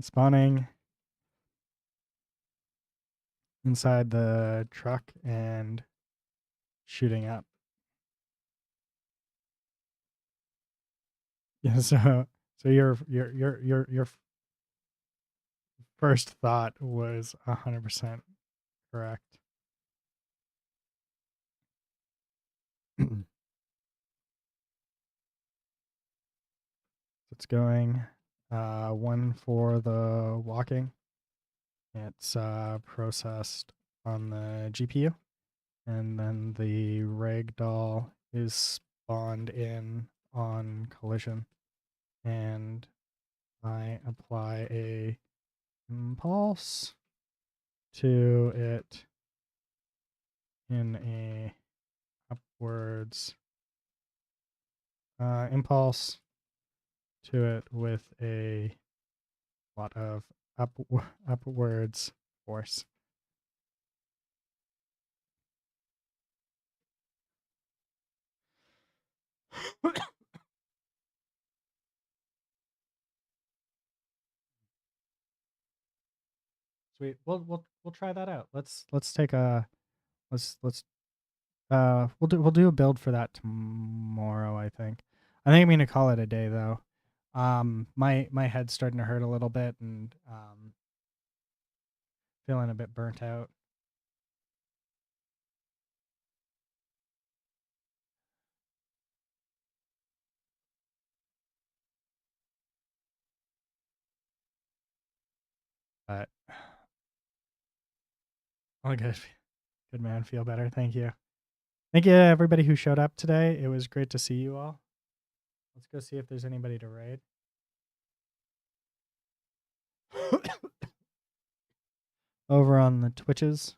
Spawning inside the truck and shooting up. Yeah, so your first thought was 100% correct. It's going one for the walking. It's processed on the GPU, and then the ragdoll is spawned in on collision. and I apply a impulse to it in a upwards impulse to it with a lot of upwards force. Sweet. We'll try that out. Let's take a let's we'll do a build for that tomorrow, I think. I think I'm gonna call it a day though. My head's starting to hurt a little bit and feeling a bit burnt out. But all good. Good man, feel better. Thank you. Thank you to everybody who showed up today. It was great to see you all. Let's go see if there's anybody to raid. Over on the Twitches.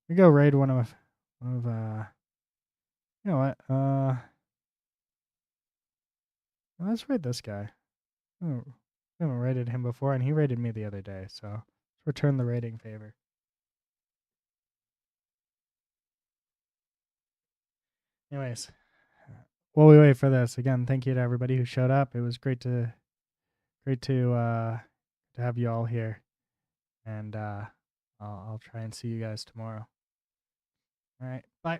We go raid one of you know what? Let's raid this guy. Oh, we haven't raided him before, and he raided me the other day, so let's return the raiding favor. Anyways, while we wait for this, again, thank you to everybody who showed up. It was great to have you all here, and I'll try and see you guys tomorrow. All right, bye.